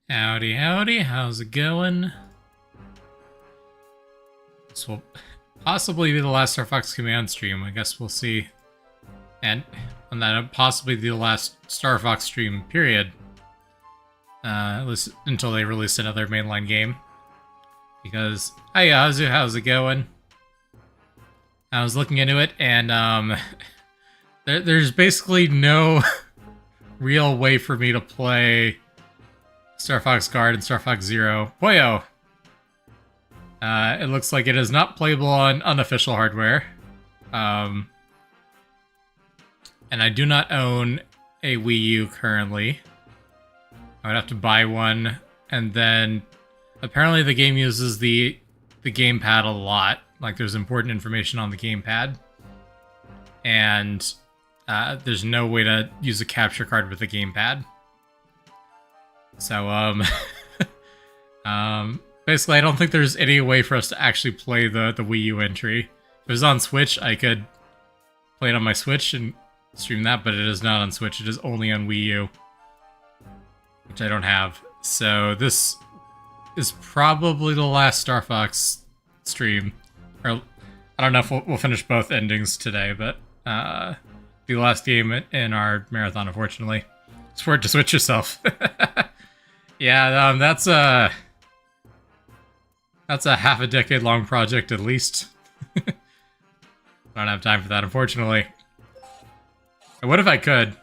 Howdy, howdy, how's it going? This will possibly be the last Star Fox Command stream, I guess we'll see. And that'll possibly be the last Star Fox stream, period. At least until they release another mainline game. Because, hi Yazu, how's it going? I was looking into it, and there's basically no real way for me to play Star Fox Guard and Star Fox Zero. Boyo! It looks like it is not playable on unofficial hardware. And I do not own a Wii U currently. I would have to buy one, and then apparently the game uses the gamepad a lot. Like, there's important information on the gamepad. And there's no way to use a capture card with the gamepad. So, basically, I don't think there's any way for us to actually play the Wii U entry. If it was on Switch, I could play it on my Switch and stream that, but it is not on Switch. It is only on Wii U, which I don't have. So this is probably the last Star Fox stream. Or, I don't know if we'll finish both endings today, but the last game in our marathon, unfortunately. It's for it to switch yourself. Yeah, that's a half a decade long project at least. I don't have time for that, unfortunately. What if I could?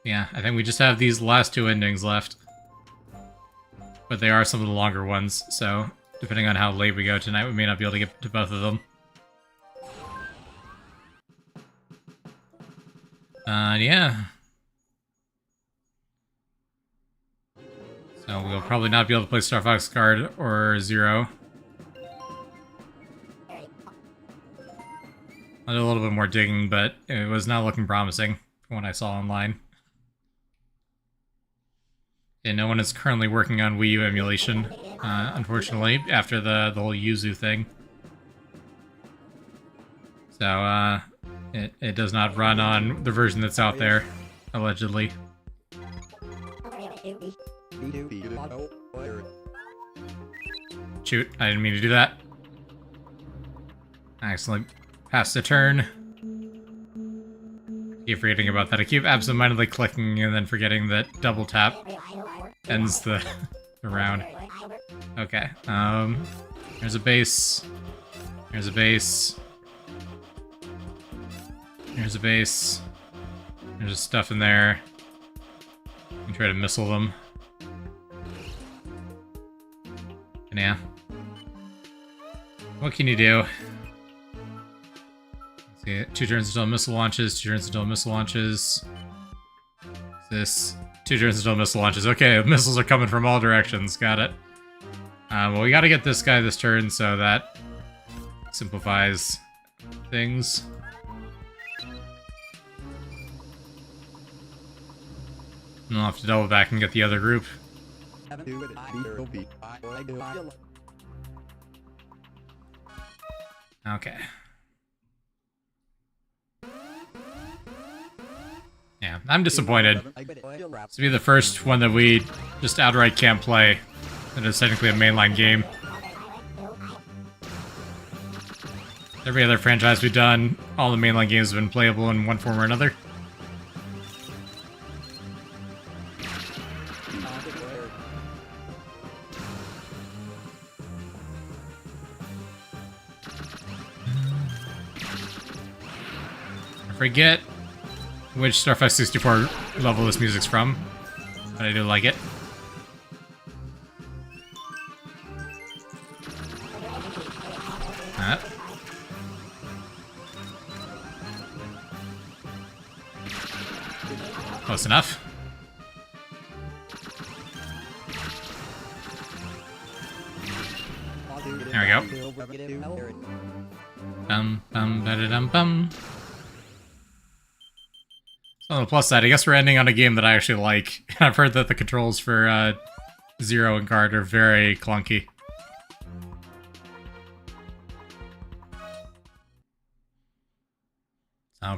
Yeah, I think we just have these last two endings left. But they are some of the longer ones, so depending on how late we go tonight, we may not be able to get to both of them. Yeah. So we'll probably not be able to play Star Fox Guard or Zero. I did a little bit more digging, but it was not looking promising from what I saw online. And no one is currently working on Wii U emulation, unfortunately, after the whole Yuzu thing. So, it does not run on the version that's out there, allegedly. Shoot, I didn't mean to do that. I accidentally passed a turn. Keep forgetting about that. I keep absentmindedly clicking and then forgetting that double tap ends the round. Okay, there's a base. There's a base. There's a base. There's just stuff in there. You can try to missile them. And yeah. What can you do? Let's see, 2 turns until missile launches, 2 turns until missile launches. This 2 turns until missile launches. Okay, missiles are coming from all directions. Got it. Well, we gotta get this guy this turn, so that simplifies things. And I'll have to double back and get the other group. Okay. Yeah, I'm disappointed. This will be the first one that we just outright can't play. It is technically a mainline game. Every other franchise we've done, all the mainline games have been playable in one form or another. I forget which Star Fox 64 level this music's from, but I do like it. Close enough. There we go. Bum. So on the plus side, I guess we're ending on a game that I actually like. I've heard that the controls for Zero and Guard are very clunky.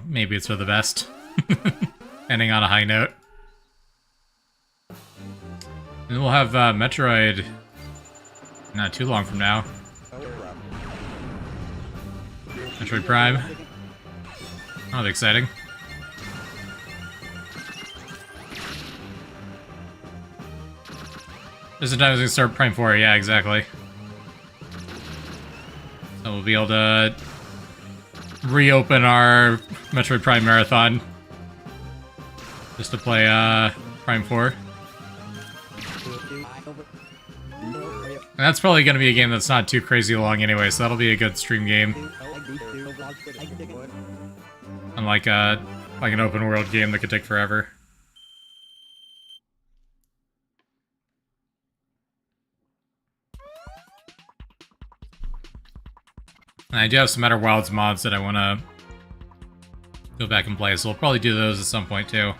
Maybe it's for the best. Ending on a high note. And we'll have Metroid not too long from now. Metroid Prime. Oh, that's exciting. Just in time as we start Prime 4, yeah, exactly. So we'll be able to reopen our Metroid Prime Marathon just to play Prime 4. And that's probably going to be a game that's not too crazy long anyway, so that'll be a good stream game. Unlike like an open world game that could take forever. And I do have some Outer Wilds mods that I want to go back and play, so we'll probably do those at some point too.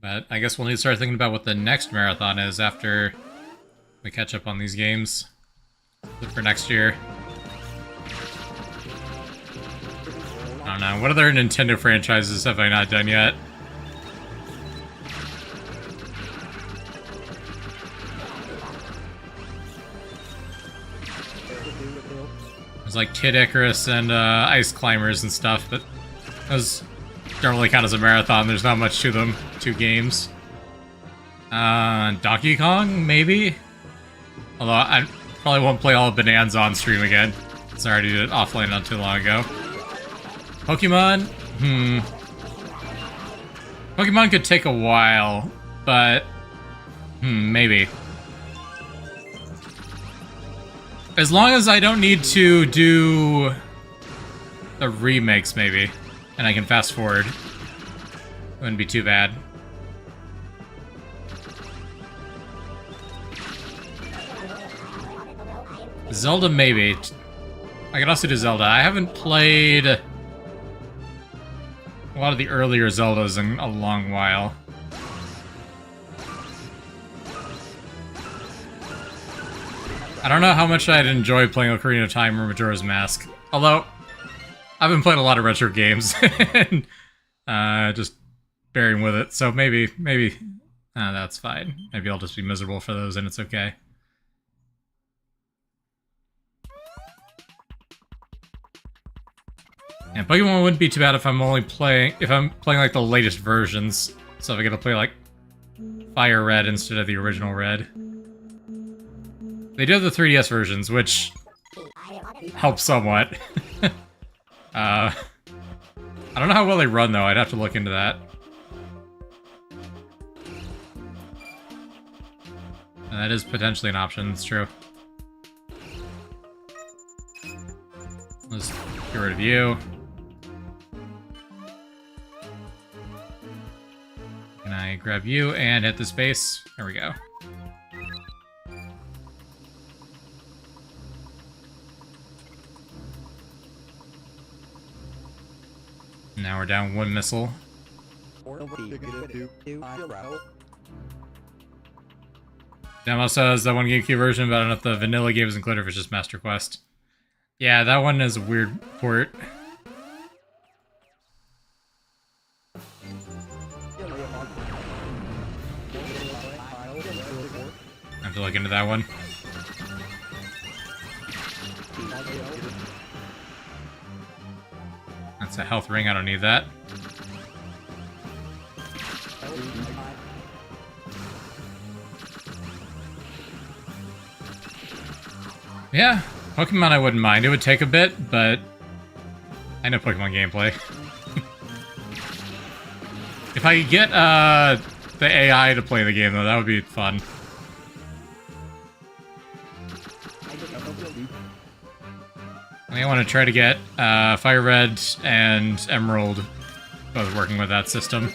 But I guess we'll need to start thinking about what the next marathon is after we catch up on these games for next year. I don't know. What other Nintendo franchises have I not done yet? There's like Kid Icarus and Ice Climbers and stuff, but those don't really count as a marathon. There's not much to them. 2 games. Donkey Kong, maybe? Although I probably won't play all of Bonanza on stream again. I already did it offline not too long ago. Pokemon? Pokemon could take a while, but... maybe. As long as I don't need to do the remakes, maybe, and I can fast forward, it wouldn't be too bad. Zelda, maybe. I could also do Zelda. I haven't played a lot of the earlier Zeldas in a long while. I don't know how much I'd enjoy playing Ocarina of Time or Majora's Mask. Although, I've been playing a lot of retro games, and just bearing with it. So maybe, that's fine. Maybe I'll just be miserable for those and it's okay. And Pokemon wouldn't be too bad if I'm playing like the latest versions. So if I get to play like Fire Red instead of the original Red. They do have the 3DS versions, which helps somewhat. I don't know how well they run though, I'd have to look into that. And that is potentially an option, it's true. Let's get rid of you. Can I grab you and hit the space? There we go. Now we're down 1 missile. Demo says that one GameCube version, but I don't know if the vanilla game is included or if it's just Master Quest. Yeah, that one is a weird port. I have to look into that one. That's a health ring, I don't need that. Yeah, Pokemon I wouldn't mind. It would take a bit, but I know Pokemon gameplay. If I could get the AI to play the game, though, that would be fun. I want to try to get Fire Red and Emerald both working with that system.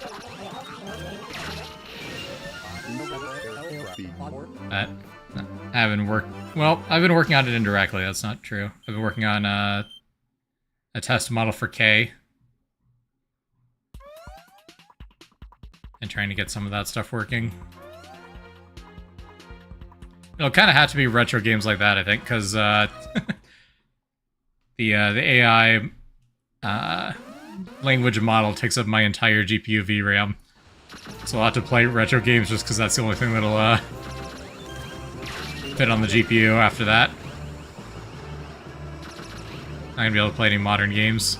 But I haven't worked... Well, I've been working on it indirectly, that's not true. I've been working on a test model for K. And trying to get some of that stuff working. It'll kind of have to be retro games like that, I think, because the AI language model takes up my entire GPU VRAM. So I'll have to play retro games just because that's the only thing that'll fit on the GPU after that. Not gonna be able to play any modern games.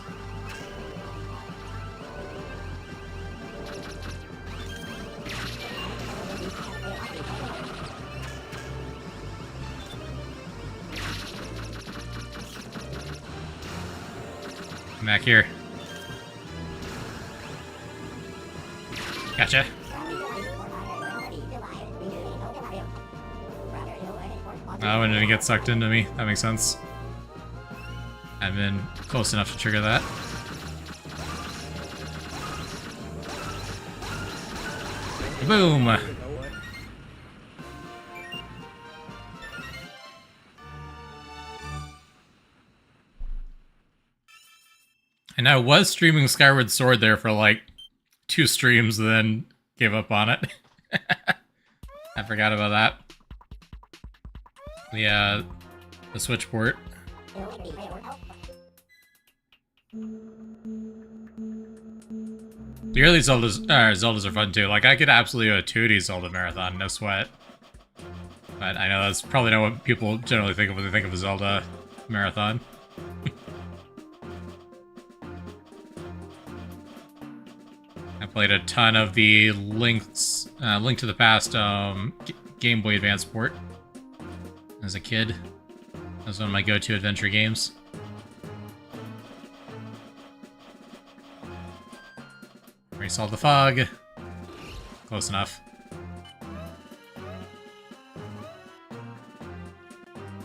Come back here. Gotcha. Oh, and then it gets sucked into me. That makes sense. I've been close enough to trigger that. Boom! And I was streaming Skyward Sword there for like 2 streams, and then gave up on it. I forgot about that. The Switch port. The early Zeldas are fun too. Like, I could absolutely do a 2D Zelda marathon, no sweat. But I know that's probably not what people generally think of when they think of a Zelda marathon. I played a ton of the Link to the Past Game Boy Advance port as a kid. That was one of my go-to adventure games. Erase all the fog. Close enough.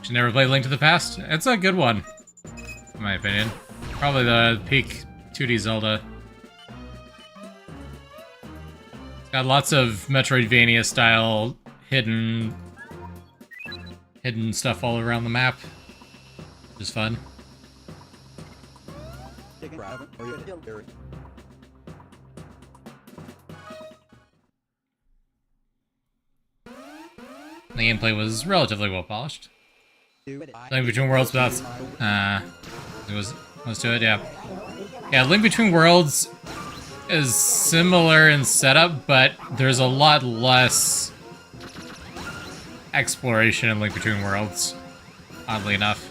Should never play Link to the Past. It's a good one, in my opinion. Probably the peak 2D Zelda. It's got lots of Metroidvania style hidden stuff all around the map, which is fun. The gameplay was relatively well polished. Link Between Worlds, but that's it was to it, yeah. Yeah, Link Between Worlds is similar in setup, but there's a lot less exploration in Link Between Worlds, oddly enough.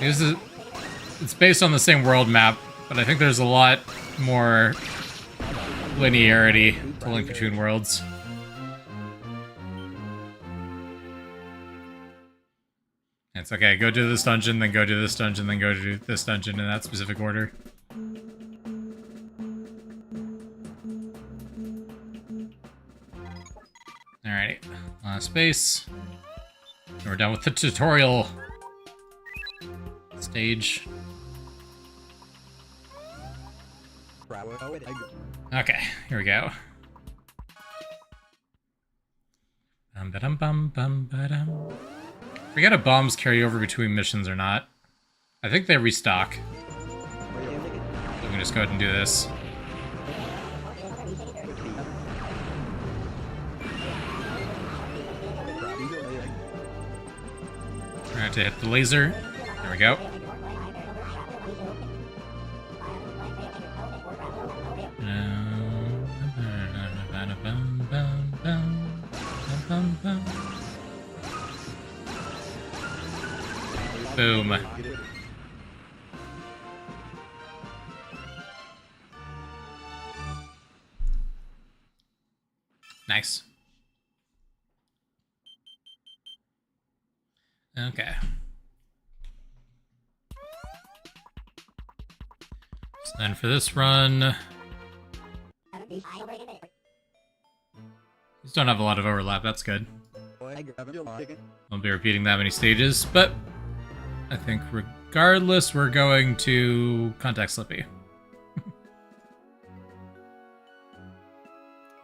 It's based on the same world map, but I think there's a lot more linearity to Link Between Worlds. It's okay, go to this dungeon, then go to this dungeon, then go to this dungeon in that specific order. Alrighty, last space. And we're done with the tutorial stage. Okay, here we go. Forget if bombs carry over between missions or not. I think they restock. We can just go ahead and do this. We're going to hit the laser. There we go. Boom. Nice. Okay. So then for this run, these don't have a lot of overlap, that's good. Won't be repeating that many stages, but I think regardless, we're going to Contact Slippy.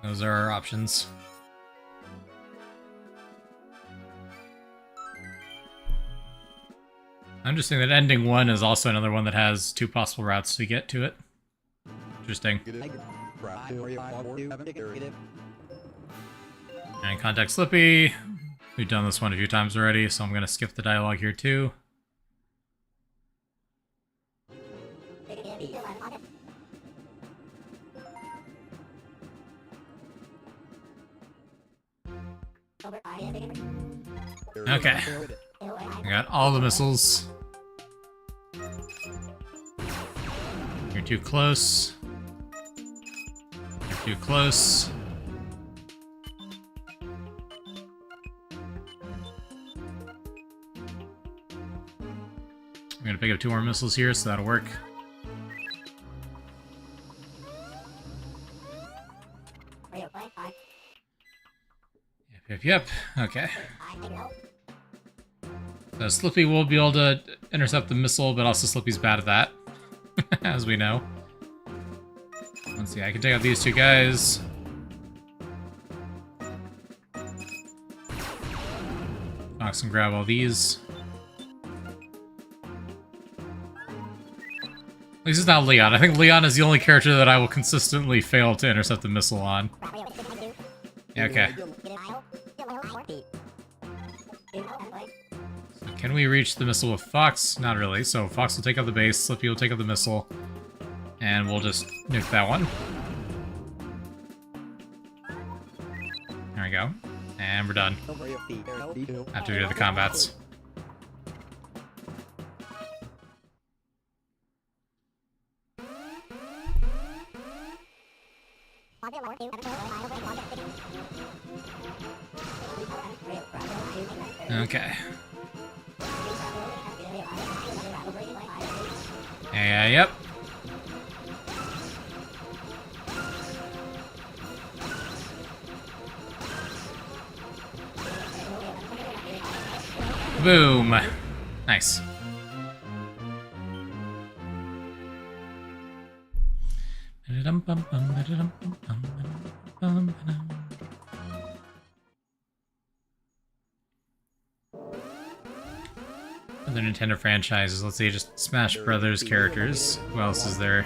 Those are our options. I'm just saying that ending 1 is also another one that has 2 possible routes to get to it. Interesting. And Contact Slippy. We've done this one a few times already, so I'm going to skip the dialogue here too. Okay. I got all the missiles. You're too close. You're too close. I'm gonna pick up 2 more missiles here, so that'll work. Yep. Okay. So Slippy will be able to intercept the missile, but also Slippy's bad at that, as we know. Let's see, I can take out these 2 guys. Fox can grab all these. At least it's not Leon. I think Leon is the only character that I will consistently fail to intercept the missile on. Okay. So can we reach the missile with Fox? Not really. So Fox will take out the base, Slippy will take out the missile, and we'll just nuke that one. There we go. And we're done. After we do the combats. Okay. Yeah, yep. Boom. Nice. Other Nintendo franchises, let's see, just Smash Brothers characters. Who else is there?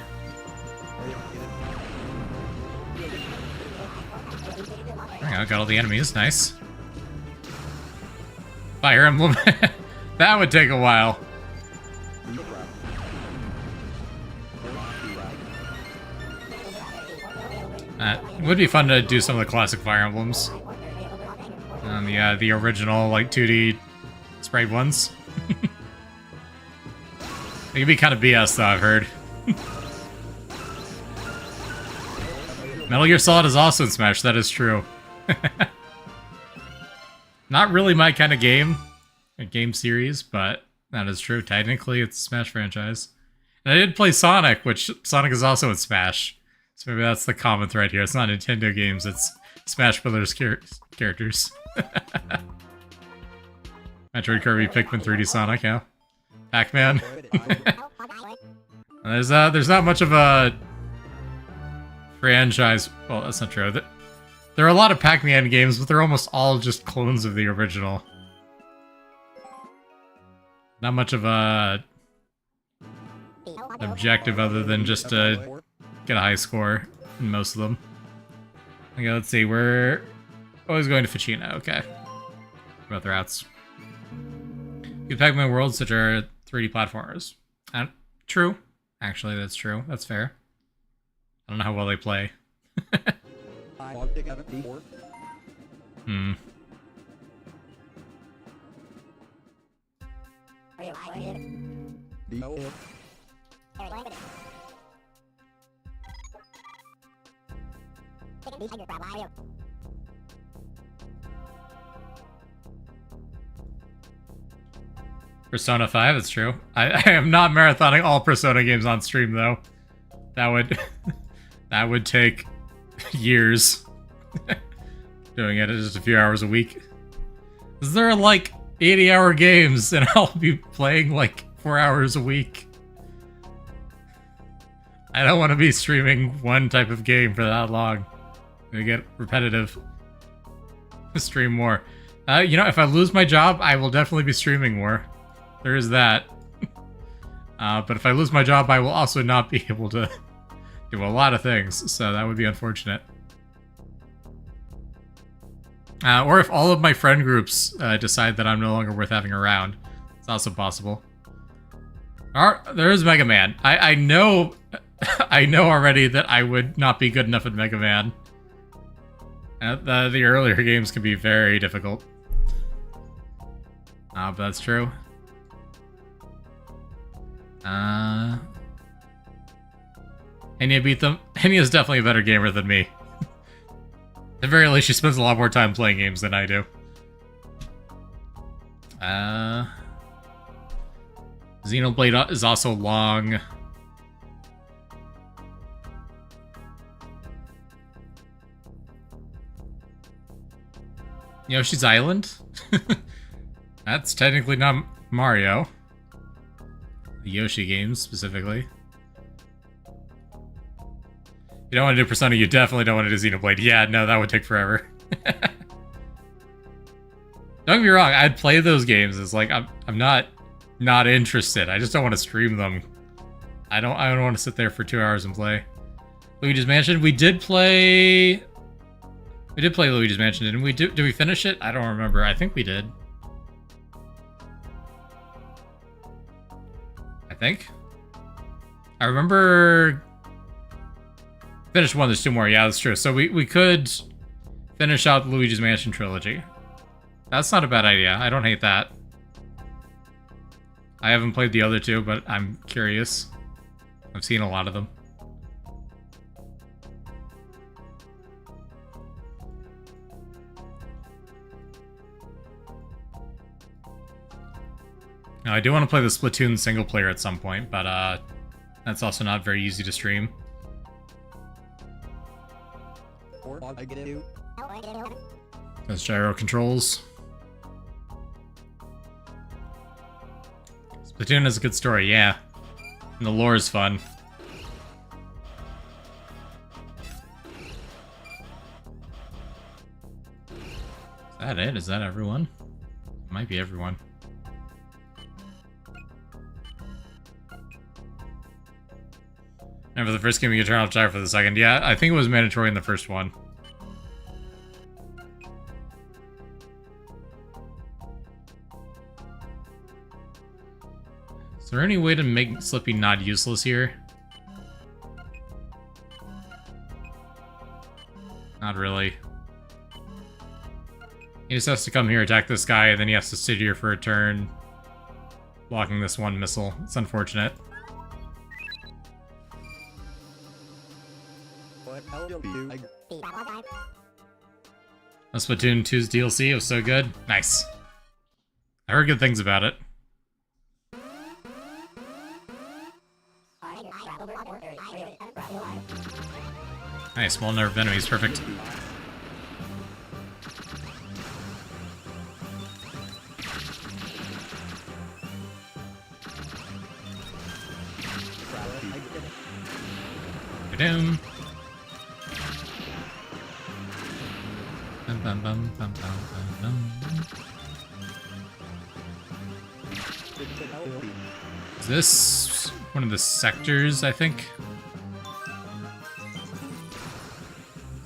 I got all the enemies, nice. Fire Emblem. That would take a while. It would be fun to do some of the classic Fire Emblems. And the original, like, 2D sprite ones. It can be kind of BS, though, I've heard. Metal Gear Solid is also in Smash, that is true. Not really my kind of game, a game series, but that is true. Technically, it's a Smash franchise. And I did play Sonic, which Sonic is also in Smash. So maybe that's the common thread here. It's not Nintendo games, it's Smash Brothers characters. Metroid, Kirby, Pikmin, 3D Sonic, yeah. Pac-Man. There's not much of a franchise. Well, that's not true. There are a lot of Pac-Man games, but they're almost all just clones of the original. Not much of a objective other than just to get a high score in most of them. Okay, let's see. We're always going to Ficino. Okay. What about the routes? Good Pac-Man worlds such are 3D platformers. True. Actually, that's true. That's fair. I don't know how well they play. Hmm. Persona 5, that's true. I am not marathoning all Persona games on stream, though. That would that would take years. Doing it just a few hours a week. Is there like 80-hour games and I'll be playing like 4 hours a week? I don't want to be streaming one type of game for that long. I'm gonna get repetitive. Stream more. You know, if I lose my job, I will definitely be streaming more. There is that. But if I lose my job, I will also not be able to do a lot of things, so that would be unfortunate. Or if all of my friend groups decide that I'm no longer worth having around. It's also possible. There is Mega Man. I know I know already that I would not be good enough at Mega Man. The earlier games can be very difficult. But that's true. Enya beat them. Enya's definitely a better gamer than me. At the very least, she spends a lot more time playing games than I do. Xenoblade is also long. Yoshi's Island? That's technically not Mario. The Yoshi games, specifically. You don't want to do Persona, you definitely don't want to do Xenoblade. Yeah, no, that would take forever. Don't get me wrong, I'd play those games. It's like, I'm not interested. I just don't want to stream them. I don't want to sit there for 2 hours and play. Luigi's Mansion, we did play Luigi's Mansion, didn't we? Did we finish it? I don't remember. I think we did. I think. I remember... Finish one, there's 2 more. Yeah, that's true. So we could finish out the Luigi's Mansion trilogy. That's not a bad idea. I don't hate that. I haven't played the other 2, but I'm curious. I've seen a lot of them. Now, I do want to play the Splatoon single player at some point, but that's also not very easy to stream. Those gyro controls. Splatoon has a good story, yeah. And the lore is fun. Is that it? Is that everyone? It might be everyone. And for the first game, you can turn off gyro for the second. Yeah, I think it was mandatory in the first one. Is there any way to make Slippy not useless here? Not really. He just has to come here, attack this guy, and then he has to sit here for a turn, blocking this one missile. It's unfortunate. Splatoon 2's DLC, it was so good. Nice. I heard good things about it. Nice, small nerve enemies, perfect. Doom. Bum, bum, bum, bum, bum, bum. Is this one of the sectors, I think?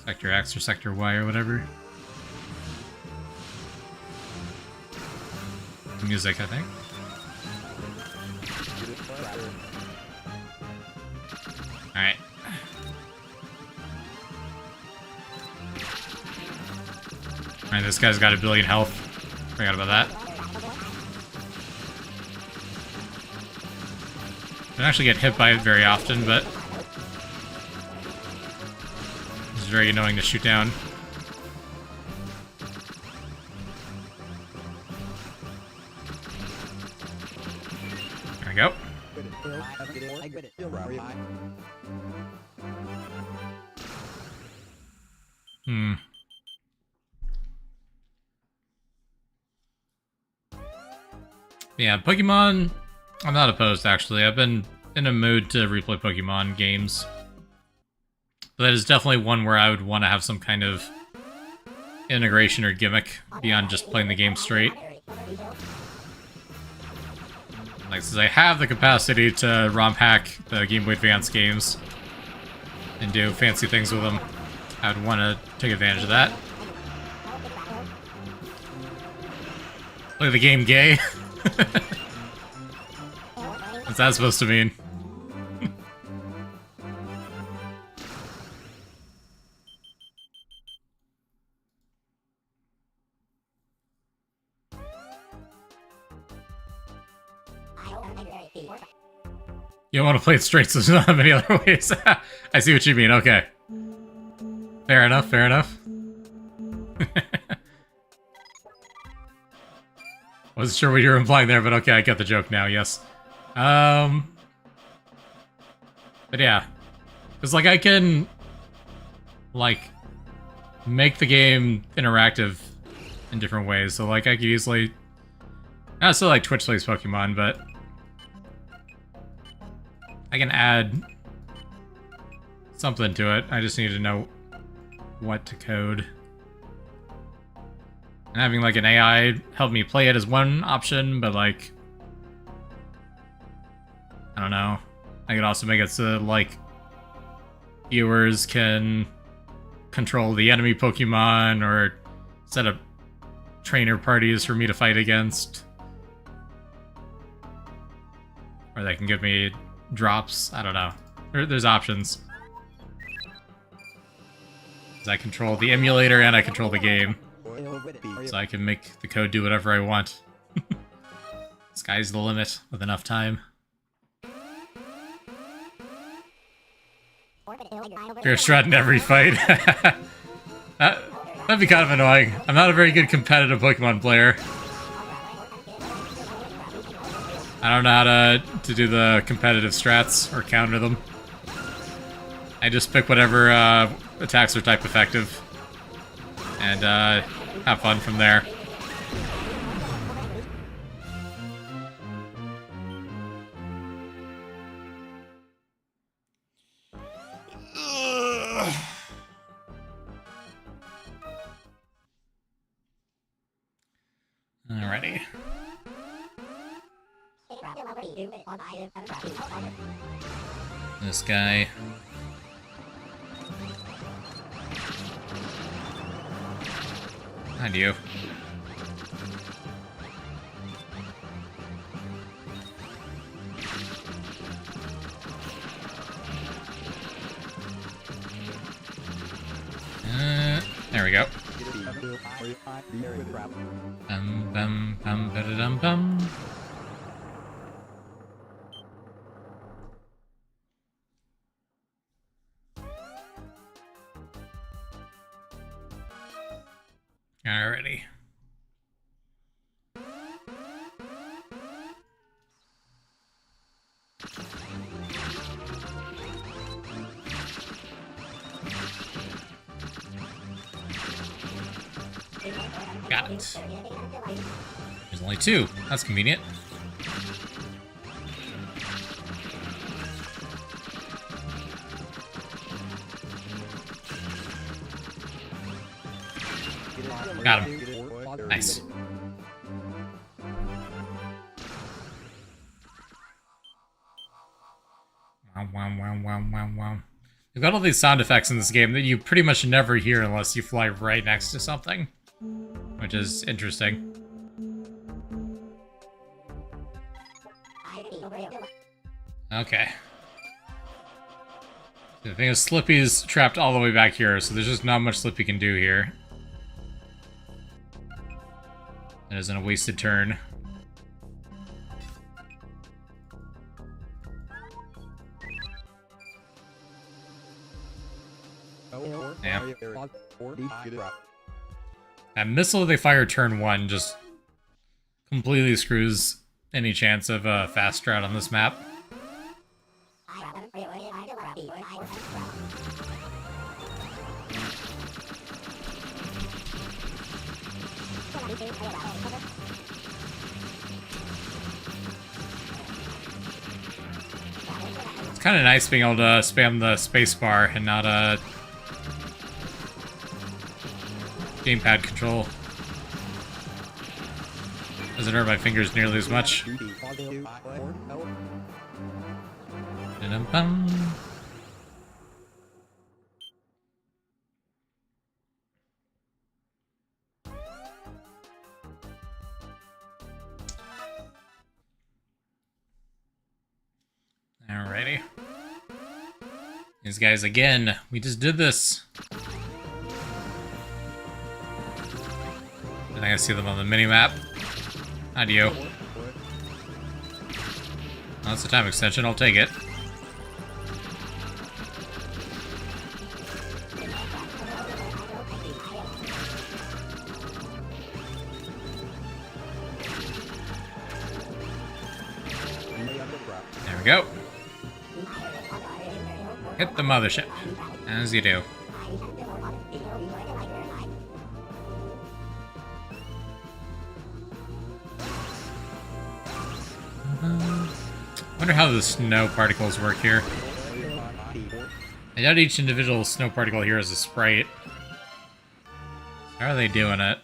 Sector X or Sector Y or whatever. Music, I think. Alright. Alright, this guy's got 1 billion health. Forgot about that. Don't actually get hit by it very often, but it's very annoying to shoot down. There we go. Yeah, Pokemon, I'm not opposed, actually. I've been in a mood to replay Pokemon games. But that is definitely one where I would want to have some kind of integration or gimmick beyond just playing the game straight. Like, since I have the capacity to ROM hack the Game Boy Advance games and do fancy things with them, I would want to take advantage of that. Play the game gay. What's that supposed to mean? You don't want to play it straight, so there's not many other ways. I see what you mean, okay. Fair enough, fair enough. Wasn't sure what you were implying there, but okay, I get the joke now, yes. But yeah. Because, like, I can, like, make the game interactive in different ways. So, like, I could easily... Not so like Twitch plays Pokemon, but... I can add something to it. I just need to know what to code. And having, like, an AI help me play it is one option, but, like... I don't know. I could also make it so that, like, viewers can control the enemy Pokemon or set up trainer parties for me to fight against. Or they can give me drops. I don't know. There's options. Because I control the emulator and I control the game. So I can make the code do whatever I want. Sky's the limit with enough time. You're strat in every fight. That'd be kind of annoying. I'm not a very good competitive Pokemon player. I don't know how to do the competitive strats or counter them. I just pick whatever attacks are type effective. And have fun from there. Alrighty. This guy. And you. There we go. Bum bum bum ba da dum bum. Alrighty. Got it. There's only two. That's convenient. Got him. Nice. Wow, wow, wow, wow, wow, wow. You've got all these sound effects in this game that you pretty much never hear unless you fly right next to something. Which is interesting. Okay. The thing is, Slippy's trapped all the way back here, so there's just not much Slippy can do here. It isn't a wasted turn. Yeah. That missile they fire turn 1 just completely screws any chance of a fast strat on this map. It's kind of nice being able to spam the spacebar and not gamepad control. Doesn't hurt my fingers nearly as much. Alrighty. These guys again. We just did this. I think I see them on the mini-map. Adio. That's a time extension, I'll take it. There we go. Hit the mothership, as you do. Wonder how the snow particles work here. I doubt each individual snow particle here is a sprite. How are they doing it?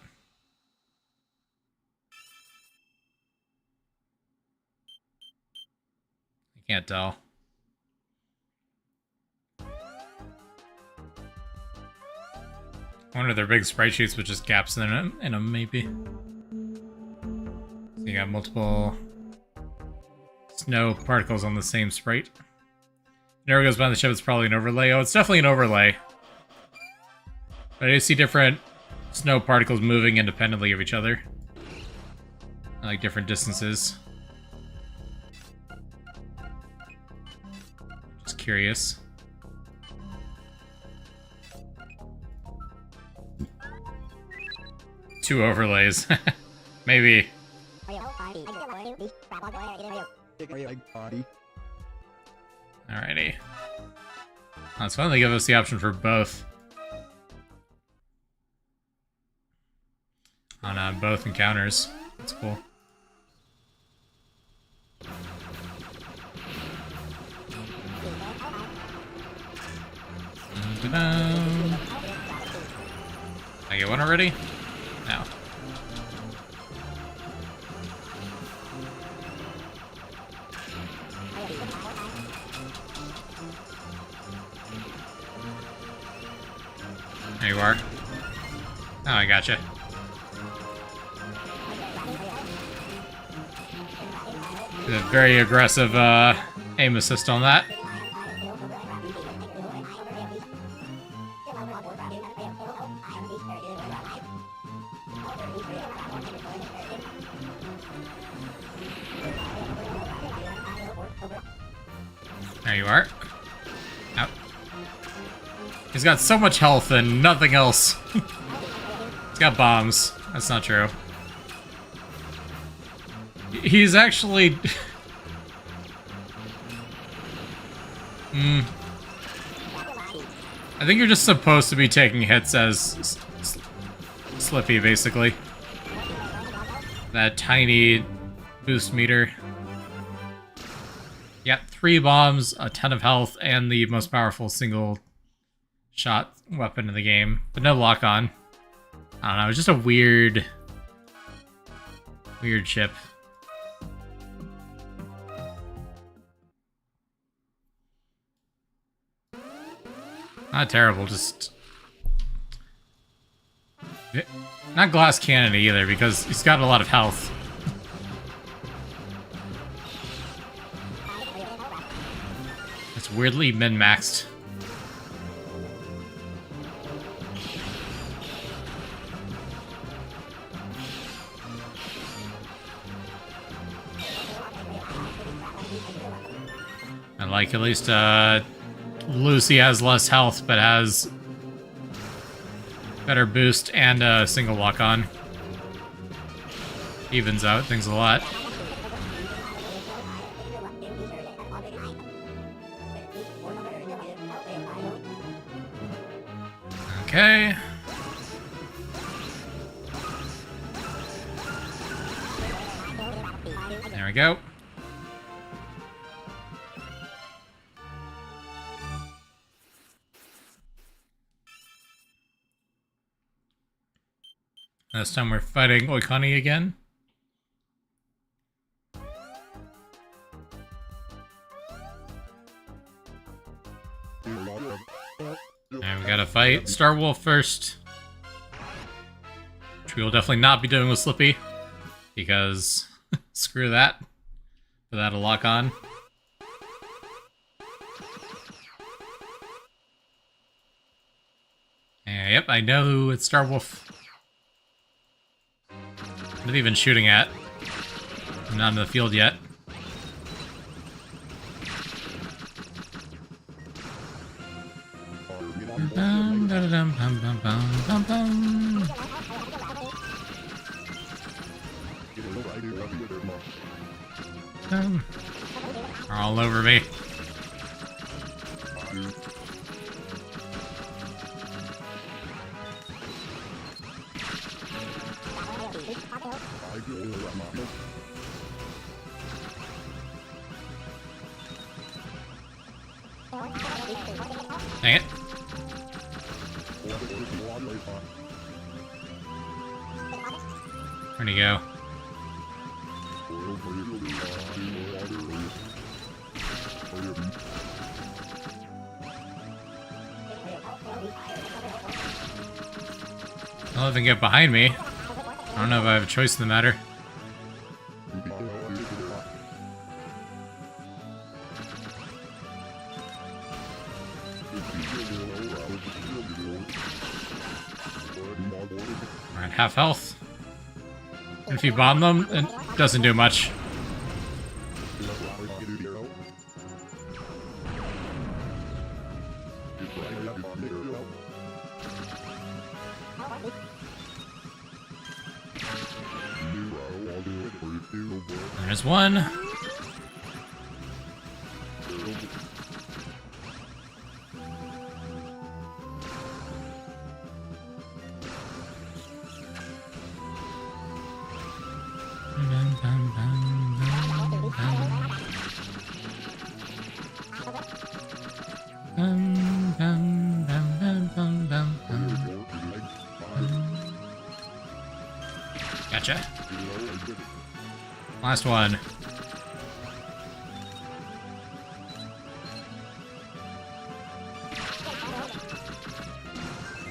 I can't tell. I wonder if they're big sprite sheets with just gaps in them maybe. So you got multiple snow particles on the same sprite. Never goes by the ship, it's probably an overlay. Oh, it's definitely an overlay. But I do see different snow particles moving independently of each other. I like different distances. Just curious. Two overlays. Maybe. Alrighty. That's fun. They give us the option for both. On both encounters. That's cool. I get one already? No. There you are. Oh, I gotcha. A very aggressive aim assist on that. There you are. Out. He's got so much health and nothing else. He's got bombs. That's not true. He's actually... I think you're just supposed to be taking hits as Slippy, basically. That tiny boost meter. Yeah, 3 bombs, a ton of health, and the most powerful single shot weapon in the game. But no lock-on. I don't know, it's just a weird chip. Not terrible, just... Not glass cannon either, because he's got a lot of health. It's weirdly min-maxed. I like at least, Lucy has less health, but has better boost and a single lock-on. Evens out things a lot. Okay. There we go. This time we're fighting Oikani again. And we gotta fight Starwolf first. Which we will definitely not be doing with Slippy. Because screw that. Without a lock on. And yep, I know who it's Starwolf. I'm not even shooting at. I'm not in the field yet. Bum, da-da-dum, bum, bum, bum, bum, bum. They're all over me. Dang it. Where'd he go? I'll even get behind me. I don't know if I have a choice in the matter. We're at half health. If you bomb them, it doesn't do much. There's one. Gotcha. Last one.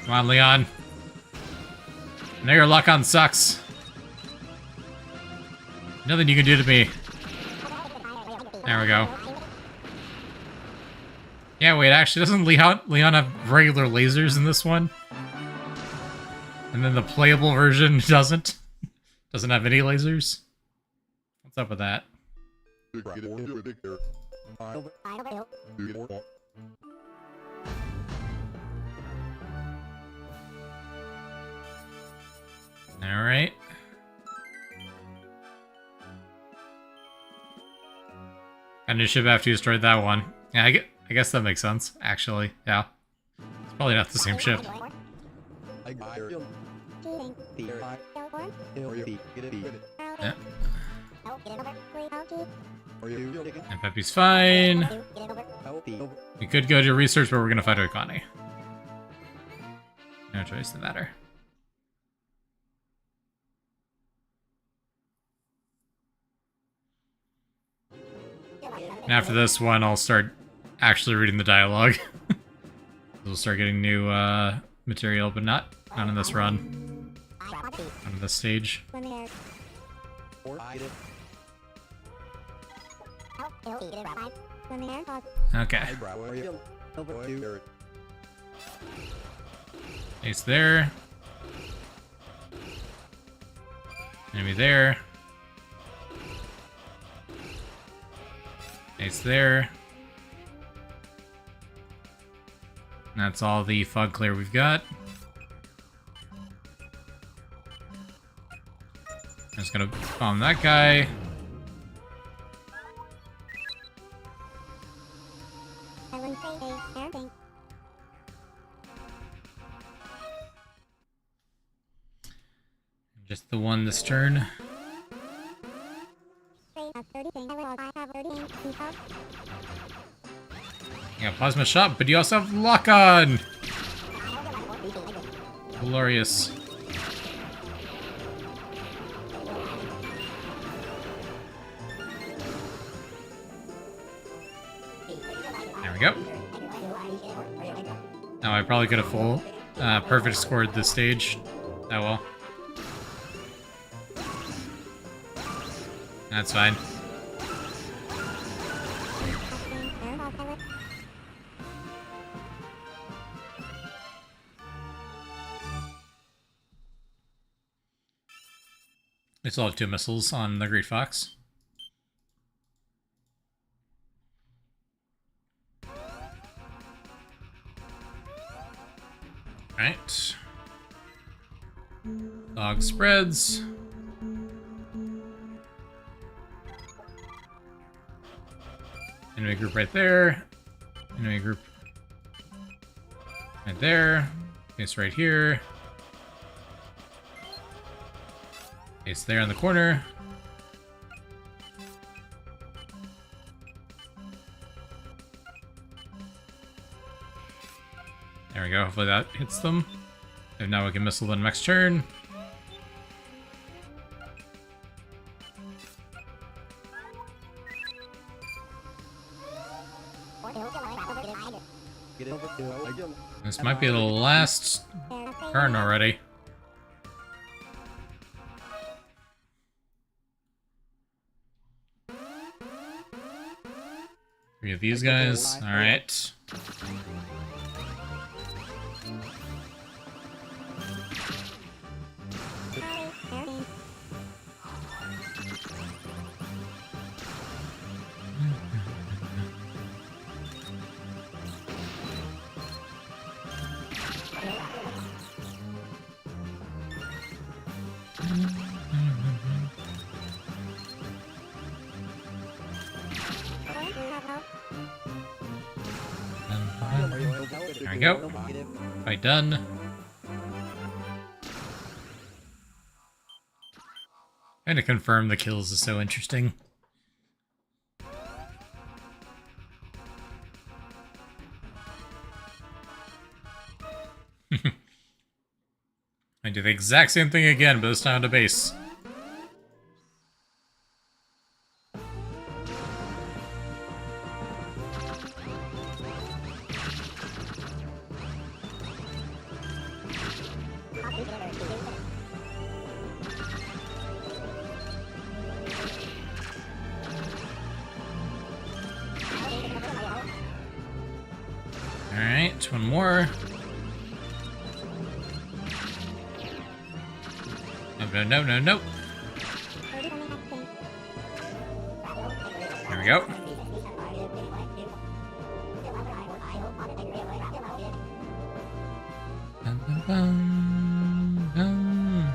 Come on, Leon. I know your lock-on sucks. Nothing you can do to me. There we go. Yeah, wait, actually, doesn't Leon have regular lasers in this one? And then the playable version doesn't? Doesn't have any lasers? What's up with that? Alright. Got a new ship after you destroyed that one. Yeah, I guess that makes sense, actually. Yeah. It's probably not the same ship. Yeah. And Peppy's fine. We could go to research, but we're gonna fight Okani. No choice in the matter. And after this one, I'll start actually reading the dialogue. We'll start getting new material, but not in this run. Not in this stage. Okay. Ace there. Enemy there. Ace there. And that's all the fog clear we've got. I'm just gonna bomb that guy. Just the one this turn. Yeah, plasma shot, but you also have lock on. Glorious. There we go. Now I probably could have full perfect scored this stage. Oh well. That's fine. I still have 2 missiles on the Great Fox. Right. Dog spreads. Enemy group right there. Enemy group right there. Base right here. Base there in the corner. There we go. Hopefully that hits them. And now we can missile them next turn. This might be the last turn already. Three of these guys. Alright. There we go. Fight done. And to confirm the kills is so interesting. I do the exact same thing again, but this time to base. Alright, one more. No, no, no, no. There we go. Bum, bum, bum, bum.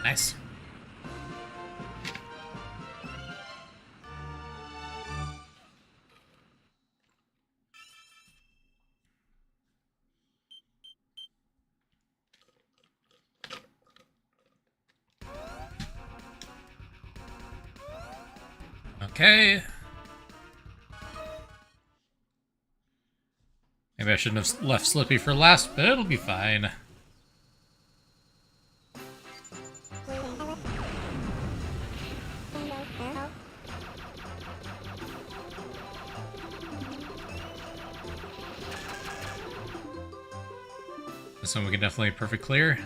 Nice. Okay. Maybe I shouldn't have left Slippy for last, but it'll be fine. This one we can definitely perfect clear.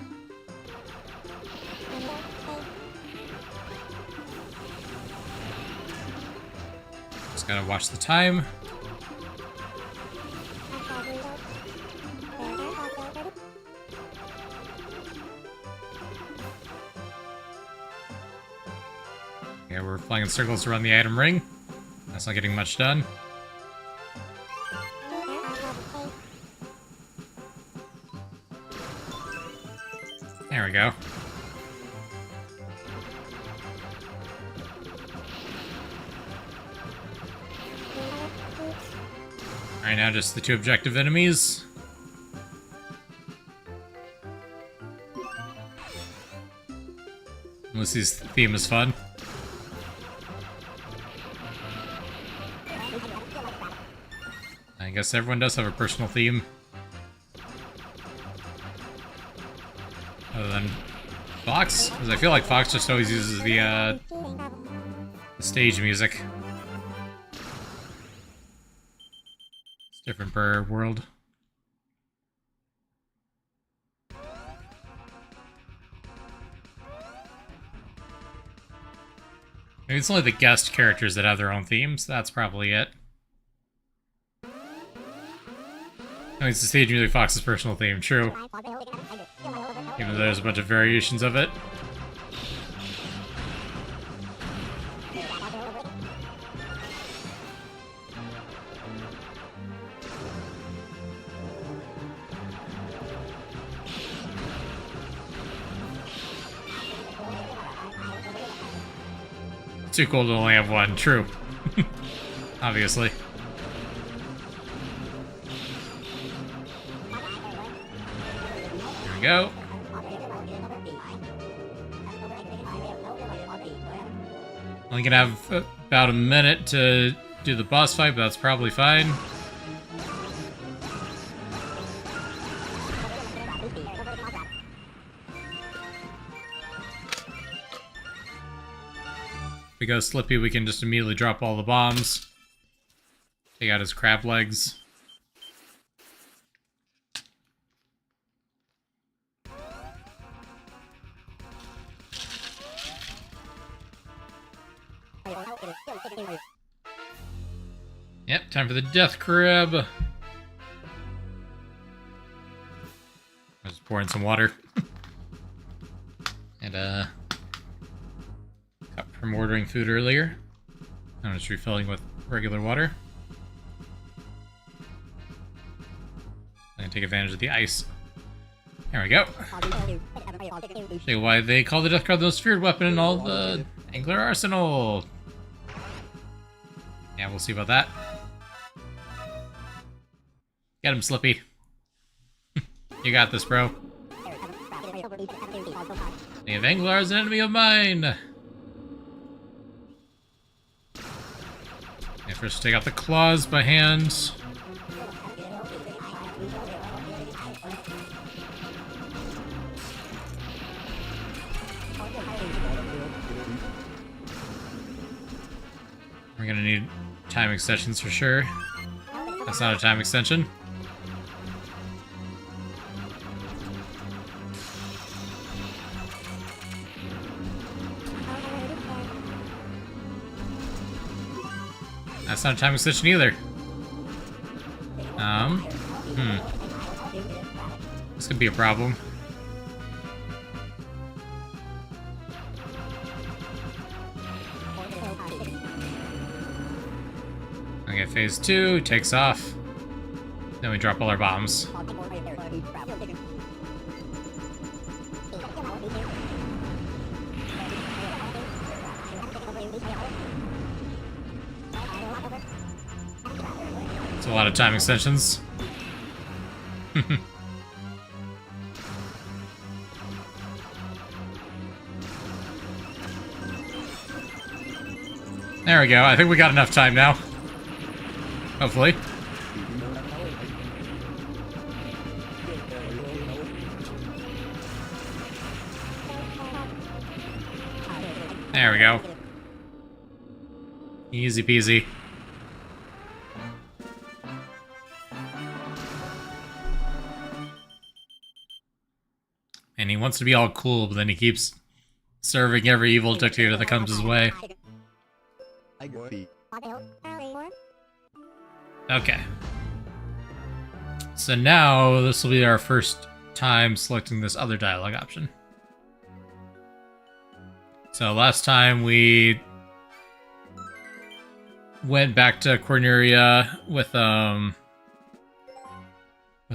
Just gotta watch the time. Yeah, we're flying in circles around the item ring. That's not getting much done. There we go. Alright, now just the two objective enemies. Lucy's theme is fun. I guess everyone does have a personal theme. Other than Fox, because I feel like Fox just always uses the stage music. It's different per world. Maybe it's only the guest characters that have their own themes. That's probably it. I mean, it's the stage music Fox's personal theme, true. Even though there's a bunch of variations of it. Too cool to only have one, true. Obviously. Here we go. Only gonna have about a minute to do the boss fight, but that's probably fine. If we go Slippy, we can just immediately drop all the bombs. Take out his crab legs. Yep, time for the death crab. I was just pouring some water. And cup from ordering food earlier. I'm just refilling with regular water. I'm gonna take advantage of the ice. There we go. Show you why they call the death crab the most feared weapon in all the Angler arsenal. Yeah, we'll see about that. Get him, Slippy. You got this, bro. Knave Anglar is an enemy of mine. Okay, first take out the claws by hand. We're gonna need time extensions for sure. That's not a time extension. That's not a time extension either. This could be a problem. Okay, phase 2 takes off. Then we drop all our bombs. It's a lot of time extensions. There we go. I think we got enough time now. Hopefully. There we go. Easy peasy. And he wants to be all cool, but then he keeps serving every evil dictator that comes his way. Okay. So now, this will be our first time selecting this other dialogue option. So last time we went back to Corneria with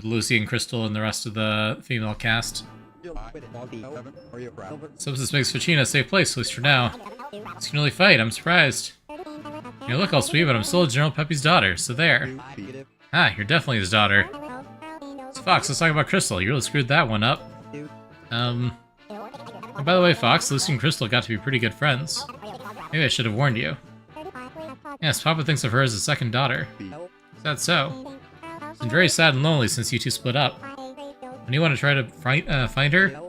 Lucy and Crystal and the rest of the female cast. So this makes Fachina a safe place, at least for now. It's can really fight, I'm surprised. You look all sweet, but I'm still General Peppy's daughter, so there. Ah, you're definitely his daughter. So Fox, let's talk about Crystal. You really screwed that one up. Oh, by the way, Fox, Lucy and Crystal got to be pretty good friends. Maybe I should have warned you. Yes, Papa thinks of her as a second daughter. Is that so? It's been very sad and lonely since you two split up. When you want to try to find her?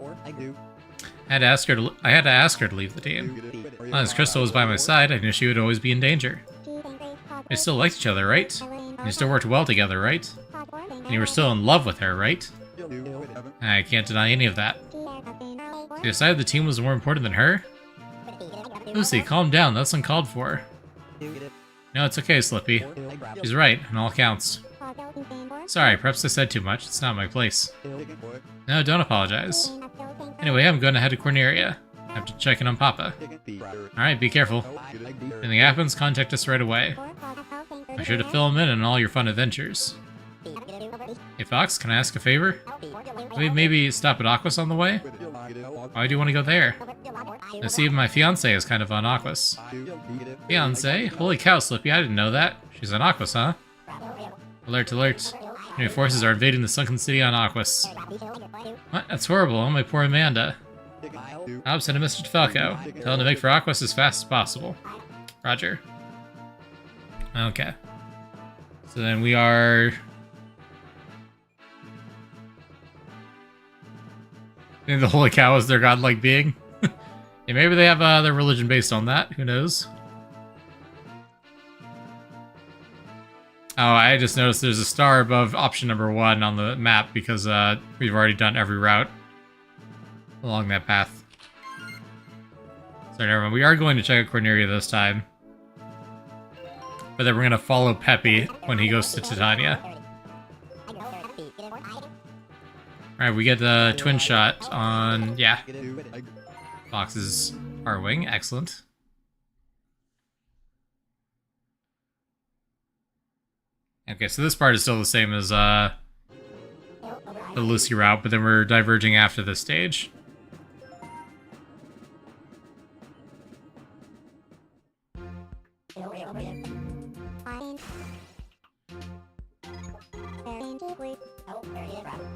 I had to ask her to leave the team. As long as Crystal was by my side, I knew she would always be in danger. You still liked each other, right? And you still worked well together, right? And you were still in love with her, right? I can't deny any of that. So you decided the team was more important than her? Lucy, calm down, that's uncalled for. No, it's okay, Slippy. She's right, on all counts. Sorry, perhaps I said too much. It's not my place. No, don't apologize. Anyway, I'm going to head to Corneria. I have to check in on Papa. Alright, be careful. If anything happens, contact us right away. Be sure to fill him in on all your fun adventures. Hey Fox, can I ask a favor? Maybe stop at Aquas on the way? Why do you want to go there? I see my fiance is kind of on Aquas. Fiance? Holy cow, Slippy, I didn't know that. She's on Aquas, huh? Alert, alert. New forces are invading the sunken city on Aquas. What? That's horrible. Oh, my poor Amanda. I'll send a message to Falco. Tell him to make for Aquas as fast as possible. Roger. Okay. So then we are... I think the Holy Cow is their godlike being. Yeah, maybe they have their religion based on that. Who knows? Oh, I just noticed there's a star above option number 1 on the map because we've already done every route along that path. So never mind. We are going to check out Corneria this time. But then we're going to follow Peppy when he goes to Titania. Alright, we get the twin shot on... yeah. Fox's R-Wing. Excellent. Okay, so this part is still the same as the Lucy route, but then we're diverging after this stage.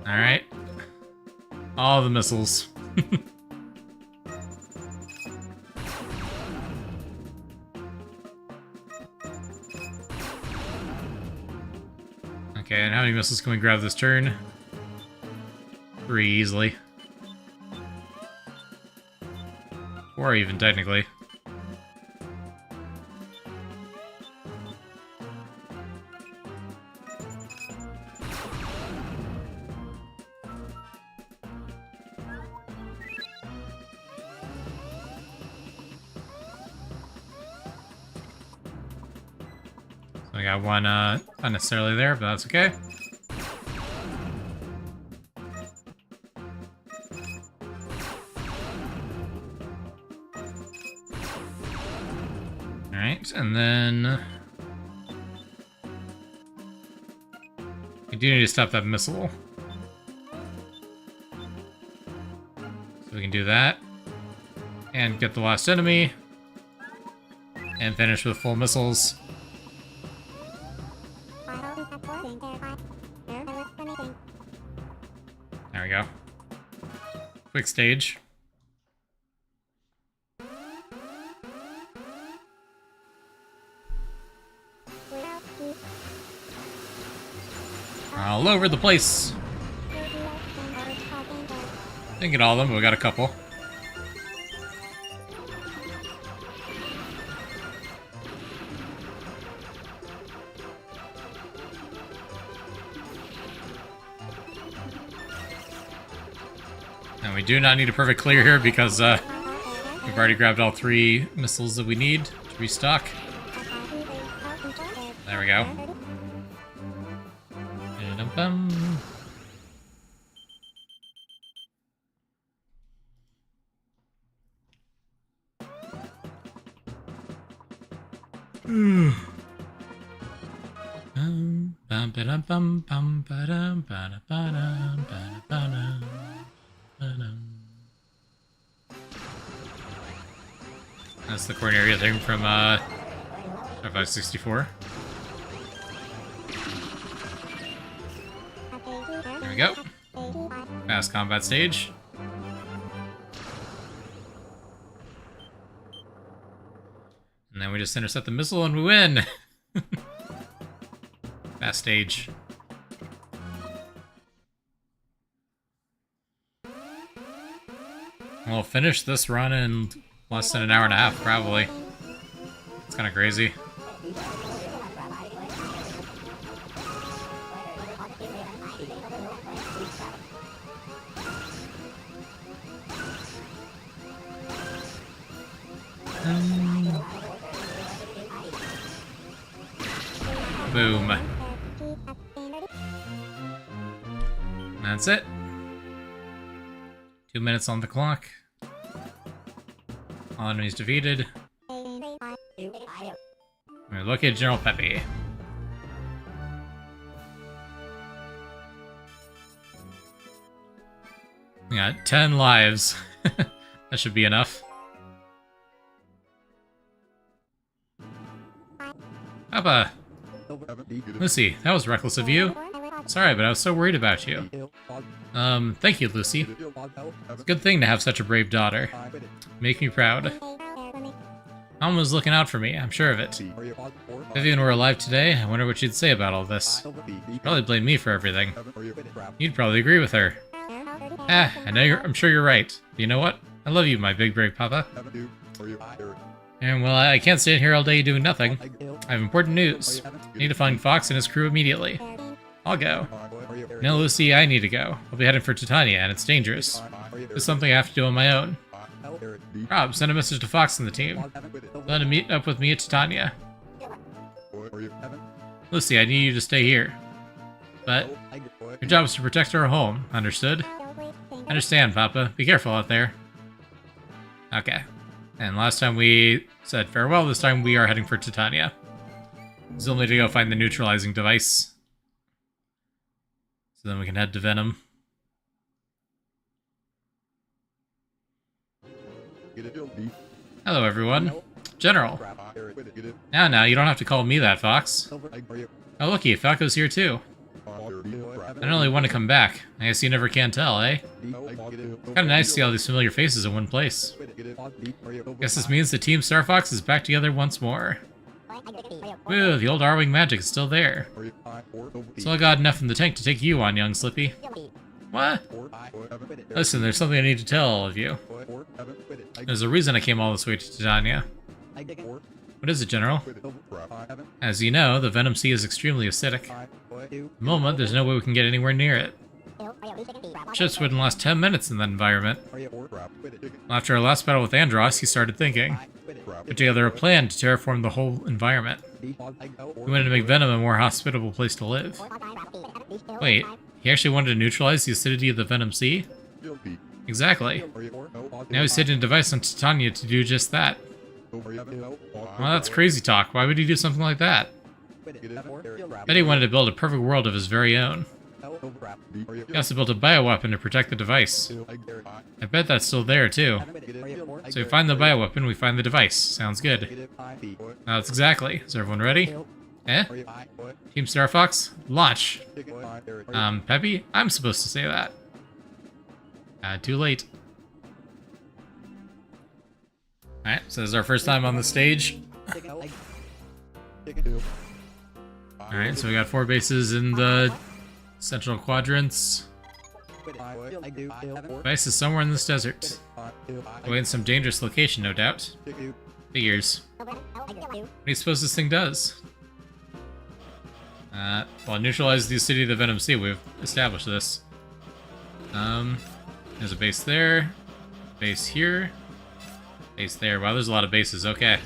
Alright. All the missiles. Okay, and how many missiles can we grab this turn? 3 easily. 4 even, technically. So we got one unnecessarily there, but that's okay. Alright, and then... we do need to stop that missile. So we can do that. And get the last enemy. And finish with full missiles. There we go. Quick stage. All over the place. Didn't get all of them, but we got a couple. And we do not need a perfect clear here because we've already grabbed all 3 missiles that we need to restock. There we go. Bum. That's the Corneria thing from Star Fox 64. There we go. Fast combat stage. And then we just intercept the missile and we win! Fast stage. We'll finish this run in less than an hour and a half, probably. It's kind of crazy. Boom. That's it. 2 minutes on the clock. All enemies defeated. We look at General Peppy. We got 10 lives. That should be enough. Papa! Lucy, that was reckless of you. Sorry, but I was so worried about you. Thank you, Lucy. It's a good thing to have such a brave daughter. Make me proud. Mom was looking out for me, I'm sure of it. If Vivian were alive today, I wonder what she'd say about all this. She'd probably blame me for everything. You'd probably agree with her. I'm sure you're right. But you know what? I love you, my big brave papa. And well, I can't stand here all day doing nothing. I have important news. I need to find Fox and his crew immediately. I'll go. No, Lucy, I need to go. I'll be heading for Titania, and it's dangerous. It's something I have to do on my own. Rob, send a message to Fox and the team. Let him meet up with me at Titania. Lucy, I need you to stay here. But your job is to protect our home, understood? Understand, Papa. Be careful out there. Okay. And last time we said farewell, this time we are heading for Titania. Still need to go find the neutralizing device. So then we can head to Venom. Hello, everyone. General. Now, you don't have to call me that, Fox. Oh, looky, Falco's here too. I don't really want to come back. I guess you never can tell, eh? Kinda nice to see all these familiar faces in one place. Guess this means the Team Star Fox is back together once more. Woo, the old Arwing magic is still there. So I got enough in the tank to take you on, young Slippy. What? Listen, there's something I need to tell all of you. There's a reason I came all this way to Titania. What is it, General? As you know, the Venom Sea is extremely acidic. At the moment, there's no way we can get anywhere near it. Ships wouldn't last 10 minutes in that environment. After our last battle with Andross, he started thinking. Put together a plan to terraform the whole environment. We wanted to make Venom a more hospitable place to live. Wait, he actually wanted to neutralize the acidity of the Venom Sea? Exactly. Now he's hidden a device on Titania to do just that. Well, that's crazy talk. Why would he do something like that? Bet he wanted to build a perfect world of his very own. He also built a bioweapon to protect the device. I bet that's still there, too. So we find the bioweapon, we find the device. Sounds good. That's exactly. Is everyone ready? Eh? Team Star Fox, launch! Peppy? I'm supposed to say that. Too late. Alright, so this is our first time on the stage. Alright, so we got 4 bases in the central quadrants. Device is somewhere in this desert. Away in some dangerous location, no doubt. Figures. What do you suppose this thing does? Well, neutralize the acidity of the Venom Sea. We've established this. There's a base there. Base here. Base there. Wow, there's a lot of bases. Okay.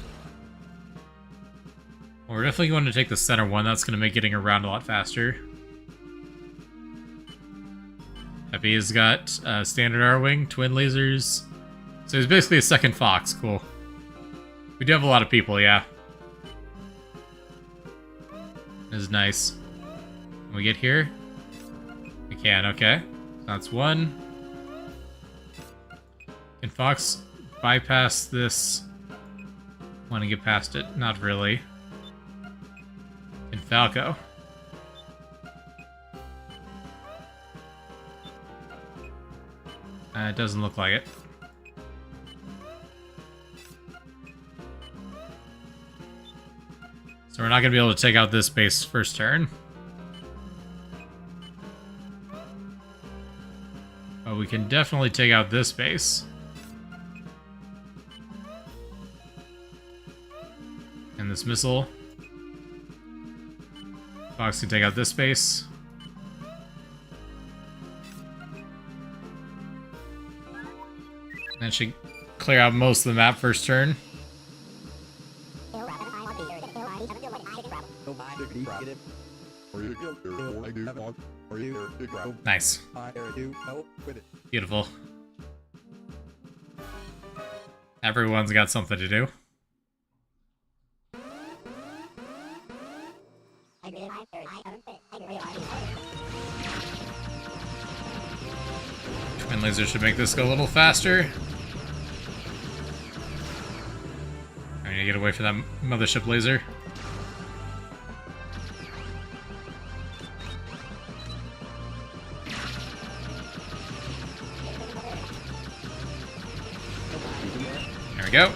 Well, we're definitely going to take the center one. That's going to make getting around a lot faster. Peppy has got standard Arwing, twin lasers. So he's basically a second Fox. Cool. We do have a lot of people, yeah. This is nice. Can we get here? We can, okay. That's one. Can Fox bypass this? Want to get past it? Not really. Can Falco? It doesn't look like it. So we're not going to be able to take out this base first turn. But we can definitely take out this base. And this missile. Fox can take out this base. That should clear out most of the map first turn. Nice. Beautiful. Everyone's got something to do. Twin laser should make this go a little faster. I need to get away from that mothership laser. we go.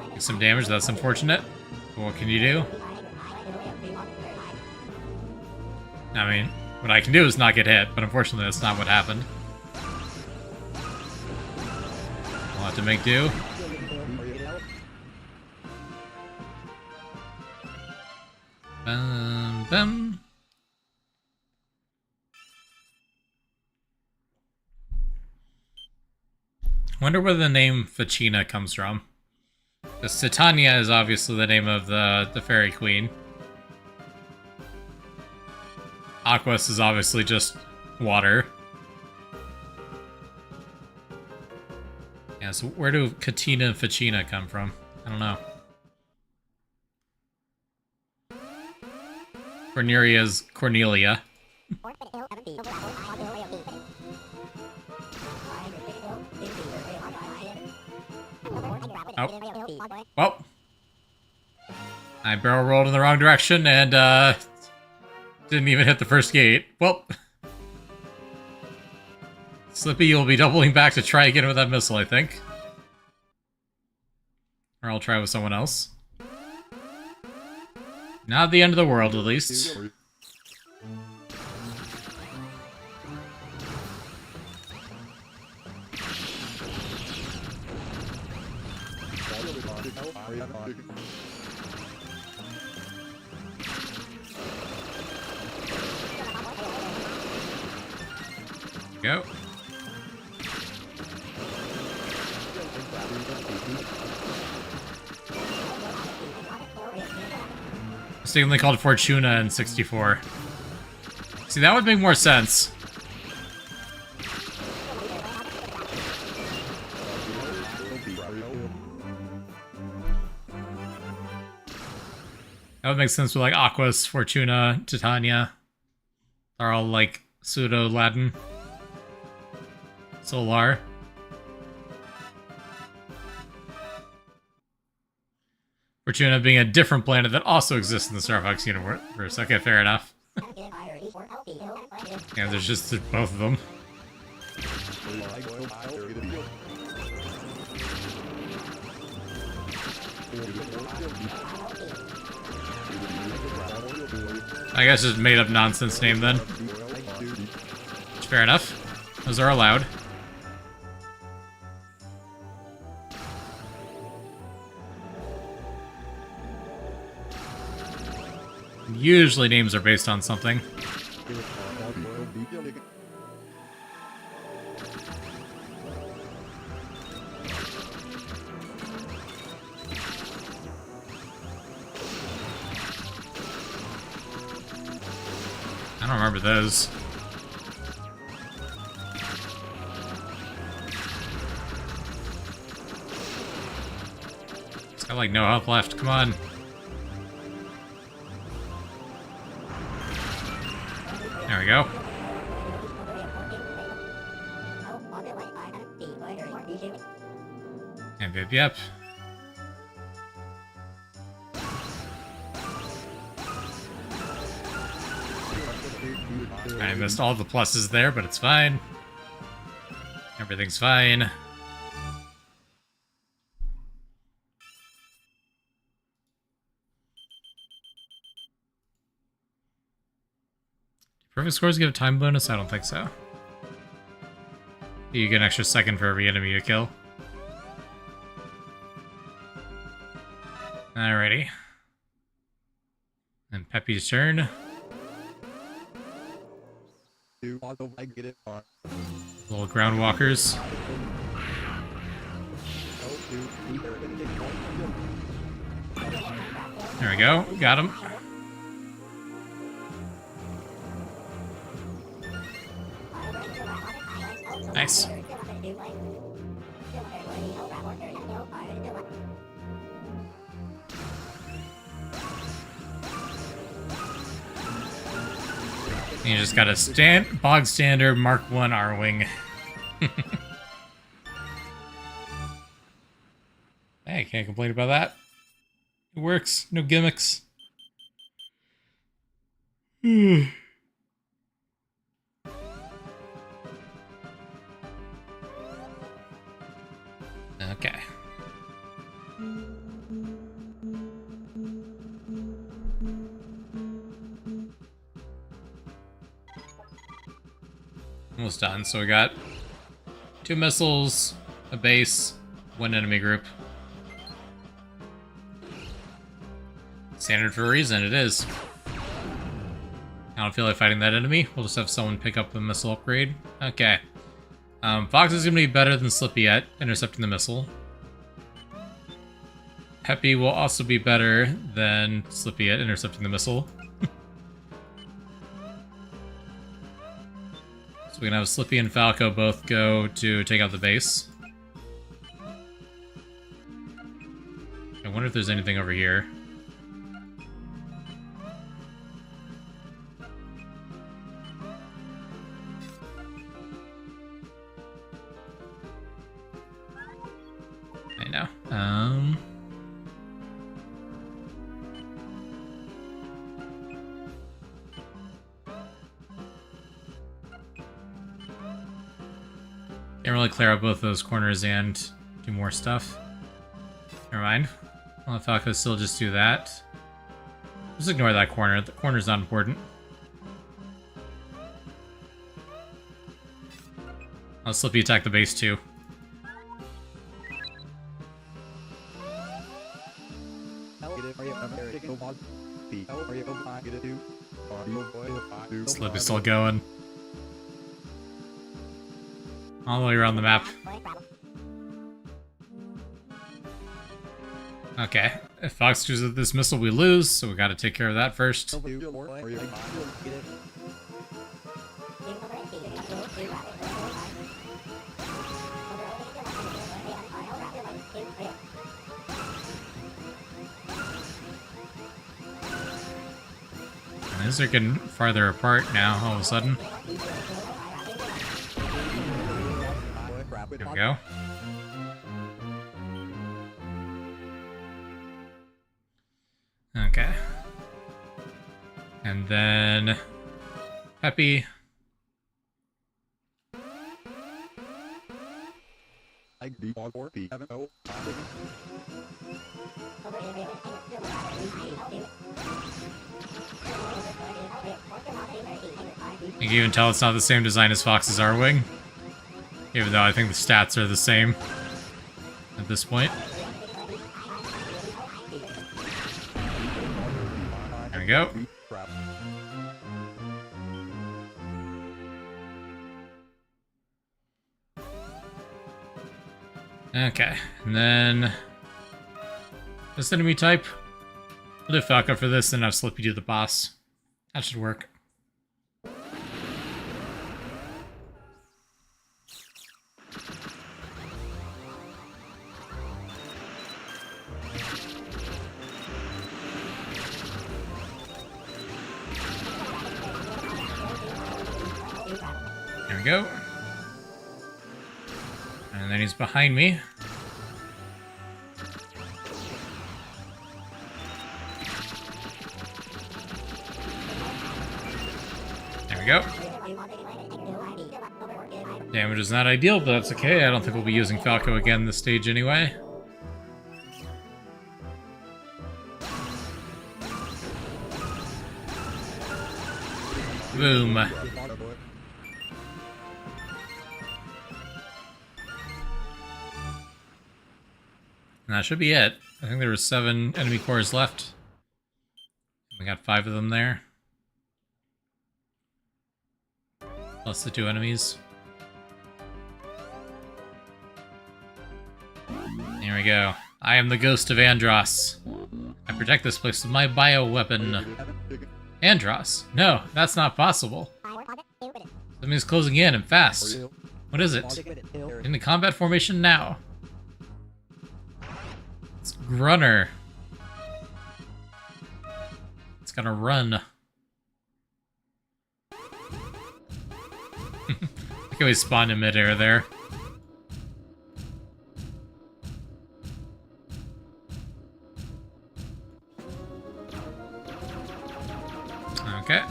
Take some damage, that's unfortunate. But what can you do? I mean, what I can do is not get hit, but unfortunately that's not what happened. We'll have to make do. Bum. Wonder where the name Fachina comes from. Because Titania is obviously the name of the fairy queen. Aquas is obviously just water. Yeah, so where do Katina and Fachina come from? I don't know. Cornelia's Cornelia. Oh. Well. I barrel rolled in the wrong direction and didn't even hit the first gate. Well. Slippy, you'll be doubling back to try again with that missile, I think. Or I'll try with someone else. Not the end of the world, at least. Go. Mistakenly called Fortuna in 64. See, that would make more sense. That would make sense with like Aquas, Fortuna, Titania. They're all like pseudo-Latin. Solar. Fortuna being a different planet that also exists in the Star Fox universe. Okay, fair enough. Yeah, there's just both of them. I guess just made up nonsense name then. Fair enough. Those are allowed. Usually names are based on something. I don't remember those. It's got like no health left, come on. There we go. Yep. I missed all the pluses there, but it's fine. Everything's fine. Perfect scores give a time bonus? I don't think so. You get an extra second for every enemy you kill. Alrighty. And Peppy's turn. Little ground walkers. There we go. Got him. Nice. You just got a bog standard Mark 1 R-Wing. Hey, can't complain about that. It works. No gimmicks. Okay. Almost done. So we got 2 missiles, a base, 1 enemy group. Standard for a reason, it is. I don't feel like fighting that enemy. We'll just have someone pick up the missile upgrade. Okay. Fox is going to be better than Slippy at intercepting the missile. Peppy will also be better than Slippy at intercepting the missile. So we're going to have Slippy and Falco both go to take out the base. I wonder if there's anything over here. I know. Can't really clear out both those corners and do more stuff. Never mind. I'll let Falco still just do that. Just ignore that corner. The corner's not important. I'll Slippy attack the base too. Slippy's still going. All the way around the map. Okay, if Fox chooses this missile, we lose, so we gotta take care of that first. And these are getting farther apart now, all of a sudden. There we go. Okay. And then Peppy. You can even tell it's not the same design as Fox's R-Wing. Even though I think the stats are the same at this point. There we go. Okay, and then this enemy type. We'll do Falco for this, then have Slippy do the boss. That should work. There we go. And then he's behind me. There we go. Damage is not ideal, but that's okay. I don't think we'll be using Falco again this stage anyway. Boom. And that should be it. I think there were 7 enemy cores left. We got 5 of them there. Plus the 2 enemies. Here we go. I am the ghost of Andross. I protect this place with my bioweapon. Andross? No, that's not possible. Something's closing in and fast. What is it? In the combat formation now. It's Grunner. It's gonna run. Look how he spawned in midair there. Okay.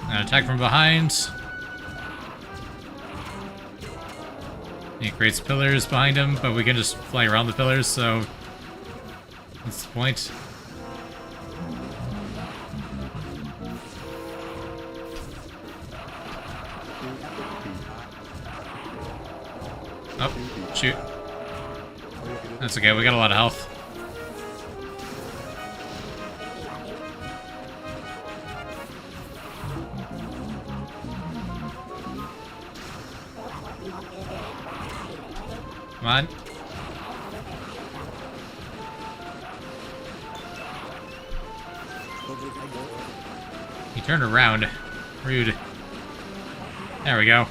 An attack from behind. He creates pillars behind him, but we can just fly around the pillars, so what's the point? Oh, shoot. That's okay, we got a lot of health. Come on. He turned around. Rude. There we go.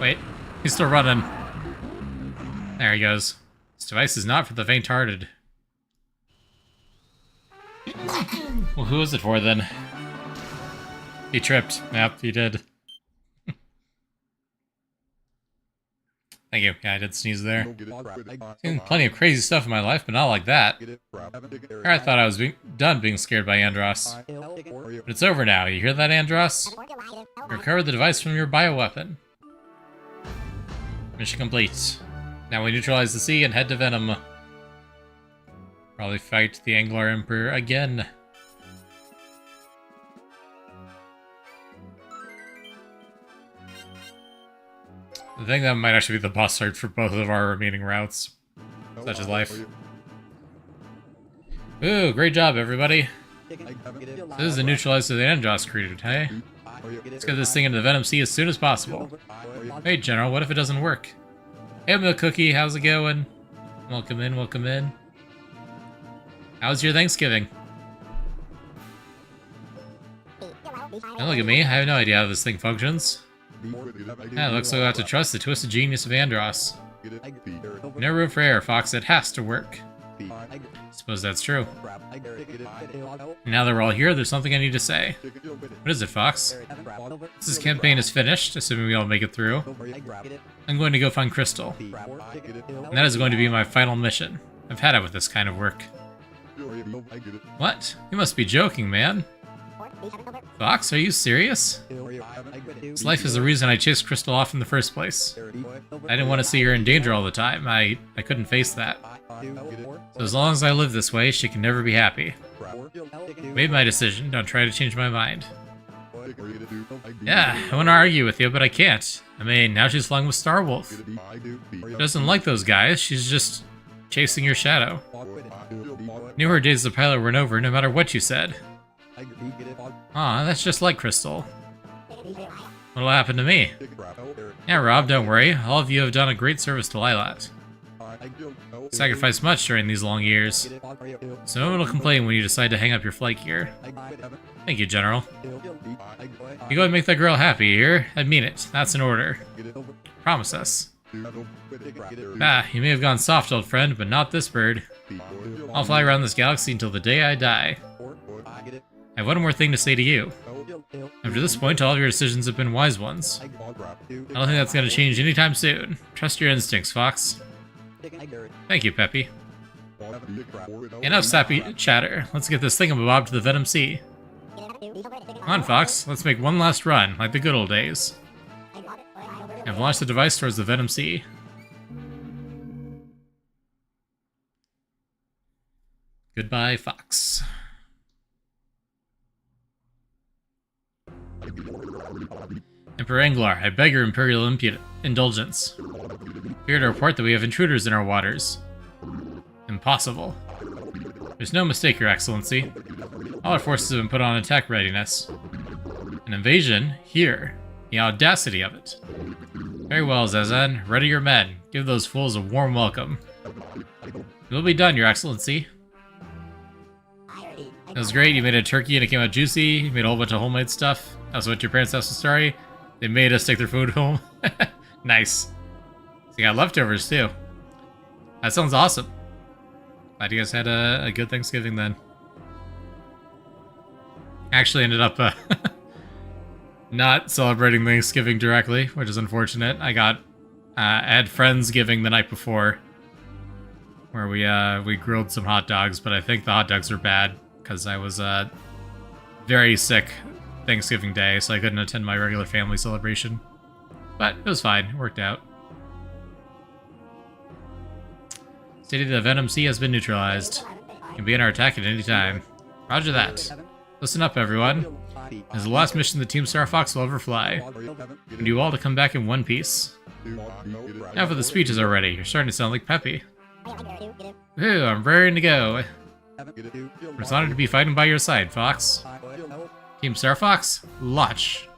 Wait, he's still running. There he goes. This device is not for the faint-hearted. Well, who is it for then? He tripped. Yep, he did. Thank you. Yeah, I did sneeze there. Seen plenty of crazy stuff in my life, but not like that. I thought I was done being scared by Andross. But it's over now. You hear that, Andross? Recover the device from your bioweapon. Mission complete. Now we neutralize the sea and head to Venom. Probably fight the Anglar Emperor again. I think that might actually be the boss fight for both of our remaining routes. Such is life. Ooh, great job, everybody. This is the neutralizer the Andross created, hey? Let's get this thing into the Venom Sea as soon as possible. Hey, General, what if it doesn't work? Hey, Milk Cookie, how's it going? Welcome in, welcome in. How's your Thanksgiving? Don't look at me, I have no idea how this thing functions. Yeah, it looks like we'll have to trust the twisted genius of Andross. No room for error, Fox. It has to work. Suppose that's true. Now that we're all here, there's something I need to say. What is it, Fox? This campaign is finished, assuming we all make it through. I'm going to go find Crystal. And that is going to be my final mission. I've had it with this kind of work. What? You must be joking, man. Fox, are you serious? This life is the reason I chased Crystal off in the first place. I didn't want to see her in danger all the time. I couldn't face that. So as long as I live this way, she can never be happy. Made my decision. Don't try to change my mind. Yeah, I want to argue with you, but I can't. I mean, now she's flying with Starwolf. She doesn't like those guys. She's just chasing your shadow. Knew her days as a pilot weren't over, no matter what you said. Aw, that's just like Crystal. What'll happen to me? Yeah, Rob, don't worry. All of you have done a great service to Lylat. Sacrificed much during these long years. So no one will complain when you decide to hang up your flight gear. Thank you, General. You go and make that girl happy, you hear? I mean it. That's an order. Promise us. Ah, you may have gone soft, old friend, but not this bird. I'll fly around this galaxy until the day I die. I have one more thing to say to you. After this point, all of your decisions have been wise ones. I don't think that's going to change anytime soon. Trust your instincts, Fox. Thank you, Peppy. Enough sappy chatter. Let's get this thingamabob to the Venom Sea. Come on, Fox. Let's make one last run, like the good old days. I've launched the device towards the Venom Sea. Goodbye, Fox. Emperor Anglar, I beg your Imperial indulgence. Fear to report that we have intruders in our waters. Impossible. There's no mistake, Your Excellency. All our forces have been put on attack readiness. An invasion? Here. The audacity of it. Very well, Zazan. Ready your men. Give those fools a warm welcome. It will be done, Your Excellency. It was great. You made a turkey and it came out juicy. You made a whole bunch of homemade stuff. I also went to your parents' house with Starry. They made us take their food home. Nice. So you got leftovers, too. That sounds awesome. Glad you guys had a good Thanksgiving then. Actually ended up not celebrating Thanksgiving directly, which is unfortunate. I had Friendsgiving the night before, where we grilled some hot dogs, but I think the hot dogs are bad because I was very sick Thanksgiving Day, so I couldn't attend my regular family celebration. But it was fine. It worked out. Stating the Venom C has been neutralized. You can begin our attack at any time. Roger that. Listen up, everyone. This is the last mission the Team Star Fox will ever fly. We need you all to come back in one piece. Now for the speeches already. You're starting to sound like Peppy. Ooh, I'm raring to go. I'm just honored to be fighting by your side, Fox. Team Star Fox, launch.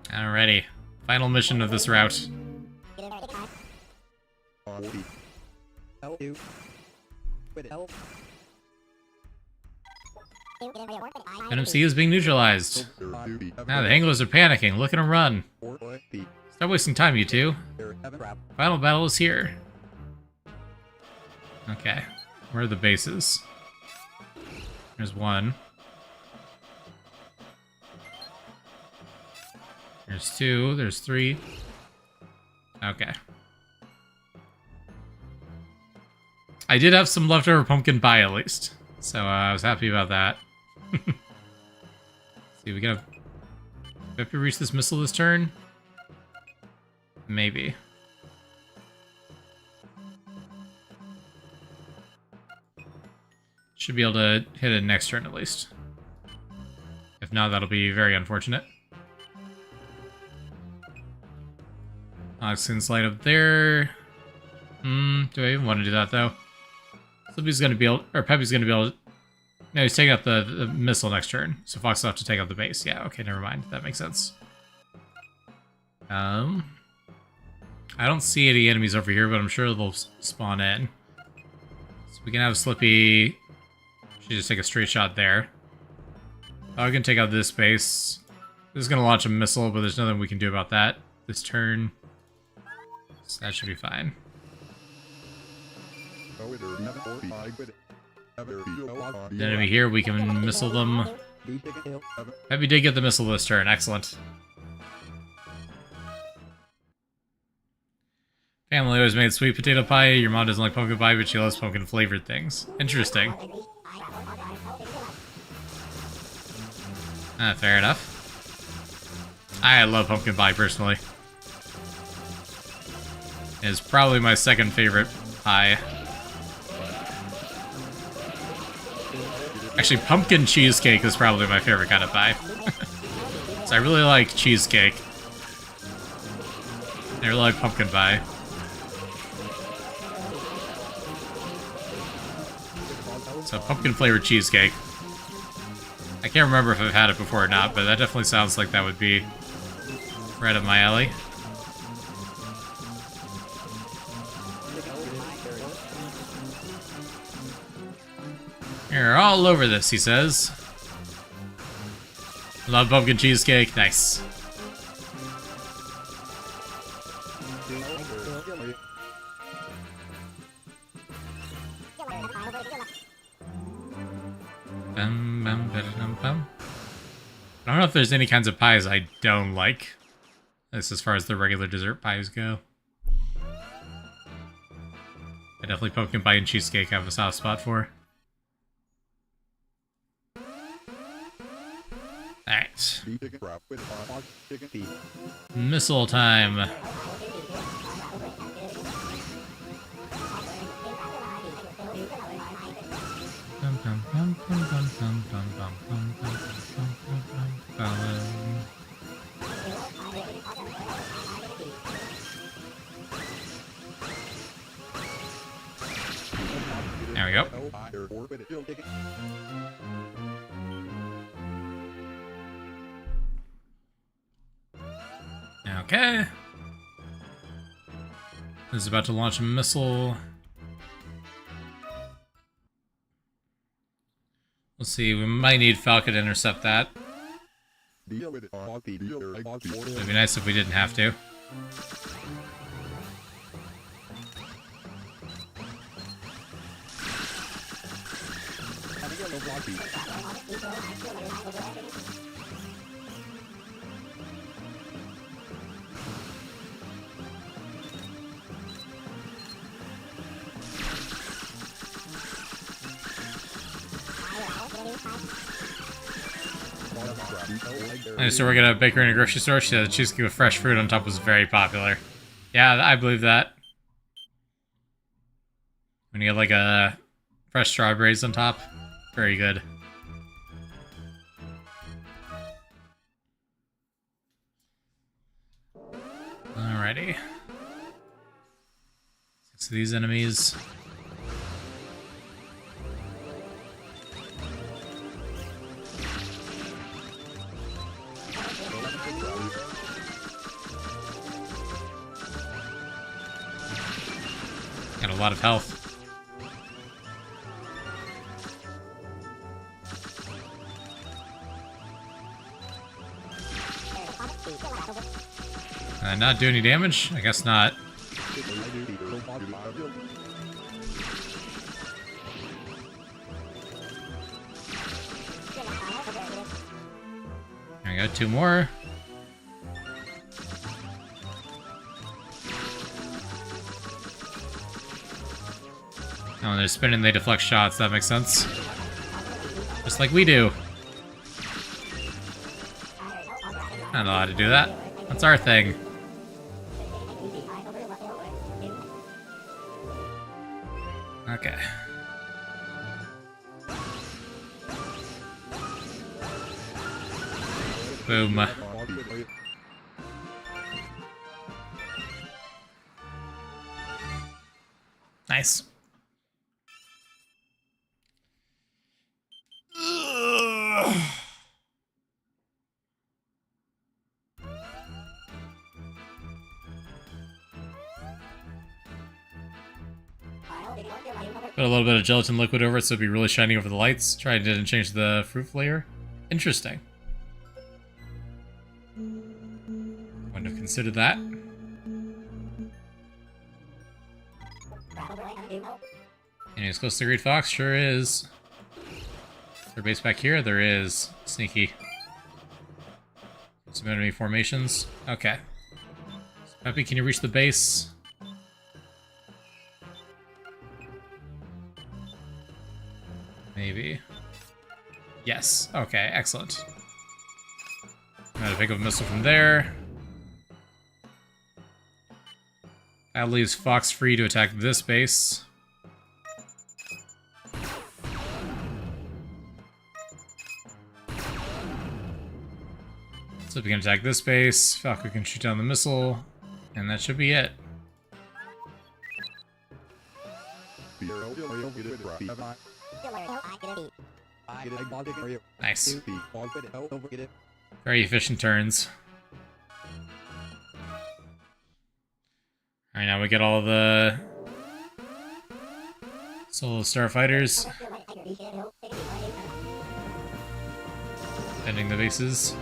Alrighty. Final mission of this route. Venom C is being neutralized. Now the Anglers are panicking. Look at them run. Stop wasting time, you two. Final battle is here. Okay. Where are the bases? There's one. There's two. There's three. Okay. I did have some leftover pumpkin pie at least. So I was happy about that. See, we gotta... Have to reach this missile this turn? Maybe. Should be able to hit it next turn at least. If not, that'll be very unfortunate. Oxygen's light up there. Do I even want to do that though? Somebody's gonna be able, or Peppy's gonna be able to... No, he's taking out the missile next turn, so Fox will have to take out the base. Yeah, okay, never mind. That makes sense. I don't see any enemies over here, but I'm sure they'll spawn in. So we can have Slippy... Should just take a straight shot there. Oh, I can take out this base. This is gonna launch a missile, but there's nothing we can do about that this turn. So that should be fine. The enemy here, we can missile them. Peppy did get the missile this turn, excellent. Family always made sweet potato pie. Your mom doesn't like pumpkin pie, but she loves pumpkin flavored things. Interesting. Fair enough. I love pumpkin pie personally. It's probably my second favorite pie. Actually, pumpkin cheesecake is probably my favorite kind of pie. So I really like cheesecake. I really like pumpkin pie. So pumpkin flavored cheesecake. I can't remember if I've had it before or not, but that definitely sounds like that would be right up my alley. You're all over this, he says. Love pumpkin cheesecake. Nice. I don't know if there's any kinds of pies I don't like. That's as far as the regular dessert pies go. I definitely pumpkin pie and cheesecake I have a soft spot for. Alright. Missile time. There we go. Okay. This is about to launch a missile. Let's see, we might need Falcon to intercept that. It'd be nice if we didn't have to. I used to work at a bakery and a grocery store. She said the cheesecake with fresh fruit on top was very popular. Yeah, I believe that. When you get like a fresh strawberries on top, very good. Alrighty. 6 of these enemies. Got a lot of health. Not do any damage? I guess not. There we go, 2 more. Oh, they're spinning, they deflect shots, that makes sense. Just like we do. I don't know how to do that. That's our thing. Okay. Boom. Nice. Put a little bit of gelatin liquid over it so it'd be really shiny over the lights. Tried didn't change the fruit flavor. Interesting. Wouldn't have considered that. Anyways, close to the Great Fox? Sure is. Is there a base back here? There is. Sneaky. Some enemy formations. Okay. So, Peppy, can you reach the base? Maybe. Yes. Okay, excellent. I'm gonna pick up a missile from there. That leaves Fox free to attack this base. So we can attack this base, Falco can shoot down the missile, and that should be it. Nice. Very efficient turns. Alright, now we get all the solo starfighters. Defending the bases.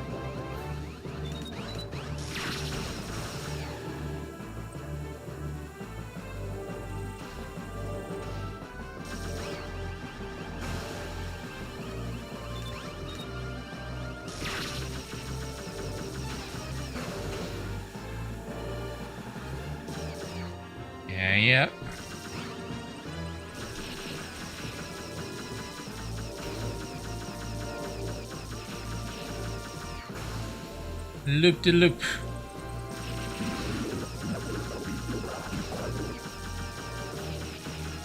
Yep. Loop de loop.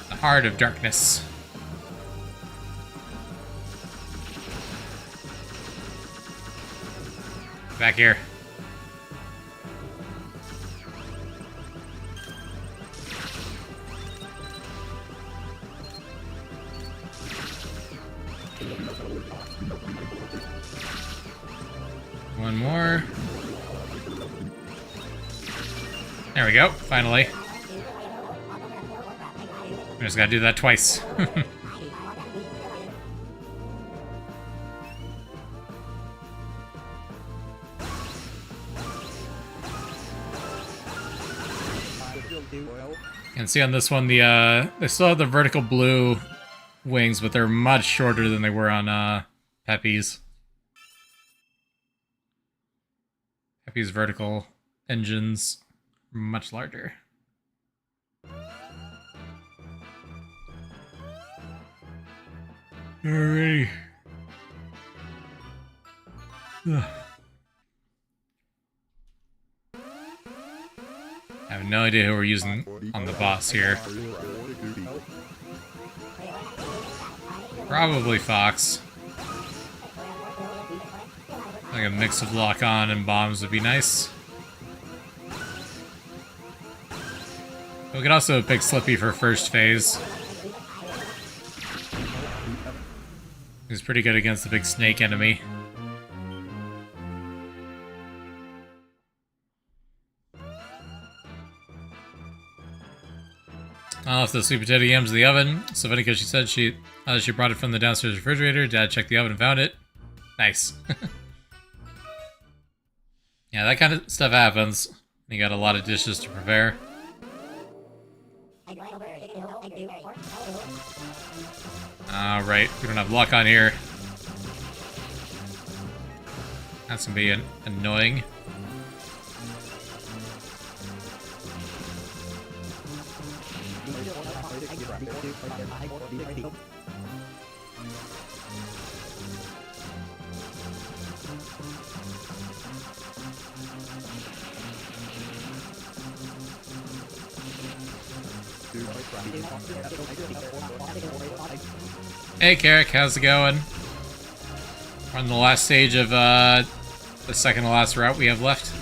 The Heart of Darkness. Back here. One more. There we go, finally. We just gotta do that twice. You can see on this one, they still have the vertical blue wings, but they're much shorter than they were on Peppy's. Peppy's vertical engines are much larger. Alrighty. I have no idea who we're using on the boss here. Probably Fox. Like a mix of lock-on and bombs would be nice. We could also pick Slippy for first phase. He's pretty good against the big snake enemy. I left the sweet potato yams in the oven. So funny because she said she brought it from the downstairs refrigerator. Dad checked the oven and found it. Nice. Yeah, that kind of stuff happens. You got a lot of dishes to prepare. Alright, we don't have luck on here. That's gonna be annoying. Hey Carrick, how's it going? We're on the last stage of the second to last route we have left.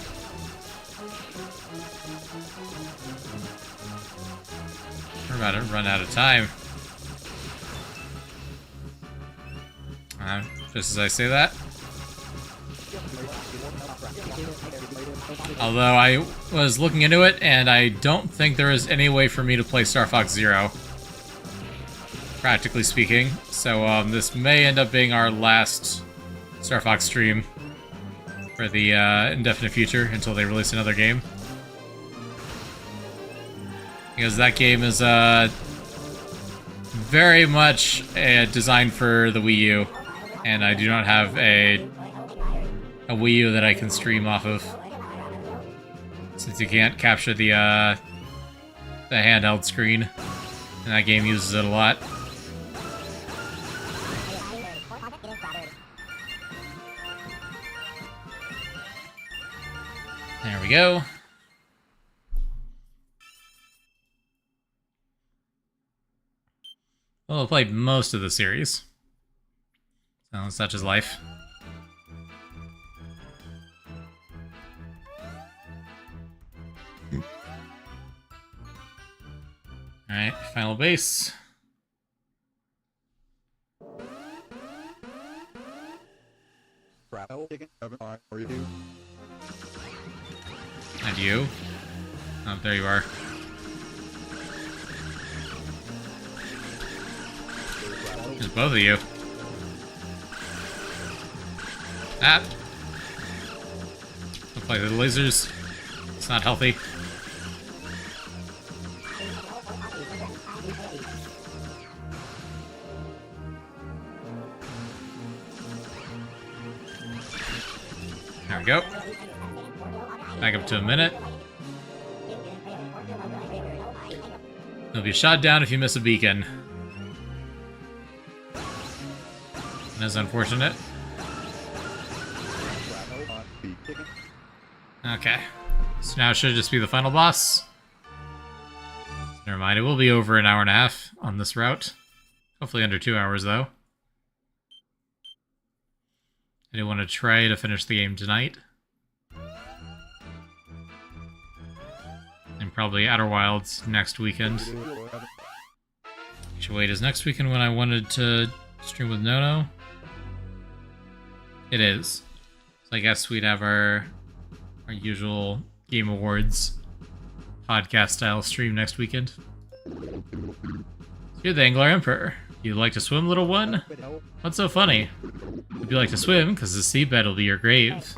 We're about to run out of time. Just as I say that. Although I was looking into it, and I don't think there is any way for me to play Star Fox Zero. Practically speaking. So this may end up being our last Star Fox stream for the indefinite future until they release another game. Because that game is very much designed for the Wii U. And I do not have a Wii U that I can stream off of. Since you can't capture the handheld screen. And that game uses it a lot. There we go. Well, I played most of the series. So such is life. Alright, final base. And you? Oh, there you are. There's both of you. Ah! Don't play with the lasers. It's not healthy. There we go. Back up to a minute. You'll be shot down if you miss a beacon. That's unfortunate. Okay. So now it should just be the final boss. Never mind, it will be over an hour and a half on this route. Hopefully under 2 hours, though. I do want to try to finish the game tonight. And probably Outer Wilds next weekend. Actually, wait, is next weekend when I wanted to stream with Nono? It is. So I guess we'd have our usual Game Awards podcast-style stream next weekend. So you're the Angler Emperor. You like to swim, little one? What's so funny? If you like to swim, because the seabed will be your grave.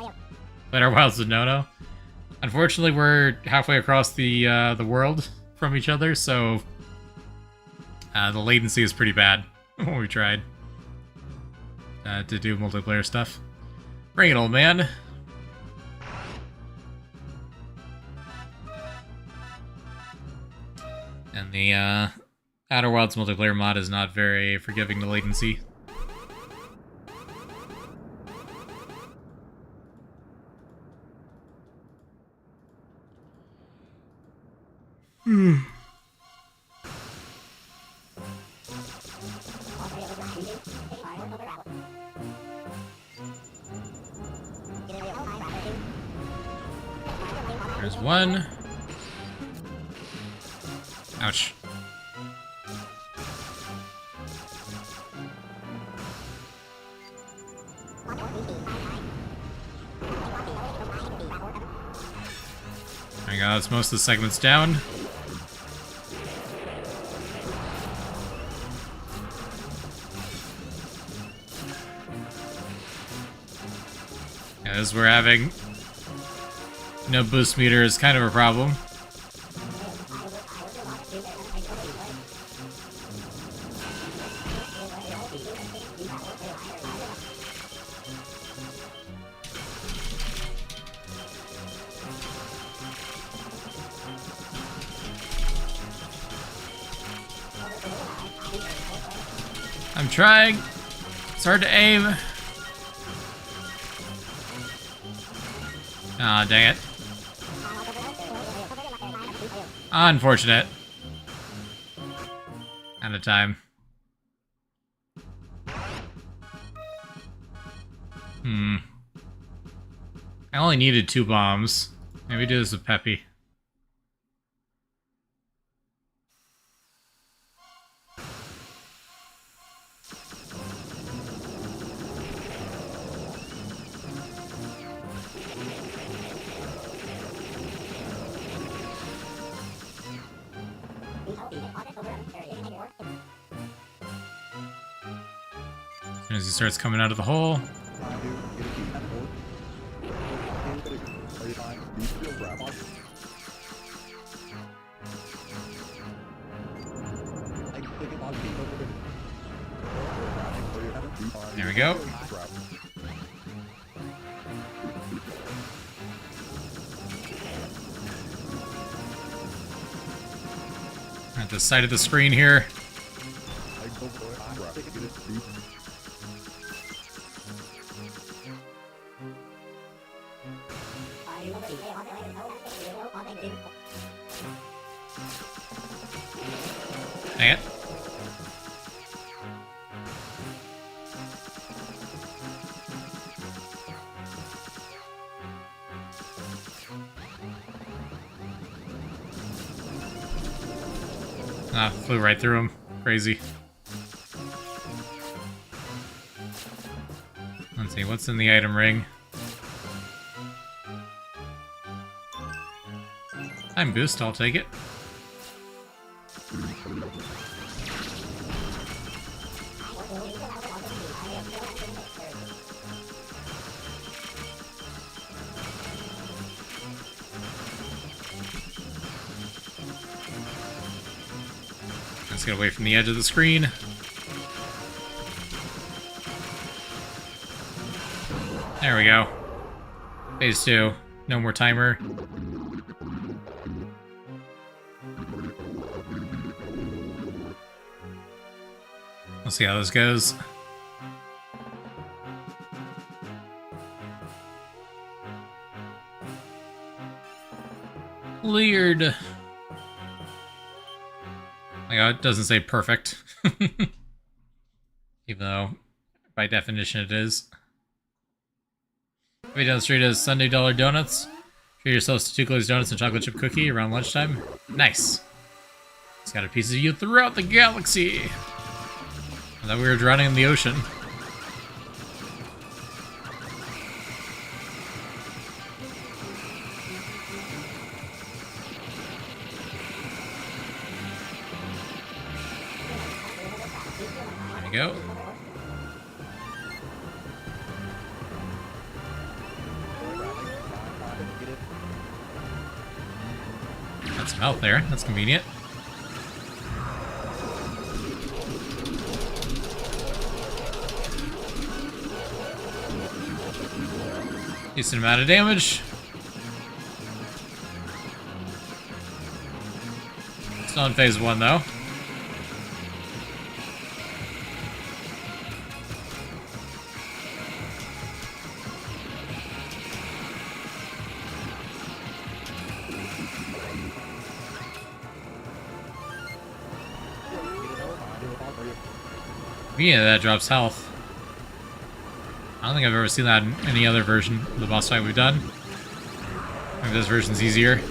Outer Wilds with Nono. Unfortunately, we're halfway across the world from each other, so the latency is pretty bad when we tried to do multiplayer stuff. Bring it, old man. And the Outer Wilds multiplayer mod is not very forgiving to latency. There's one. Ouch. There we go, that's most of the segments down. As we're having no boost meter is kind of a problem. I'm trying. It's hard to aim. Aw, dang it. Unfortunate. Out of time. I only needed 2 bombs. Maybe do this with Peppy. As soon as he starts coming out of the hole. There we go. At the side of the screen here. Dang it. Ah, flew right through him. Crazy. Let's see, what's in the item ring? Time boost, I'll take it. Let's get away from the edge of the screen. There we go. Phase 2. No more timer. We'll see how this goes. Cleared. Like, it doesn't say perfect. Even though, by definition, it is. We down the street is Sunday Dollar Donuts. Treat yourselves to 2 glazed donuts and chocolate chip cookie around lunchtime. Nice. It's got a piece of you throughout the galaxy. I thought we were drowning in the ocean. There we go. Got some health there. That's convenient. Decent amount of damage. Still in phase 1 though. Yeah, that drops health. I don't think I've ever seen that in any other version of the boss fight we've done. Maybe this version's easier.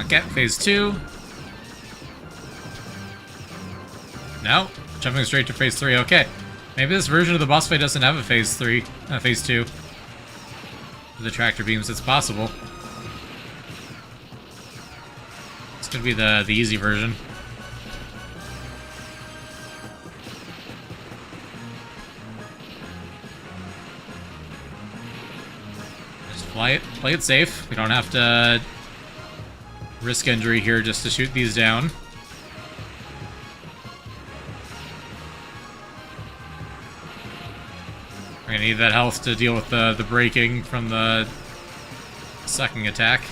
Okay, phase 2. No, jumping straight to phase 3. Okay, maybe this version of the boss fight doesn't have a phase 3, phase 2. With the tractor beams, it's possible. It's gonna be the easy version. Just play it safe. We don't have to risk injury here just to shoot these down. We're gonna need that health to deal with the braking from the second attack.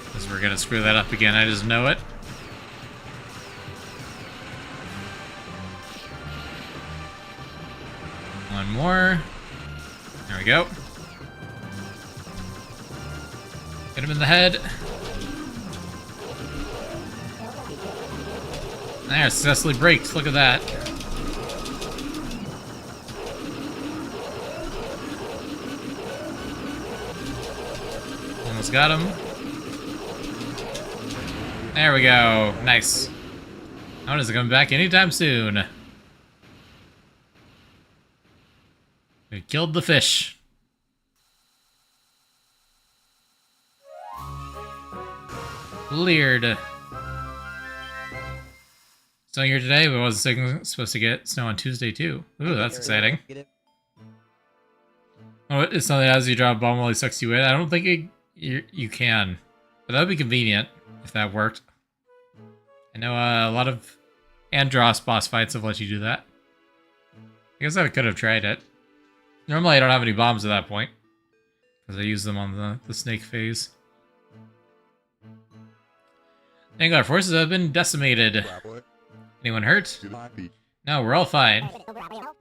Because we're gonna screw that up again, I just know it. One more. There we go. Get him in the head. There, successfully braked. Look at that. Almost got him. There we go. Nice. How is it coming back anytime soon? We killed the fish. Cleared. Snowing here today, but wasn't supposed to get snow on Tuesday too. Ooh, that's exciting. Oh, it's something as you drop a bomb while he sucks you in. I don't think you can, but that would be convenient if that worked. I know a lot of Andross boss fights have let you do that. I guess I could have tried it. Normally I don't have any bombs at that point, because I use them on the snake phase. Thank our forces have been decimated. Anyone hurt? No, we're all fine.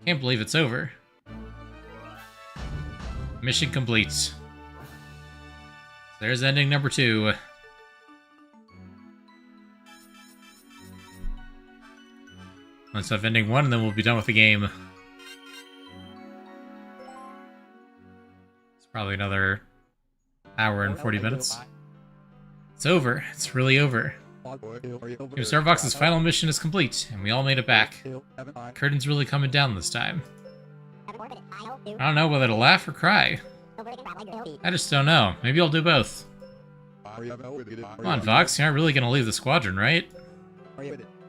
Can't believe it's over. Mission complete. There's ending number 2. Let's have ending 1 and then we'll be done with the game. It's probably another hour and 40 minutes. It's over. It's really over. Team Star Fox's final mission is complete, and we all made it back. The curtain's really coming down this time. I don't know whether to laugh or cry. I just don't know. Maybe I'll do both. Come on, Fox. You're not really gonna leave the squadron, right?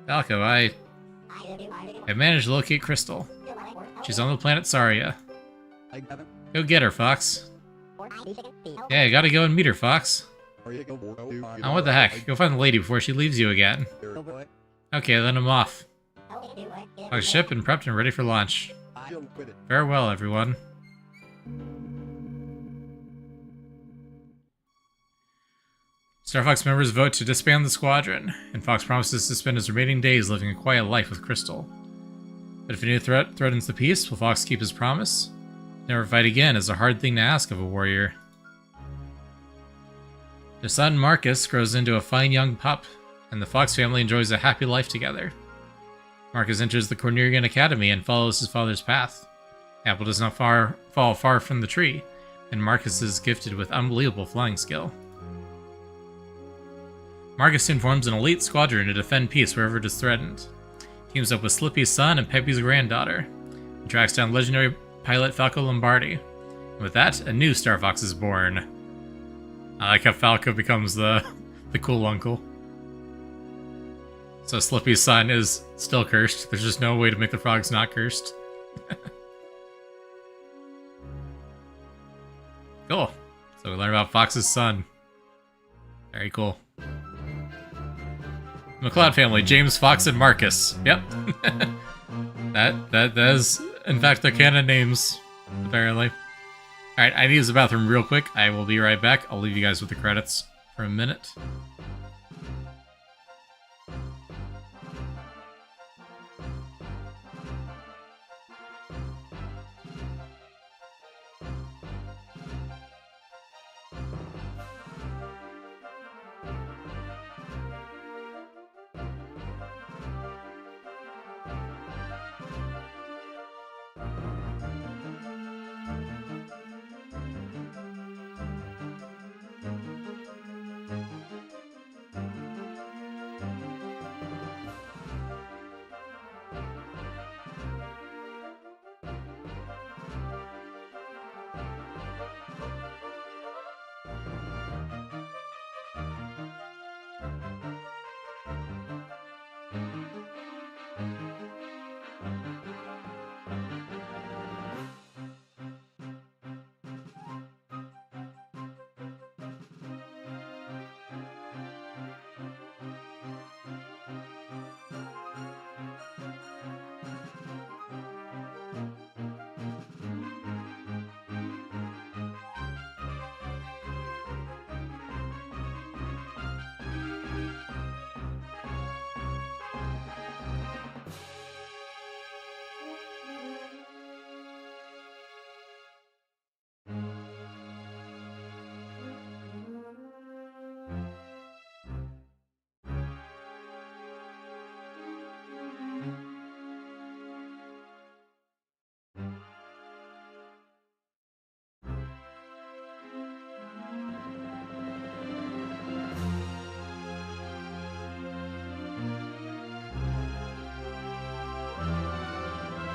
Falco, I managed to locate Crystal. She's on the planet Saria. Go get her, Fox. Yeah, I gotta go and meet her, Fox. Oh, what the heck? Go find the lady before she leaves you again. Okay, then I'm off. Fox ship and prepped and ready for launch. Farewell, everyone. Star Fox members vote to disband the squadron, and Fox promises to spend his remaining days living a quiet life with Crystal. But if a new threat threatens the peace, will Fox keep his promise? Never fight again is a hard thing to ask of a warrior. Their son, Marcus, grows into a fine young pup, and the Fox family enjoys a happy life together. Marcus enters the Cornerian Academy and follows his father's path. The apple does not fall far from the tree, and Marcus is gifted with unbelievable flying skill. Marcus soon forms an elite squadron to defend peace wherever it is threatened. Teams up with Slippy's son and Peppy's granddaughter, and tracks down legendary pilot Falco Lombardi. And with that, a new Star Fox is born. I like how Falco becomes the cool uncle. So Slippy's son is still cursed. There's just no way to make the frogs not cursed. Cool. So we learn about Fox's son. Very cool. McLeod family, James, Fox, and Marcus. Yep. that is, in fact, their canon names, apparently. Alright, I need to use the bathroom real quick. I will be right back. I'll leave you guys with the credits for a minute.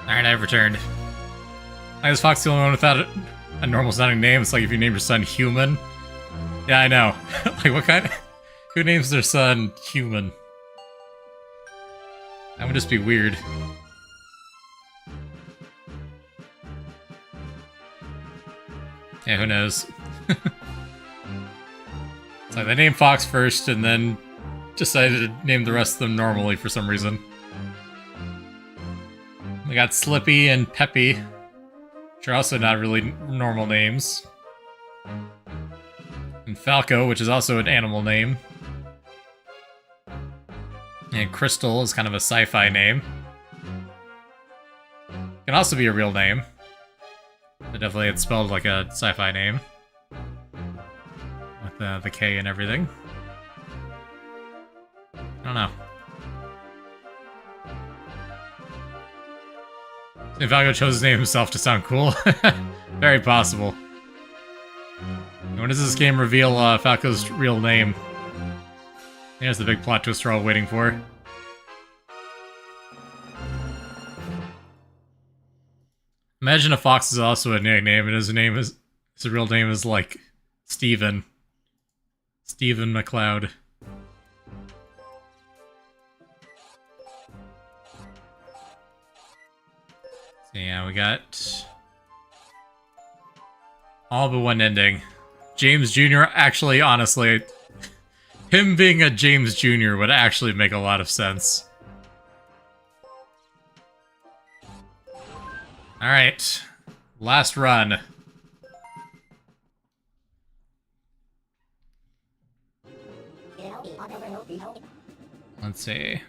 Alright, I've returned. I guess Fox the only one without a normal sounding name. It's like if you named your son Human. Yeah, I know. Like, what kind? Who names their son Human? That would just be weird. Yeah, who knows? It's like they named Fox first and then decided to name the rest of them normally for some reason. We got Slippy and Peppy, which are also not really normal names. And Falco, which is also an animal name. And Crystal is kind of a sci-fi name. Can also be a real name. But definitely it's spelled like a sci-fi name. With the K and everything. I don't know. If Falco chose his name himself to sound cool. Very possible. And when does this game reveal Falco's real name? There's the big plot twist we're all waiting for. Imagine if Fox is also a nickname and his real name is like Steven. Steven McCloud. So yeah, we got all but one ending. James Jr. actually, honestly, him being a James Jr. would actually make a lot of sense. Alright. Last run. Let's see.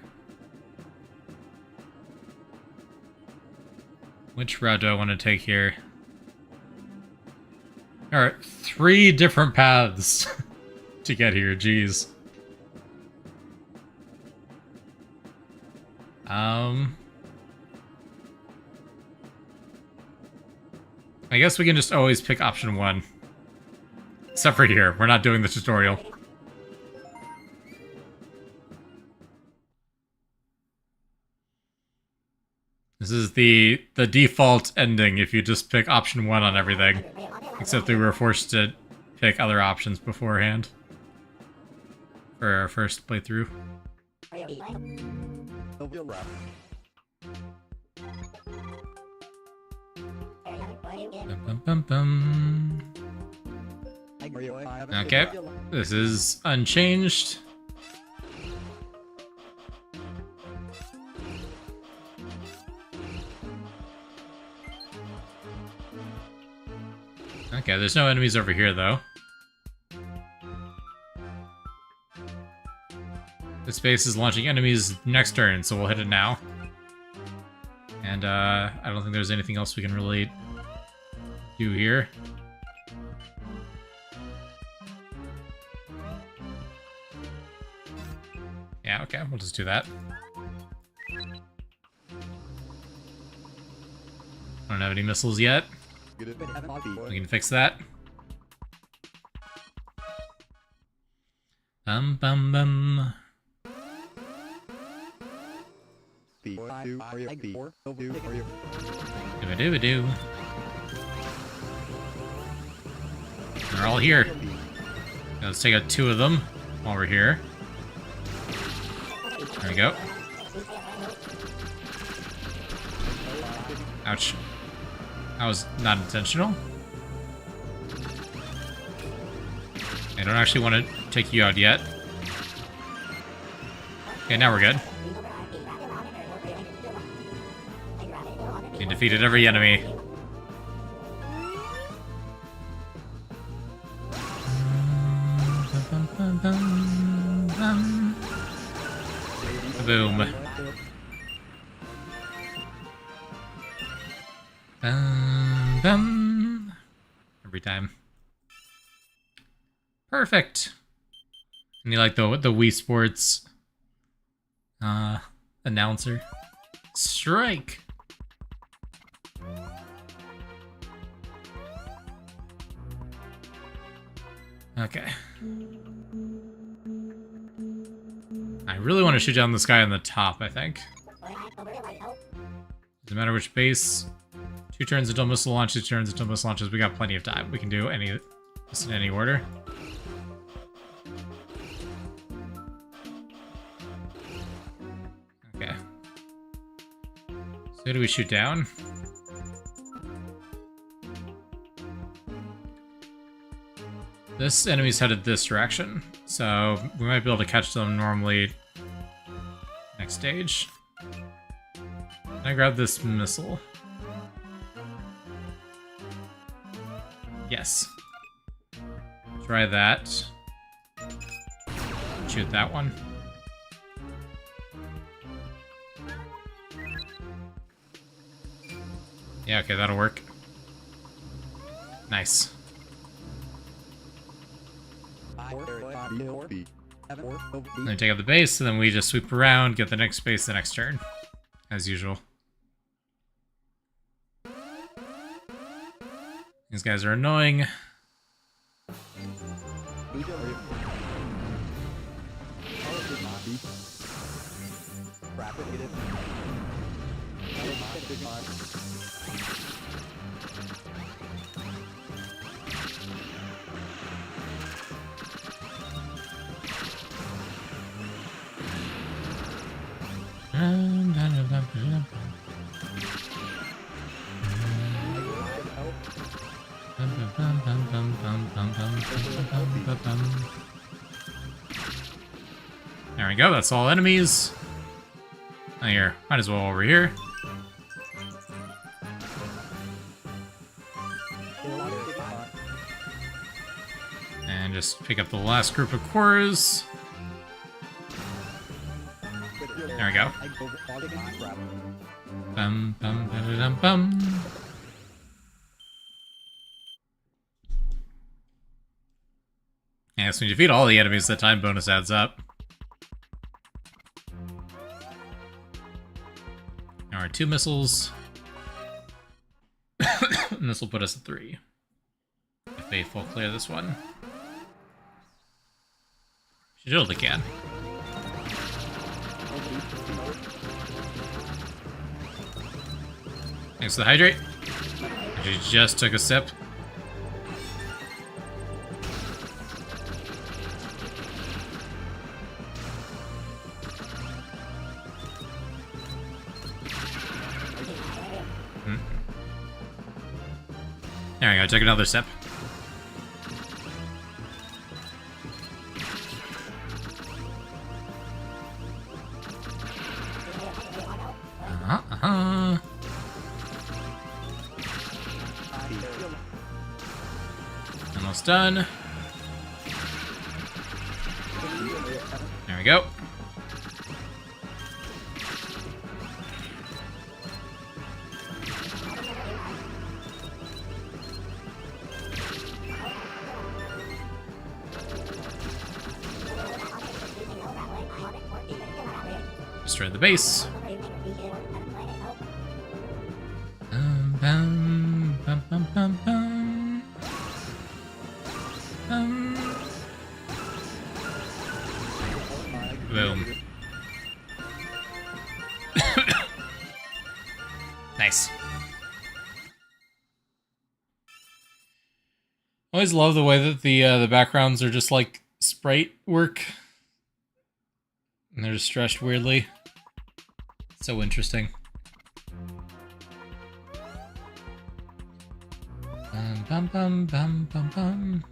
Which route do I want to take here? There are 3 different paths to get here, jeez. I guess we can just always pick option 1. Except for here, we're not doing the tutorial. This is the default ending if you just pick option 1 on everything. Except we were forced to pick other options beforehand. For our first playthrough. Bum, bum, bum. Okay, this is unchanged. Okay, there's no enemies over here, though. This base is launching enemies next turn, so we'll hit it now. And, I don't think there's anything else we can really do here. Yeah, okay, we'll just do that. I don't have any missiles yet. We can fix that. Bum bum bum. Do-a-do-a-do. They're all here. Let's take out 2 of them while we're here. There we go. Ouch. That was not intentional. I don't actually want to take you out yet. Okay, now we're good. We defeated every enemy. Boom. Bum. Every time. Perfect. And you like the Wii Sports announcer. Strike. Okay. I really want to shoot down this guy on the top, I think. Doesn't matter which base. 2 turns until missile launch, 2 turns until missile launches. We got plenty of time. We can do this in any order. Okay. So who do we shoot down? This enemy's headed this direction, so we might be able to catch them normally next stage. Can I grab this missile? Yes. Try that. Shoot that one. Yeah, okay, that'll work. Nice. Then take out the base, and then we just sweep around, get the next base the next turn. As usual. These guys are annoying. There we go, that's all enemies. Oh, here, might as well over here. And just pick up the last group of cores. There we go. Bum, bum, ba-da-dum, bum. Yeah, so when you defeat all the enemies, the time bonus adds up. Now our 2 missiles. And this will put us at 3. If Faithful clear this one. She totally can. Thanks for the hydrate. She just took a sip. There we go, take another sip. Almost done. There we go. Destroy the base. Bum, bum, bum, bum, bum. Boom. Nice. Always love the way that the backgrounds are just like sprite work, and they're just stretched weirdly. So interesting. Bum bum bum bum bum.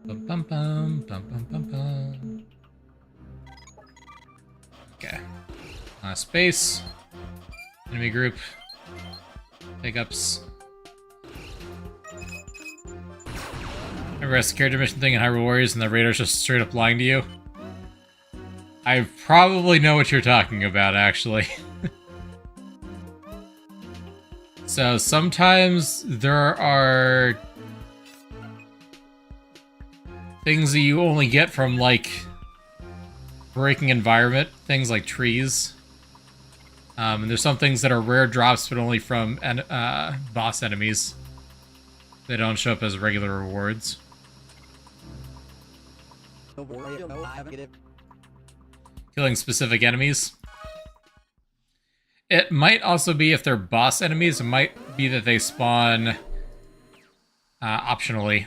Bum bum bum bum bum bum bum. Okay. Last base. Enemy group. Pickups. Remember that's the character mission thing in Hyrule Warriors and the radar's just straight up lying to you? I probably know what you're talking about, actually. So sometimes there are things that you only get from, like, breaking environment, things like trees. And there's some things that are rare drops, but only from boss enemies. They don't show up as regular rewards. Killing specific enemies. It might also be if they're boss enemies, it might be that they spawn optionally.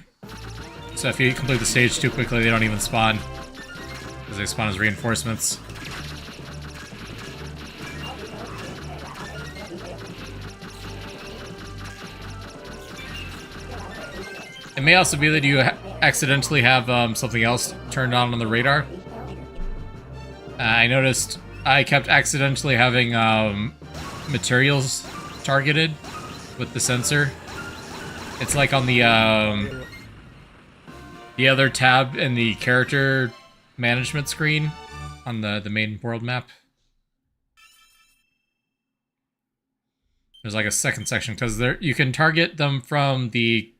So if you complete the stage too quickly, they don't even spawn, because they spawn as reinforcements. It may also be that you accidentally have something else turned on the radar. I noticed I kept accidentally having materials targeted with the sensor. It's like on the other tab in the character management screen on the main world map. There's like a second section, because there you can target them from the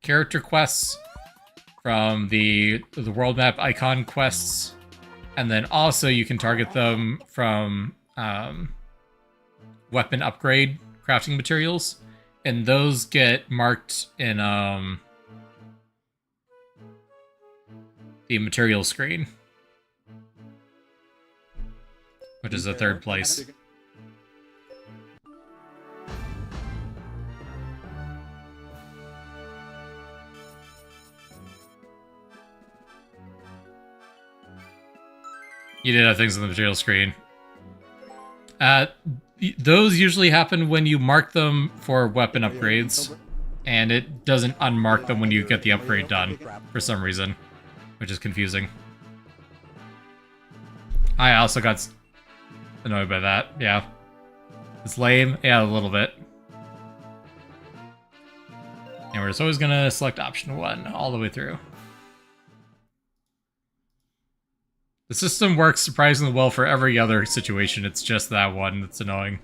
character quests, from the world map icon quests, and then also you can target them from weapon upgrade crafting materials, and those get marked in the material screen, which is the third place. You did have things on the material screen. Those usually happen when you mark them for weapon upgrades, and it doesn't unmark them when you get the upgrade done, for some reason, which is confusing. I also got annoyed by that, yeah. It's lame, yeah, a little bit. And we're just always gonna select option 1 all the way through. The system works surprisingly well for every other situation, it's just that one that's annoying.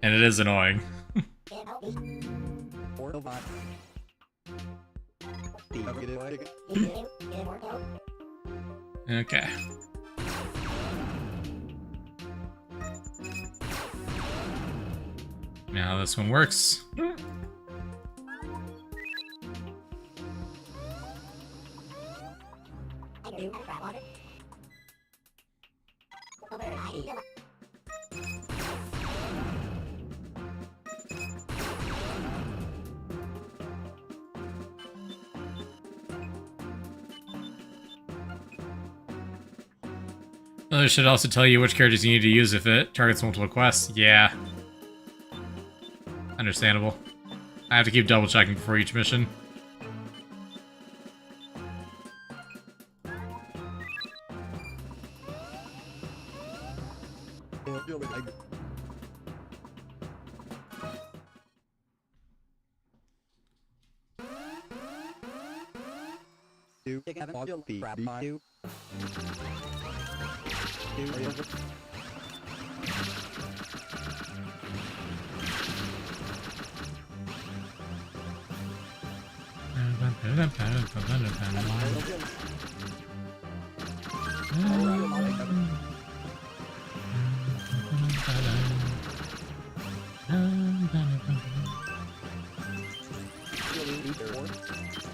And it is annoying. Okay. Now this one works. It should also tell you which characters you need to use if it targets multiple quests. Yeah. Understandable. I have to keep double checking before each mission.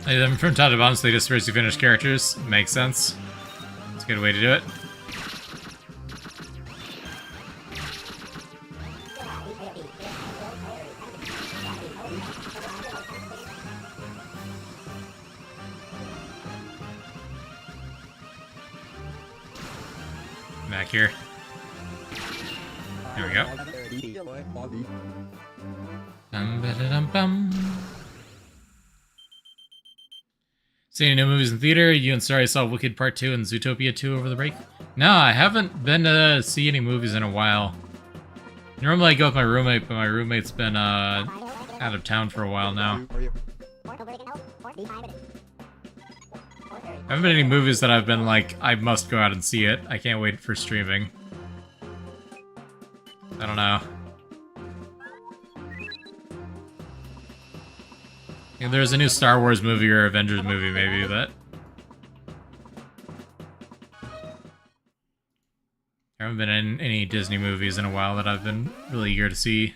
Then from top to bottom, so they just raise you finish characters. Makes sense. It's a good way to do it. Back here. There we go. See any new movies in theater? You and Sorry saw Wicked Part 2 and Zootopia 2 over the break? No, I haven't been to see any movies in a while. Normally I go with my roommate, but my roommate's been out of town for a while now. There haven't been any movies that I've been like, I must go out and see it. I can't wait for streaming. I don't know. Yeah, there's a new Star Wars movie or Avengers movie, maybe, but... I haven't been in any Disney movies in a while that I've been really eager to see.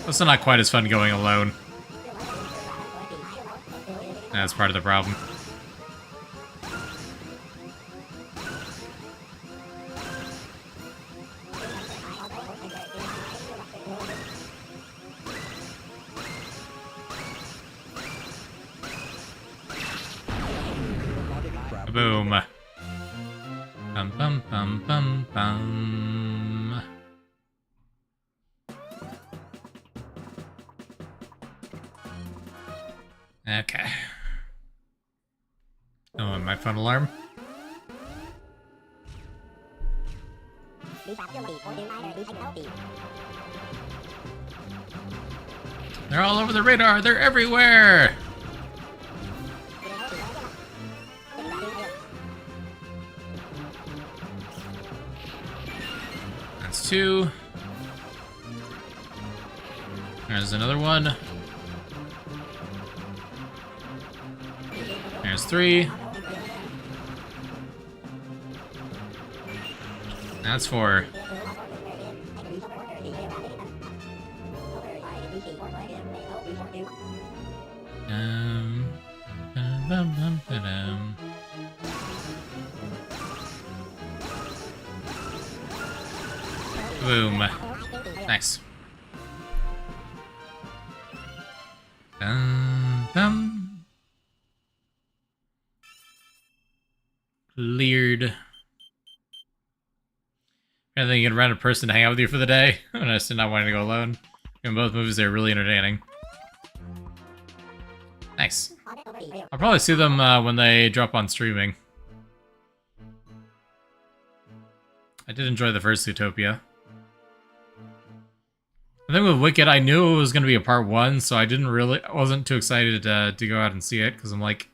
Also not quite as fun going alone. That's part of the problem. Boom. Bum bum bum bum bum. Okay. Oh, and my phone alarm. They're all over the radar. They're everywhere. That's 2. There's another one. There's 3. That's 4. Boom. Nice. Cleared. I think you can rent a person to hang out with you for the day. And I still not wanting to go alone. In both movies, they're really entertaining. Nice. I'll probably see them when they drop on streaming. I did enjoy the first Zootopia. I think with Wicked, I knew it was going to be a part 1, so I wasn't too excited to go out and see it, because I'm like,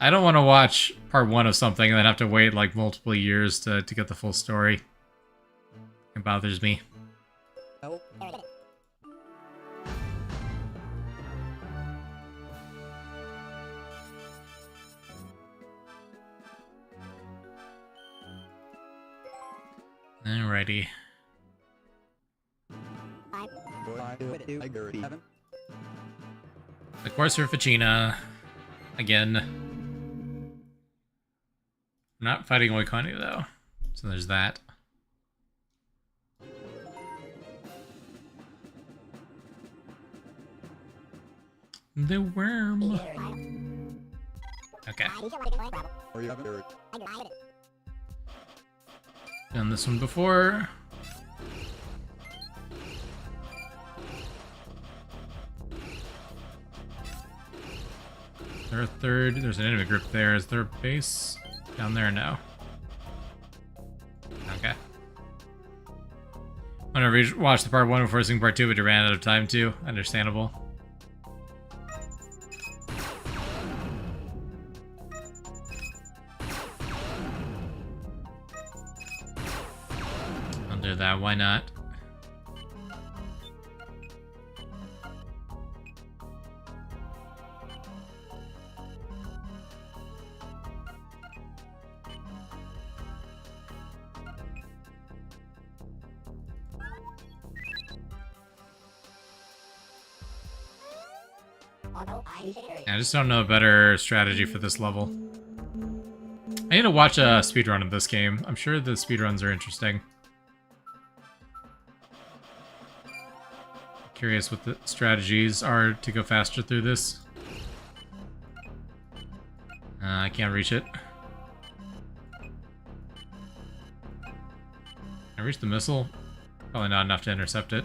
I don't want to watch part 1 of something and then have to wait like multiple years to get the full story. It bothers me. Alrighty. The course for Ficina. Again. I'm not fighting Oikoni though. So there's that. The worm. Okay. Done this one before. There's a third. There's an enemy group there. Is there a base down there now? Okay. I'm gonna watch the part 1 before seeing part 2, but you ran out of time too. Understandable. I'll do that. Why not? I just don't know a better strategy for this level. I need to watch a speedrun of this game. I'm sure the speedruns are interesting. Curious what the strategies are to go faster through this. I can't reach it. Can I reach the missile? Probably not enough to intercept it.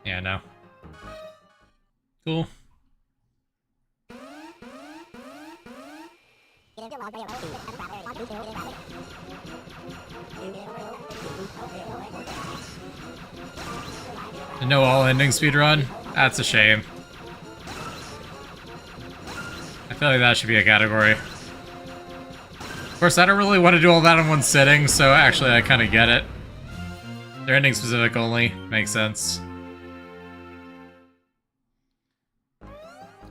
Yeah, no. Cool. No all-ending speedrun? That's a shame. I feel like that should be a category. Of course, I don't really want to do all that in one sitting, so actually I kind of get it. They're ending specific only. Makes sense.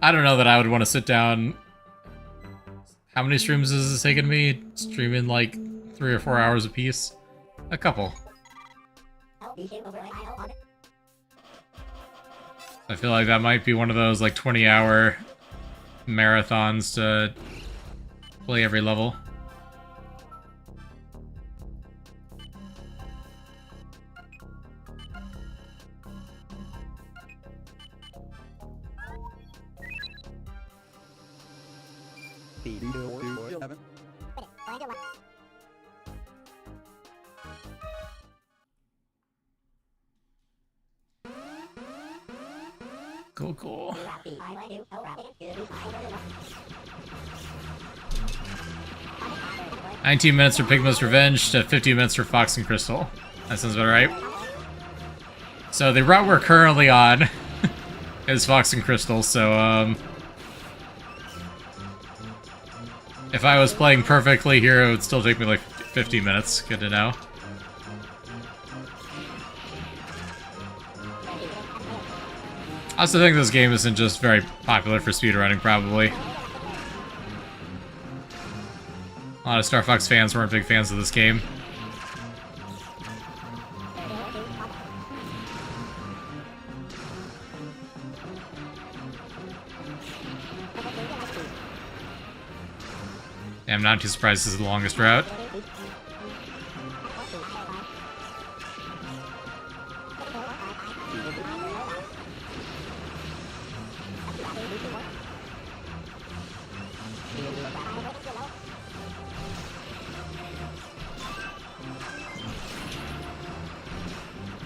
I don't know that I would want to sit down. How many streams has this taken me? Streaming like 3 or 4 hours a piece? A couple. I feel like that might be one of those like 20-hour marathons to play every level. Cool. 19 minutes for Pigma's Revenge to 15 minutes for Fox and Crystal. That sounds about right. So the route we're currently on is Fox and Crystal, so if I was playing perfectly here, it would still take me like 15 minutes. Good to know. I also think this game isn't just very popular for speedrunning, probably. A lot of Star Fox fans weren't big fans of this game. Yeah, I'm not too surprised this is the longest route.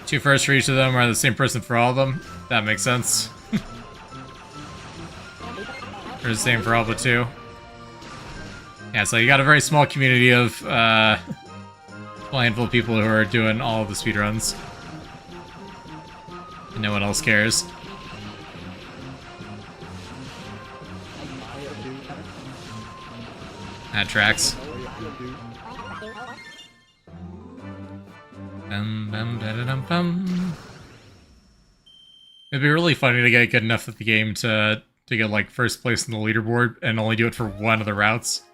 Two first for each of them are the same person for all of them. That makes sense. Or the same for all but two. Yeah, so you got a very small community of a handful of people who are doing all of the speedruns. And no one else cares. That tracks. It'd be really funny to get good enough at the game to get like first place in the leaderboard and only do it for one of the routes.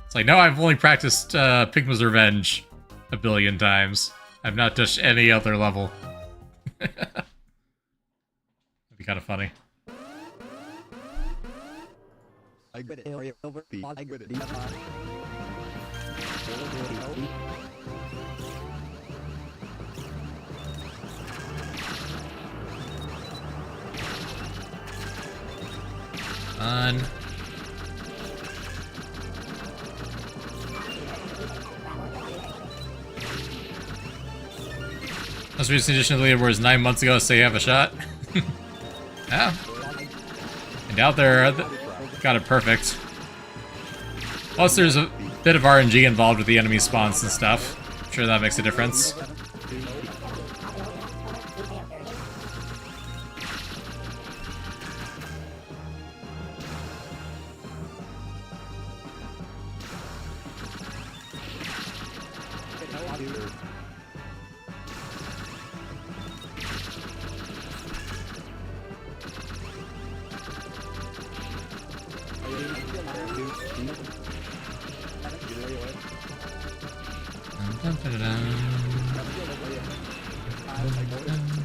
It's like, no, I've only practiced Pigma's Revenge a billion times. I've not touched any other level. That'd be kind of funny. Fun. Most recent edition of the leaderboard was 9 months ago, so you have a shot. Yeah. I doubt they're got it perfect. Plus, there's a bit of RNG involved with the enemy spawns and stuff. I'm sure that makes a difference.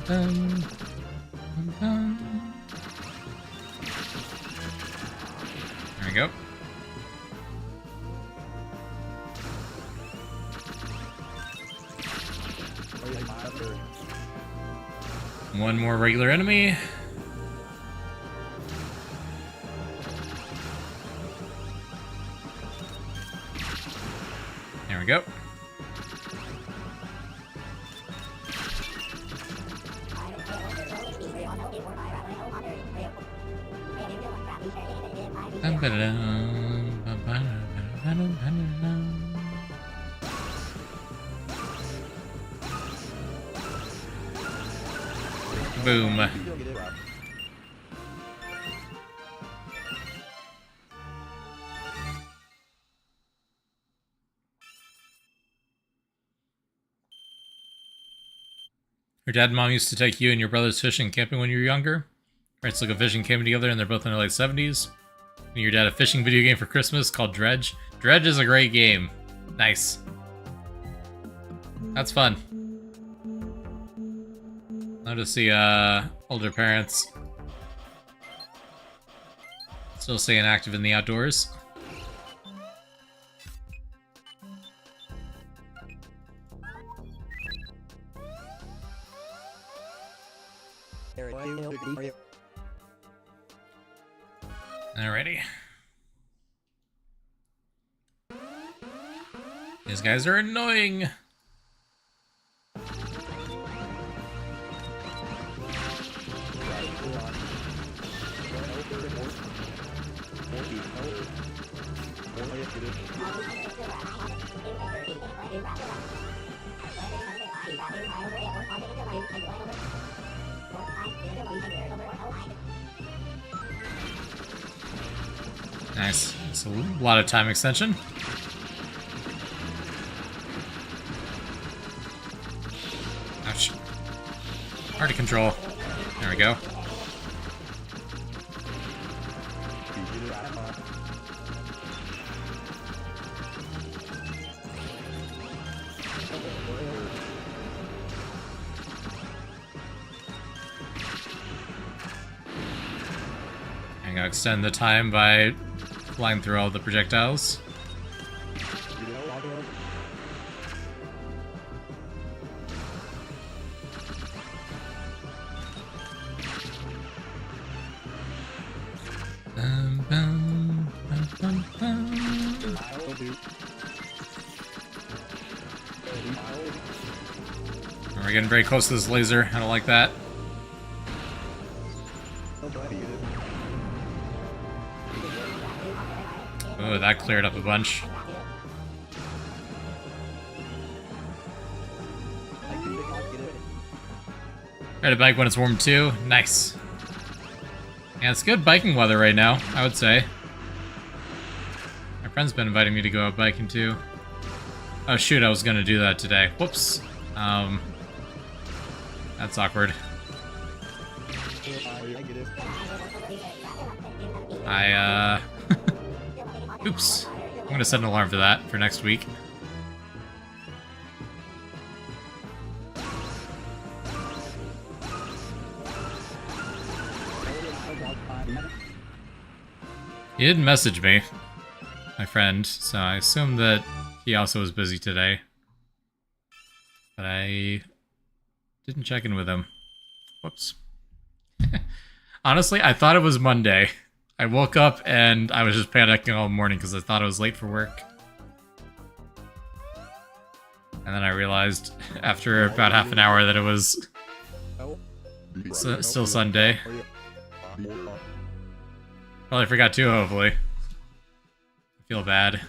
There we go. One more regular enemy. There we go. Boom. Your dad and mom used to take you and your brothers fishing and camping when you were younger. Parents like a vision came together and they're both in their late 70s. And your dad a fishing video game for Christmas called Dredge. Dredge is a great game. Nice. That's fun. Love to see older parents still staying active in the outdoors. Alrighty. These guys are annoying. Nice. It's a lot of time extension. Ouch. Hard to control. There we go. I'm gonna extend the time by flying through all the projectiles. We're getting very close to this laser. I don't like that. Oh, that cleared up a bunch. Try to bike when it's warm too. Nice. Yeah, it's good biking weather right now, I would say. My friend's been inviting me to go out biking too. Oh shoot, I was gonna do that today. Whoops. That's awkward. Oops. I'm gonna set an alarm for that for next week. He didn't message me, my friend, so I assume that he also was busy today. But I didn't check in with him. Whoops. Honestly, I thought it was Monday. I woke up and I was just panicking all morning because I thought I was late for work. And then I realized after about half an hour that it was still Sunday. Probably forgot too, hopefully. I feel bad.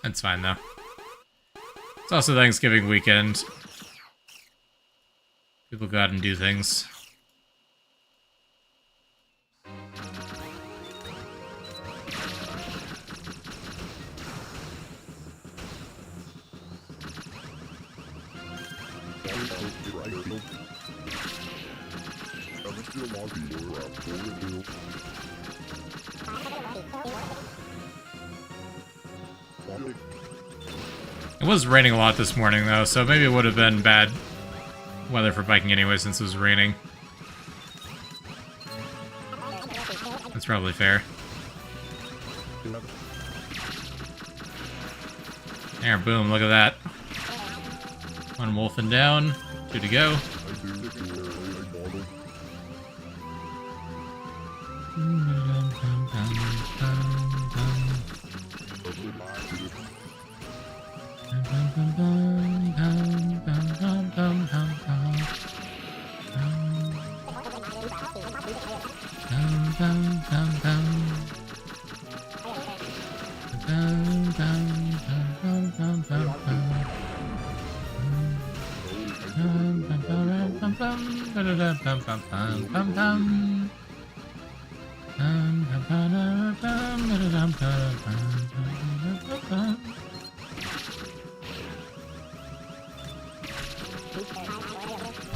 It's fine though. It's also Thanksgiving weekend. People go out and do things. It was raining a lot this morning though, so maybe it would have been bad weather for biking anyway since it was raining. That's probably fair. There, boom, look at that. One wolfing down, 2 to go.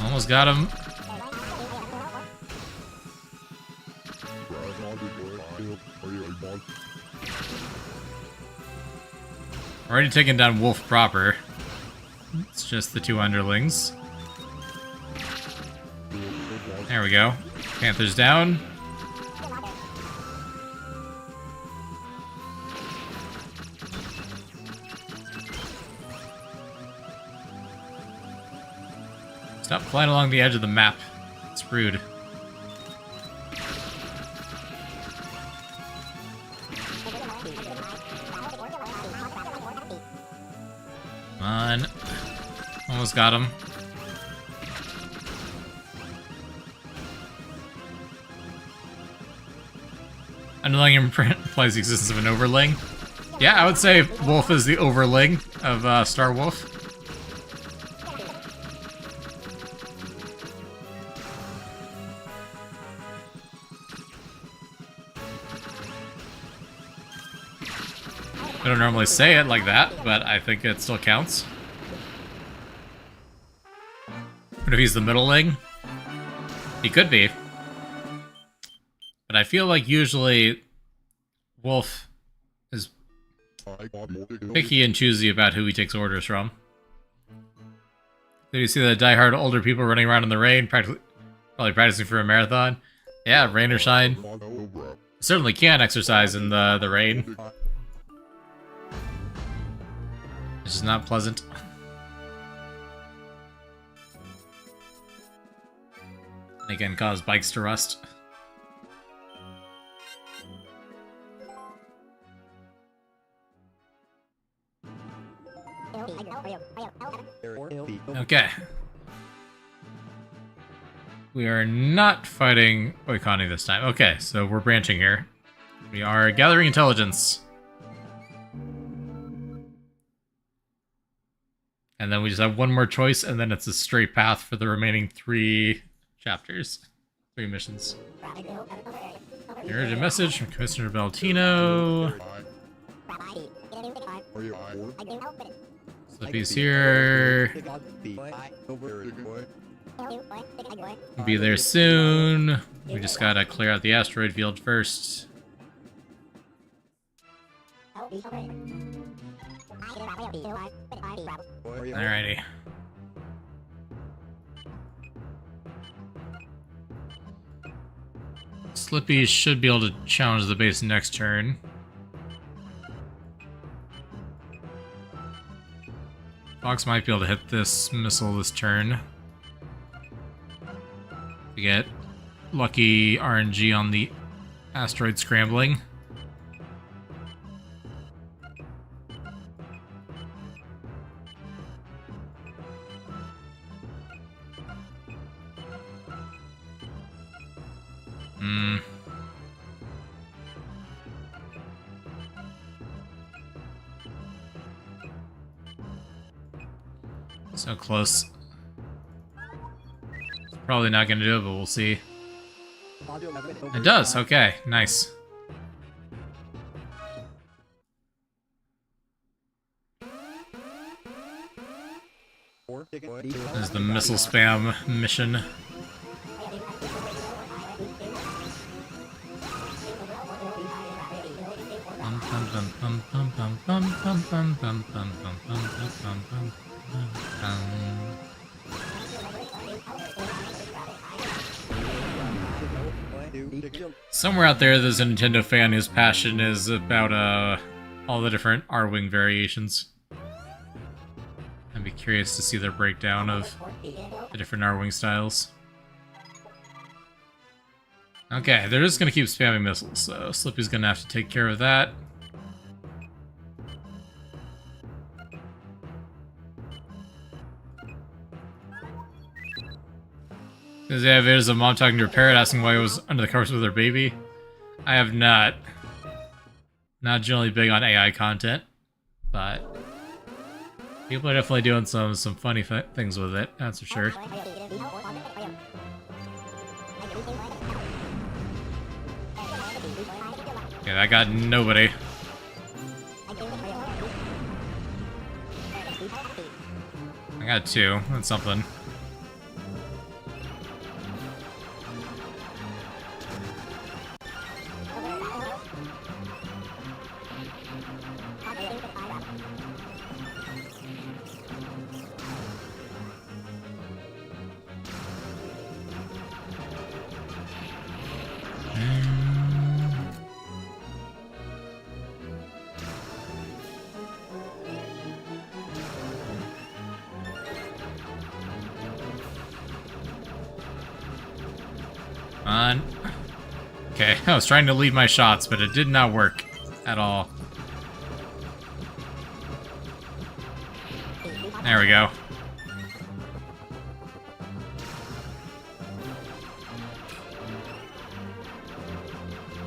Almost got him. Already taken down Wolf proper. It's just the 2 underlings. There we go. Panther's down. Stop flying along the edge of the map. It's rude. Come on. Almost got him. Underling implies the existence of an overling. Yeah, I would say Wolf is the overling of Star Wolf. I don't normally say it like that, but I think it still counts. What if he's the middling? He could be. But I feel like usually Wolf is picky and choosy about who he takes orders from. Did you see the diehard older people running around in the rain, probably practicing for a marathon? Yeah, rain or shine. Certainly can exercise in the rain. It's just not pleasant. And again, cause bikes to rust. Okay. We are not fighting Oikani this time. Okay, so we're branching here. We are gathering intelligence. And then we just have one more choice, and then it's a straight path for the remaining 3 chapters. 3 missions. Urgent message from Commissioner Valentino. Slippy's here. Be there soon. We just gotta clear out the asteroid field first. Alrighty. Slippy should be able to challenge the base next turn. Fox might be able to hit this missile this turn. To get lucky RNG on the asteroid scrambling. So close. Probably not gonna do it, but we'll see. It does, okay, nice. There's the missile spam mission. Somewhere out there, there's a Nintendo fan whose passion is about all the different R-Wing variations. I'd be curious to see their breakdown of the different R-Wing styles. Okay, they're just gonna keep spamming missiles, so Slippy's gonna have to take care of that. Does he have videos of mom talking to her parrot asking why it was under the covers with her baby? I have not. Not generally big on AI content, but people are definitely doing some funny things with it, that's for sure. Yeah, that got nobody. I got 2, that's something. On. Okay, I was trying to lead my shots, but it did not work at all. There we go.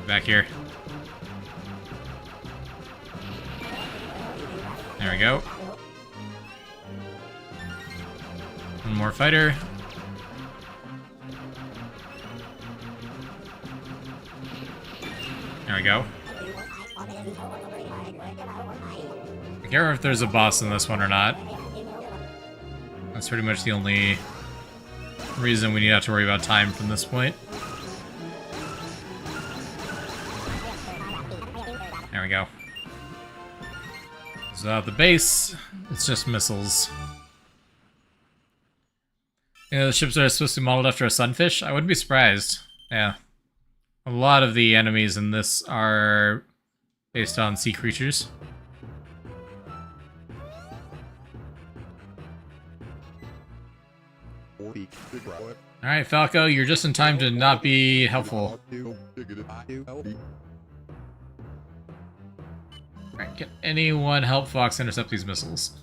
Back here. There we go. One more fighter. There we go. I can't remember if there's a boss in this one or not. That's pretty much the only reason we need to have to worry about time from this point. There we go. So at the base, it's just missiles. You know, the ships are supposed to be modeled after a sunfish? I wouldn't be surprised. Yeah. A lot of the enemies in this are based on sea creatures. Alright, Falco, you're just in time to not be helpful. Alright, can anyone help Fox intercept these missiles?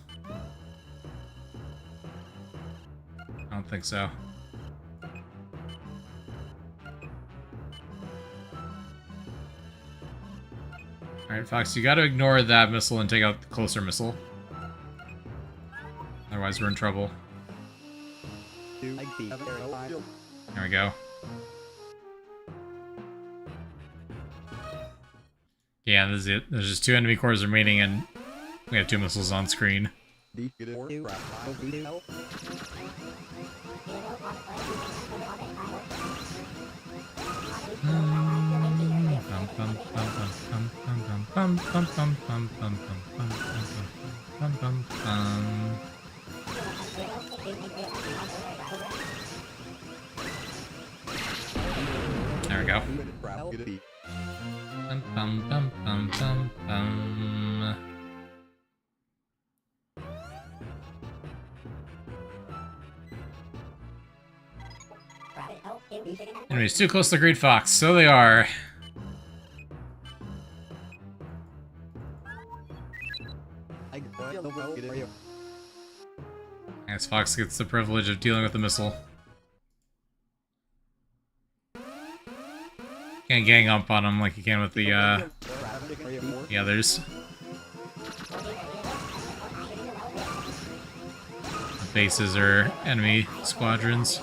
I don't think so. Alright, Fox, you gotta ignore that missile and take out the closer missile. Otherwise, we're in trouble. There we go. Yeah, this is it. There's just 2 enemy cores remaining, and we have 2 missiles on screen. There we go. Enemies too close to the Great Fox, so they are. I guess Fox gets the privilege of dealing with the missile. Can't gang up on him like you can with the others. The bases are enemy squadrons.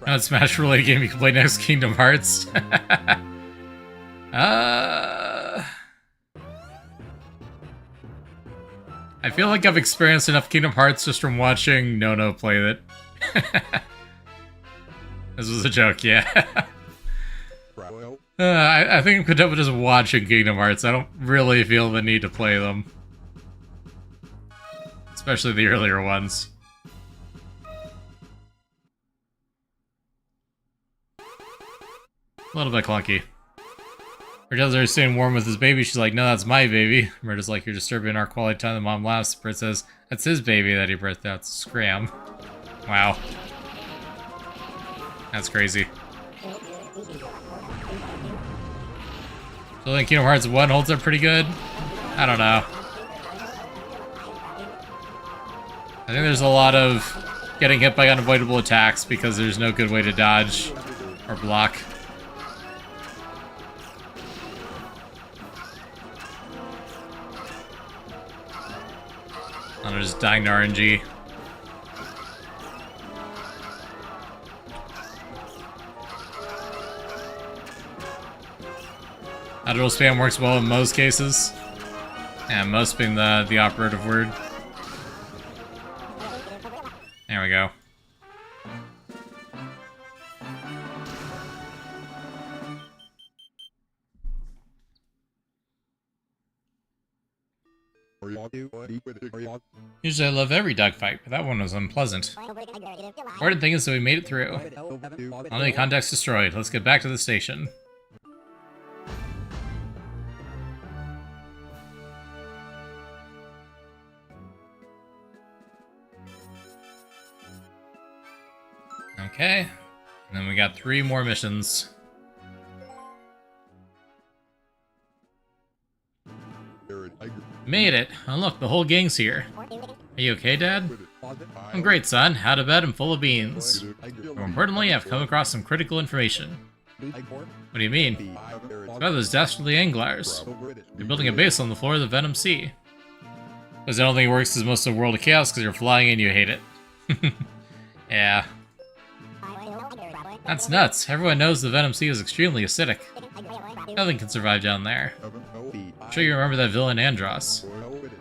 Now it's Smash related game you can play next, Kingdom Hearts. I feel like I've experienced enough Kingdom Hearts just from watching Nono play it. This was a joke, yeah. I think I'm content with just watching Kingdom Hearts. I don't really feel the need to play them. Especially the earlier ones. A little bit clunky. Myrtle's are staying warm with his baby. She's like, no, that's my baby. Myrtle's like, you're disturbing our quality time. The mom laughs. Bert says, that's his baby that he birthed out. Scram. Wow. That's crazy. So I think Kingdom Hearts 1 holds up pretty good. I don't know. I think there's a lot of getting hit by unavoidable attacks because there's no good way to dodge or block. I'm just dying to RNG. Lateral spam works well in most cases. Yeah, most being the operative word. There we go. Usually I love every dogfight, but that one was unpleasant. The important thing is that we made it through. All the contacts destroyed. Let's get back to the station. Okay. And then we got 3 more missions. Made it! Oh look, the whole gang's here. Are you okay, Dad? I'm great, son. Out of bed and full of beans. More importantly, I've come across some critical information. What do you mean? It's about those dastardly anglers. They're building a base on the floor of the Venom Sea. Because I don't think it works as most of the World of Chaos because you're flying and you hate it. Yeah. That's nuts. Everyone knows the Venom Sea is extremely acidic. Nothing can survive down there. I'm sure you remember that villain Andross.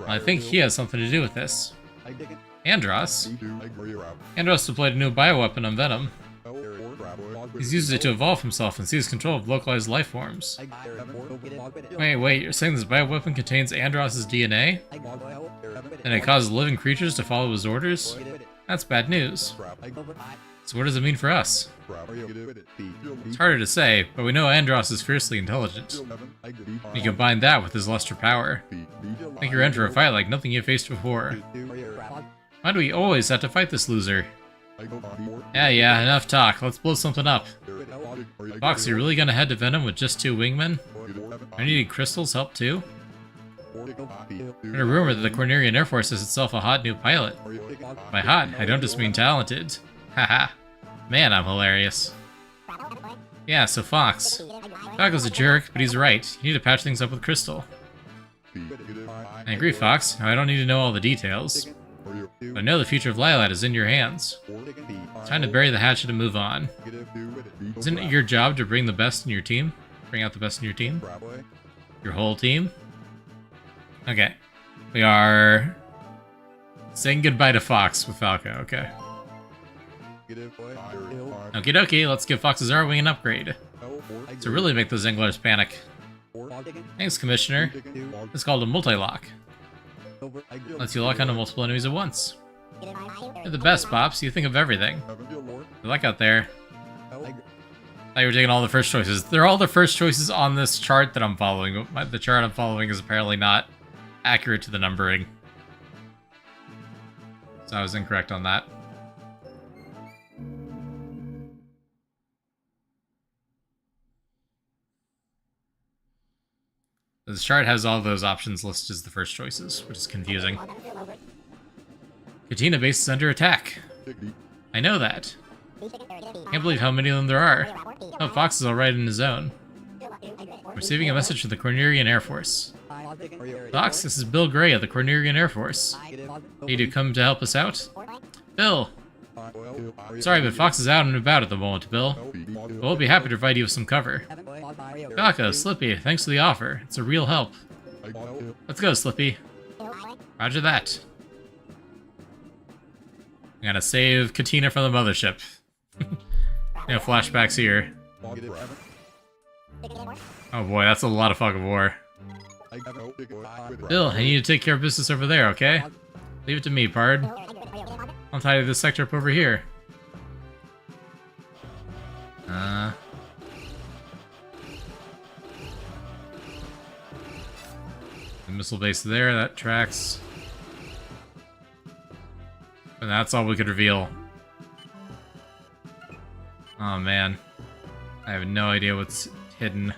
Well, I think he has something to do with this. Andross? Andross deployed a new bioweapon on Venom. He's used it to evolve himself and seize control of localized life forms. Wait, you're saying this bioweapon contains Andross's DNA? And it causes living creatures to follow his orders? That's bad news. So what does it mean for us? It's harder to say, but we know Andross is fiercely intelligent. You combine that with his luster power. I think you're in for a fight like nothing you've faced before. Why do we always have to fight this loser? Yeah, enough talk. Let's blow something up. Fox, you're really gonna head to Venom with just 2 wingmen? Are you needing crystals help too? I heard a rumor that the Cornerian Air Force is itself a hot new pilot. By hot, I don't just mean talented. Haha. Man, I'm hilarious. Yeah, so Fox. Falco's a jerk, but he's right. You need to patch things up with Crystal. I agree, Fox. Now, I don't need to know all the details. But I know the future of Lylat is in your hands. It's time to bury the hatchet and move on. Isn't it your job to bring the best in your team? Bring out the best in your team? Your whole team? Okay. We are saying goodbye to Fox with Falco, okay. Okie dokie, let's give Fox's R-Wing an upgrade. To really make those anglers panic. Thanks, Commissioner. It's called a multi-lock. Lets you lock onto multiple enemies at once. You're the best, Pops. You think of everything. Good luck out there. I thought you were taking all the first choices. They're all the first choices on this chart that I'm following. The chart I'm following is apparently not accurate to the numbering. So I was incorrect on that. This chart has all those options listed as the first choices, which is confusing. Katina base is under attack. I know that. Can't believe how many of them there are. Oh, Fox is alright in his own. Receiving a message from the Cornerian Air Force. Fox, this is Bill Gray of the Cornerian Air Force. Need you come to help us out? Bill! Sorry, but Fox is out and about at the moment, Bill. But we'll be happy to provide you with some cover. Falco, Slippy, thanks for the offer. It's a real help. Let's go, Slippy. Roger that. I'm gonna save Katina from the mothership. No flashbacks here. Oh boy, that's a lot of fucking war. Bill, I need to take care of business over there, okay? Leave it to me, Pard. I'll tidy this sector up over here. The missile base there, that tracks. And that's all we could reveal. Oh man. I have no idea what's hidden.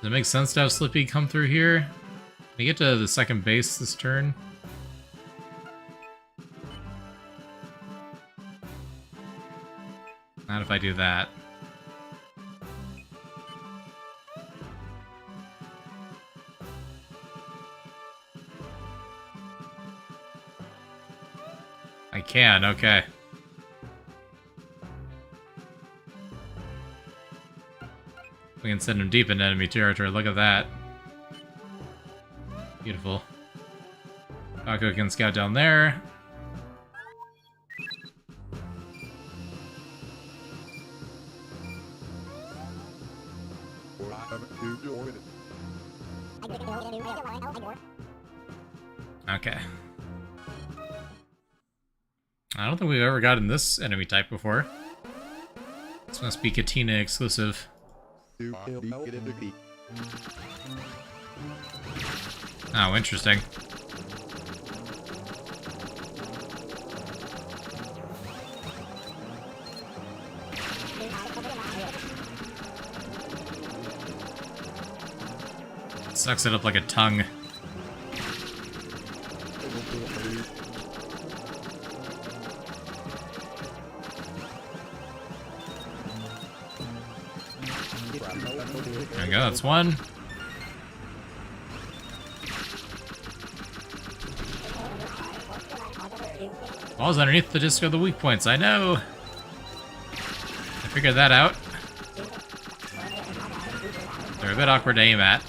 Does it make sense to have Slippy come through here? Can we get to the second base this turn? Not if I do that. I can, okay. We can send him deep into enemy territory, look at that. Beautiful. Falco can scout down there. Okay. I don't think we've ever gotten this enemy type before. This must be Katina exclusive. Oh, interesting. Sucks it up like a tongue. There we go, that's one. Balls underneath the disc are the weak points, I know! I figured that out. They're a bit awkward to aim at.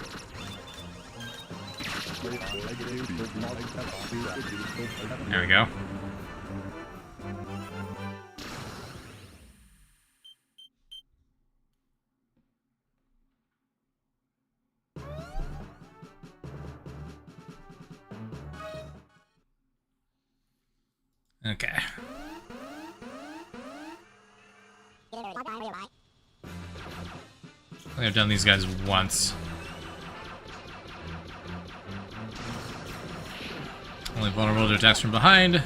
There we go. Okay. I think I've done these guys once. Only vulnerable to attacks from behind.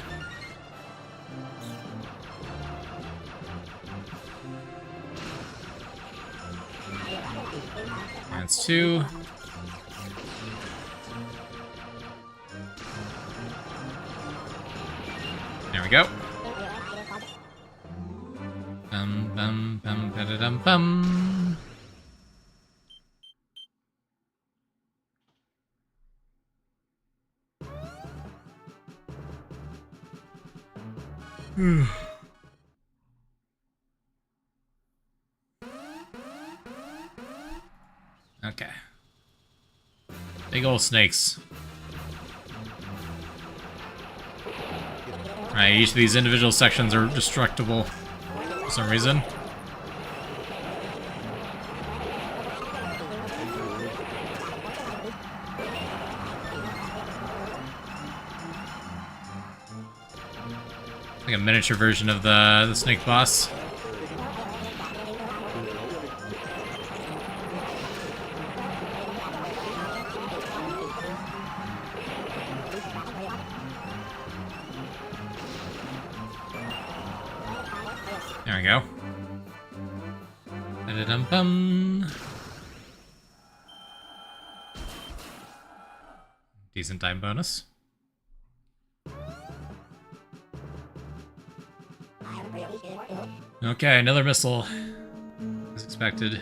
That's two. There we go. Bum bum bum ba da dum bum. Okay. Big ol' snakes. Alright, each of these individual sections are destructible for some reason. Like a miniature version of the snake boss. There we go. Da-da-dum-bum. Decent time bonus. Okay, another missile. As expected.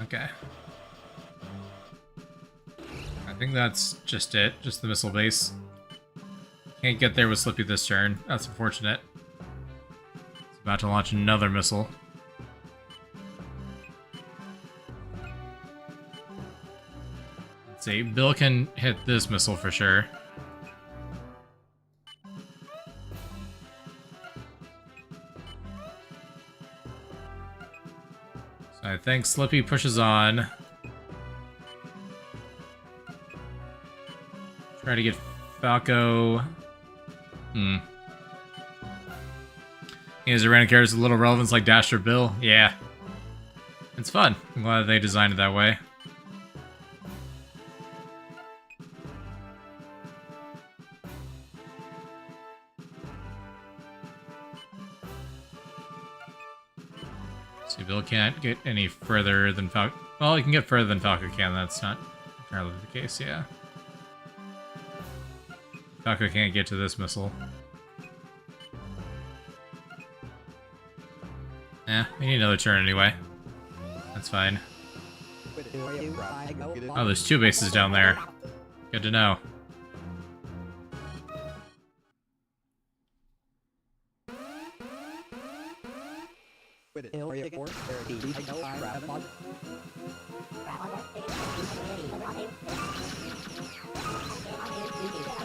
Okay. I think that's just it. Just the missile base. Can't get there with Slippy this turn. That's unfortunate. It's about to launch another missile. Let's see. Bill can hit this missile for sure. So I think Slippy pushes on. Try to get Falco. He has a random characters with little relevance like Dash or Bill. Yeah. It's fun. I'm glad they designed it that way. See, Bill can't get any further than Falco. Well, he can get further than Falco can. That's not entirely the case, yeah. Falco can't get to this missile. Eh, we need another turn anyway. That's fine. Oh, there's two bases down there. Good to know.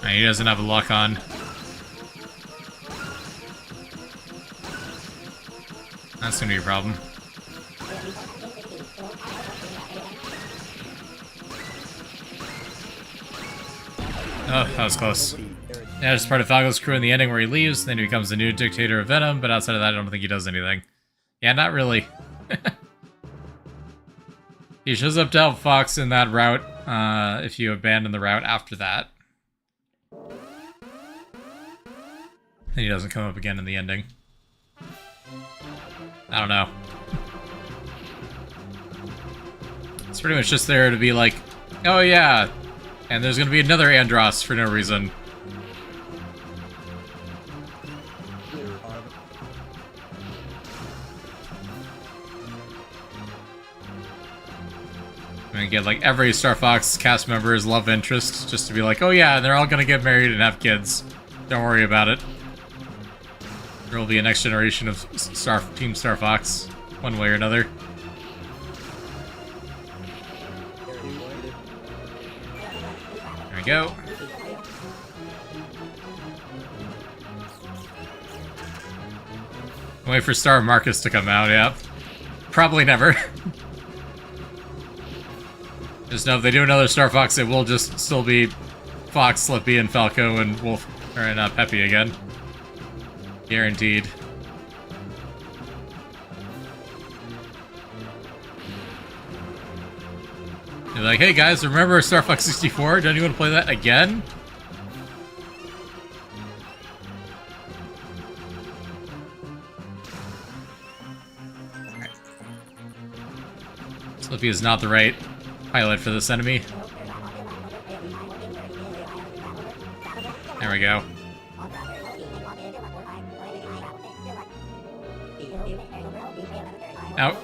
Right, he doesn't have a lock on. That's gonna be a problem. Oh, that was close. Yeah, it's part of Falco's crew in the ending where he leaves, then he becomes the new dictator of Venom, but outside of that, I don't think he does anything. Yeah, not really. He shows up to help Fox in that route, if you abandon the route after that. And he doesn't come up again in the ending. I don't know. It's pretty much just there to be like, oh yeah, and there's gonna be another Andross for no reason. And get like every Star Fox cast member's love interest, just to be like, oh yeah, they're all gonna get married and have kids. Don't worry about it. There will be a next generation of Team Star Fox, one way or another. There we go. Wait for Star Marcus to come out, yeah. Probably never. Just know if they do another Star Fox, it will just still be Fox, Slippy, and Falco, and Wolf, or not Peppy again. Guaranteed. They're like, hey guys, remember Star Fox 64? Don't you want to play that again? Right. Slippy is not the right pilot for this enemy. There we go. Now,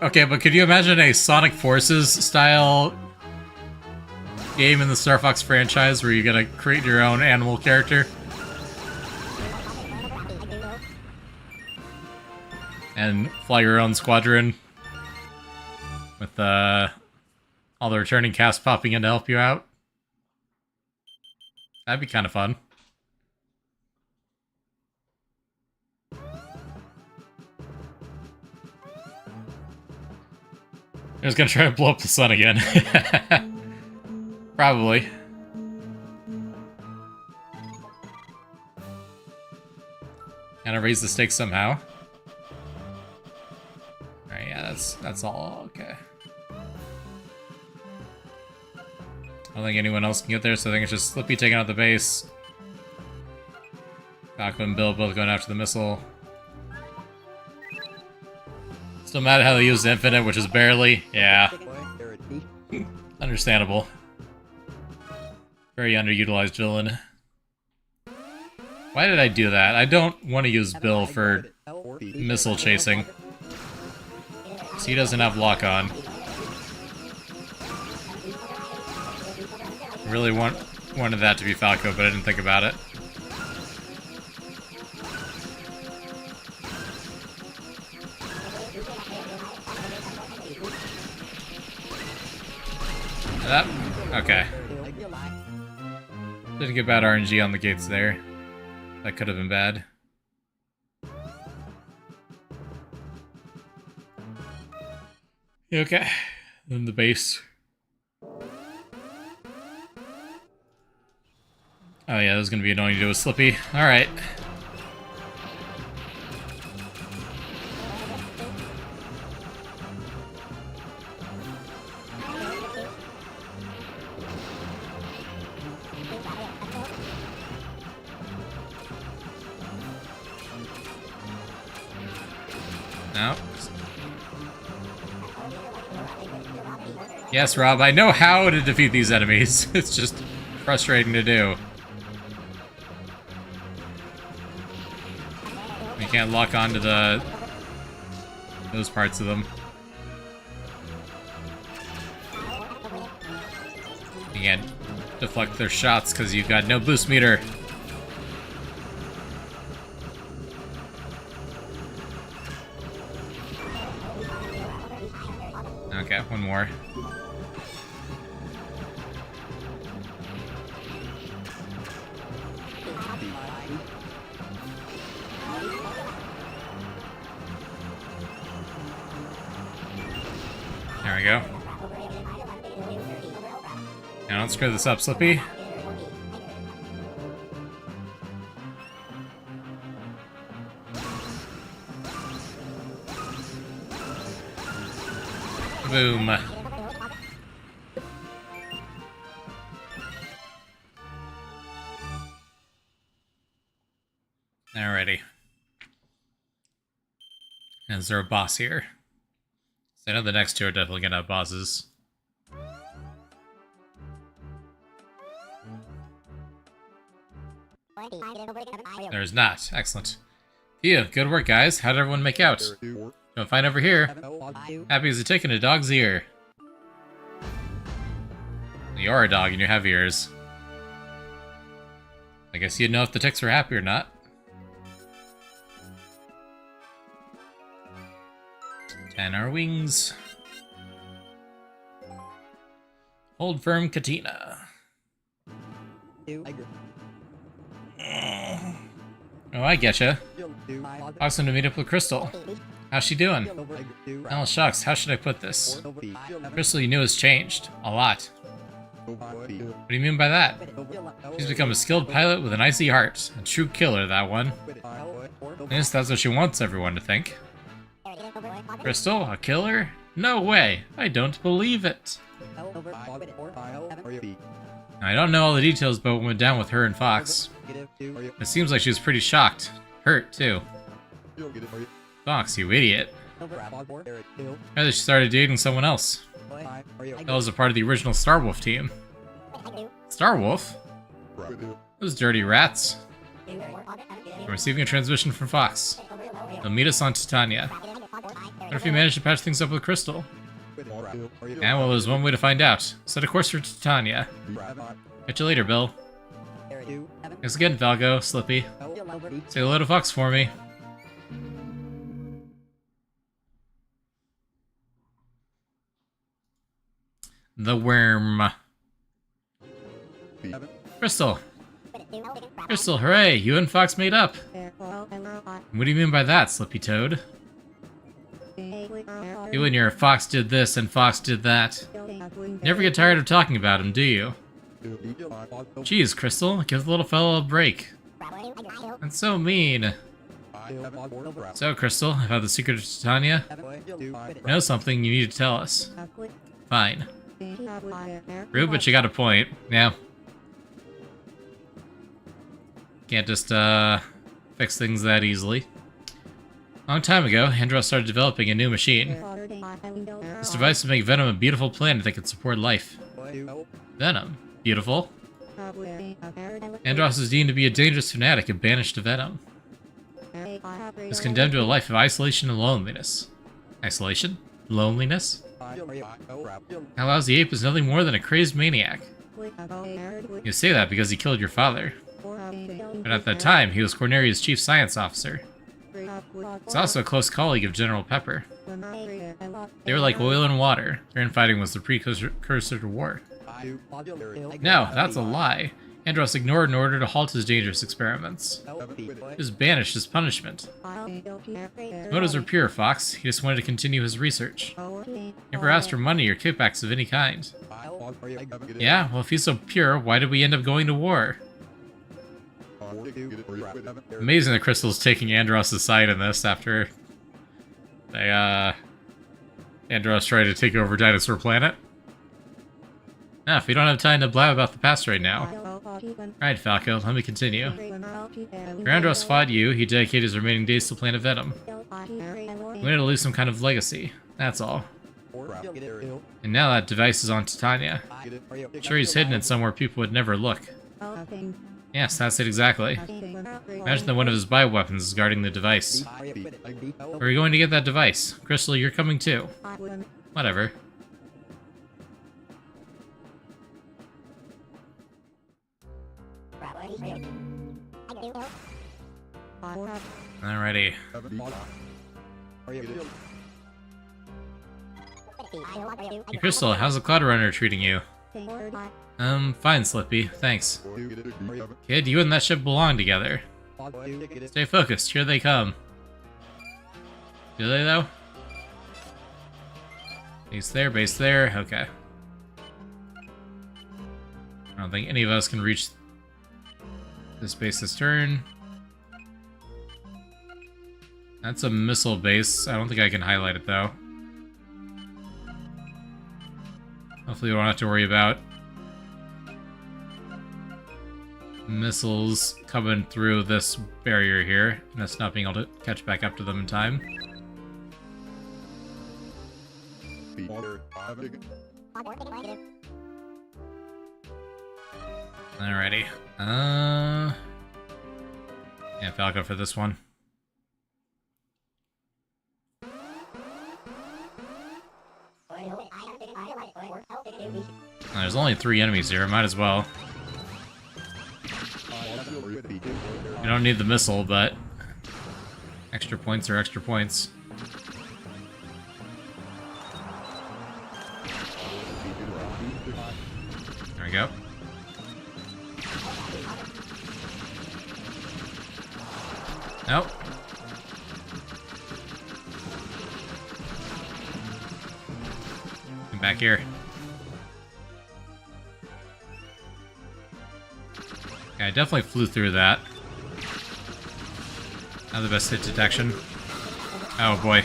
okay, but could you imagine a Sonic Forces style game in the Star Fox franchise where you're gonna create your own animal character? And fly your own squadron with all the returning cast popping in to help you out? That'd be kind of fun. I was gonna try to blow up the sun again. Probably. Gotta raise the stakes somehow. Alright, yeah, that's all okay. I don't think anyone else can get there, so I think it's just Slippy taking out the base. Falco and Bill both going after the missile. Still mad at how they used Infinite, which is barely. Yeah. Understandable. Very underutilized villain. Why did I do that? I don't want to use Bill for missile chasing. So he doesn't have lock on. Really wanted that to be Falco, but I didn't think about it. That, okay. Didn't get bad RNG on the gates there. That could have been bad. Okay. Then the base. Oh yeah, this is gonna be annoying to do with Slippy. Alright. No. Yes, Rob, I know how to defeat these enemies. It's just frustrating to do. You can't lock onto those parts of them. You can't deflect their shots because you've got no boost meter. Okay, one more. There we go. Now don't screw this up, Slippy. Boom. Is there a boss here? So I know the next two are definitely gonna have bosses. There's not. Excellent. Phew, good work, guys. How did everyone make out? Doing fine over here. Happy as a tick in a dog's ear. You are a dog and you have ears. I guess you'd know if the ticks were happy or not. 10 are wings. Hold firm, Katina. Oh, I getcha. Awesome to meet up with Crystal. How's she doing? Oh, shucks, how should I put this? Crystal, you knew, has changed. A lot. What do you mean by that? She's become a skilled pilot with an icy heart. A true killer, that one. Yes, that's what she wants everyone to think. Crystal, a killer? No way! I don't believe it! I don't know all the details about what went down with her and Fox. It seems like she was pretty shocked. Hurt, too. Fox, you idiot. Rather, she started dating someone else. That was a part of the original Starwolf team. Starwolf? Those dirty rats. I'm receiving a transmission from Fox. They'll meet us on Titania. What if you manage to patch things up with Crystal? Yeah, well, there's one way to find out. Set a course for Titania. Catch you later, Bill. Thanks again, Valgo, Slippy. Say hello to Fox for me. The worm. Crystal. Crystal, hooray! You and Fox made up. What do you mean by that, Slippy Toad? You and your Fox did this and Fox did that. Never get tired of talking about him, do you? Jeez, Crystal, give the little fellow a break. That's so mean. So, Crystal, about the secret of Titania? Know something you need to tell us. Fine. Rude, but you got a point. Yeah. Can't just, fix things that easily. A long time ago, Andros started developing a new machine. This device would make Venom a beautiful planet that could support life. Venom? Beautiful? Andros is deemed to be a dangerous fanatic and banished to Venom. He's condemned to a life of isolation and loneliness. Isolation? Loneliness? Allows the ape is nothing more than a crazed maniac. You say that because he killed your father. But at that time, he was Corneria's chief science officer. He's also a close colleague of General Pepper. They were like oil and water. Their infighting was the precursor to war. No, that's a lie. Andros ignored an order to halt his dangerous experiments. He was banished as punishment. His motives were pure, Fox. He just wanted to continue his research. He never asked for money or kickbacks of any kind. Yeah, well, if he's so pure, why did we end up going to war? Amazing that Crystal's taking Andros' side in this after Andros tried to take over Dinosaur Planet. Now, if we don't have time to blab about the past right now. Alright, Falco, let me continue. After Andros fought you, he dedicated his remaining days to Planet Venom. We wanted to leave some kind of legacy, that's all. And now that device is on Titania. I'm sure he's hidden it somewhere people would never look. Yes, that's it exactly. Imagine that one of his bioweapons is guarding the device. Where are we going to get that device? Crystal, you're coming too. Whatever. Alrighty. Hey, Crystal, how's the Cloud Runner treating you? Fine, Slippy. Thanks. Kid, you and that ship belong together. Stay focused. Here they come. Do they, though? Base there, base there. Okay. I don't think any of us can reach this base this turn. That's a missile base. I don't think I can highlight it, though. Hopefully we won't have to worry about missiles coming through this barrier here, and us not being able to catch back up to them in time. Alrighty. Yeah, Falco for this one. There's only 3 enemies here, might as well. You don't need the missile, but extra points are extra points. There we go. Nope. Come back here. Yeah, I definitely flew through that. Not the best hit detection. Oh boy.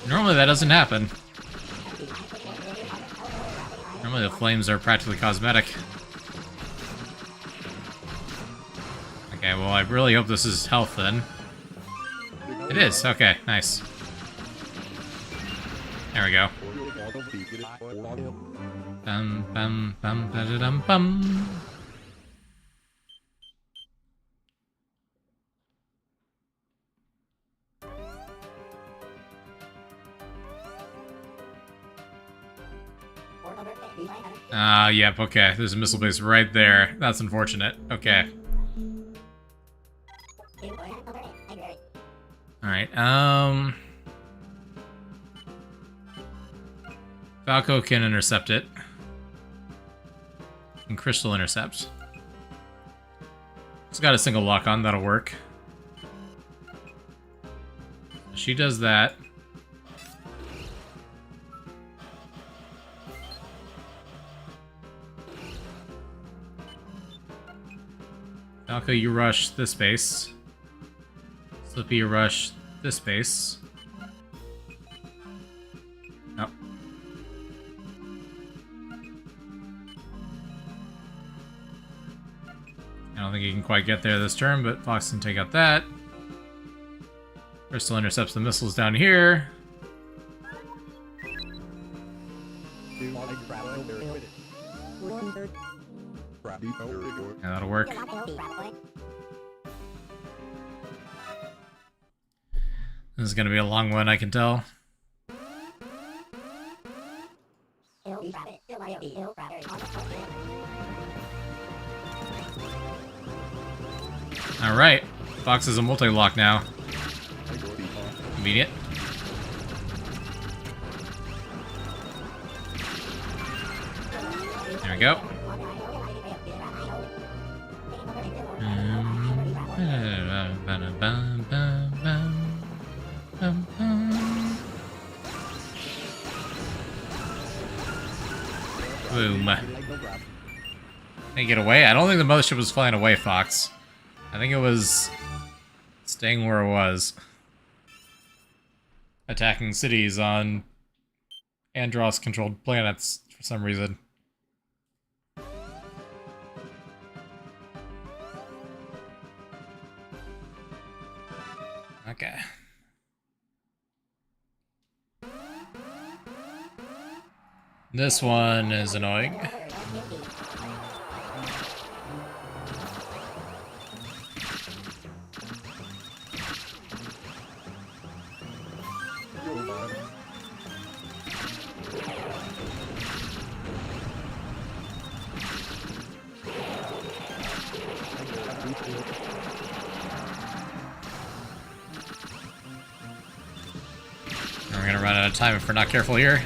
Normally that doesn't happen. Normally the flames are practically cosmetic. Okay, well I really hope this is health then. It is, okay, nice. There we go. Bum bum bum ba da dum bum. Yep, okay. There's a missile base right there. That's unfortunate. Okay. Alright, Falco can intercept it. And Crystal intercept. It's got a single lock on, that'll work. She does that. Falco, you rush this base. Slippy, you rush this base. Nope. I don't think he can quite get there this turn, but Fox can take out that. Crystal intercepts the missiles down here. Yeah, that'll work. This is gonna be a long one, I can tell. Alright. Fox is a multi-lock now. Convenient. There we go. Boom. Can I get away? I don't think the mothership was flying away, Fox. I think it was staying where it was. Attacking cities on Andross-controlled planets for some reason. Okay. This one is annoying. We're gonna run out of time if we're not careful here.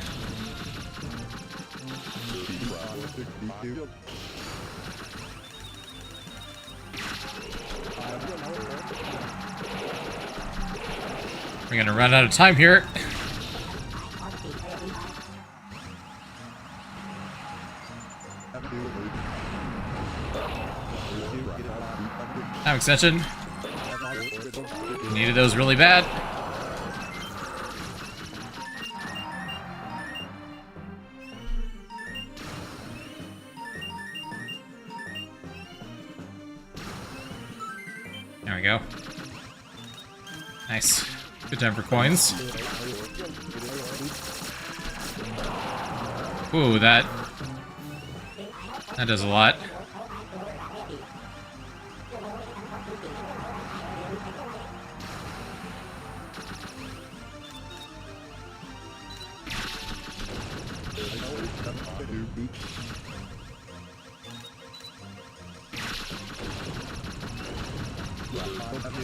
We're gonna run out of time here. Time extension. Needed those really bad. There we go. Nice. Good time for coins. Ooh, that does a lot.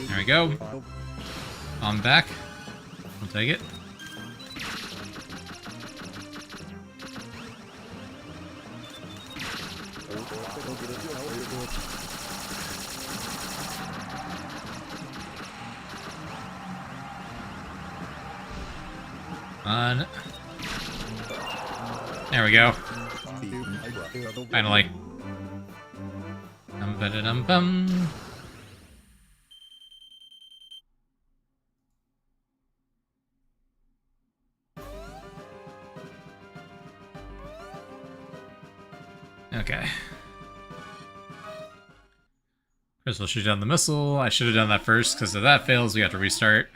There we go. I'm back. We'll take it. On. There we go. Finally. Dum-ba-da-dum-bum. Okay. Crystal shoot down the missile. I should have done that first, because if that fails, we have to restart.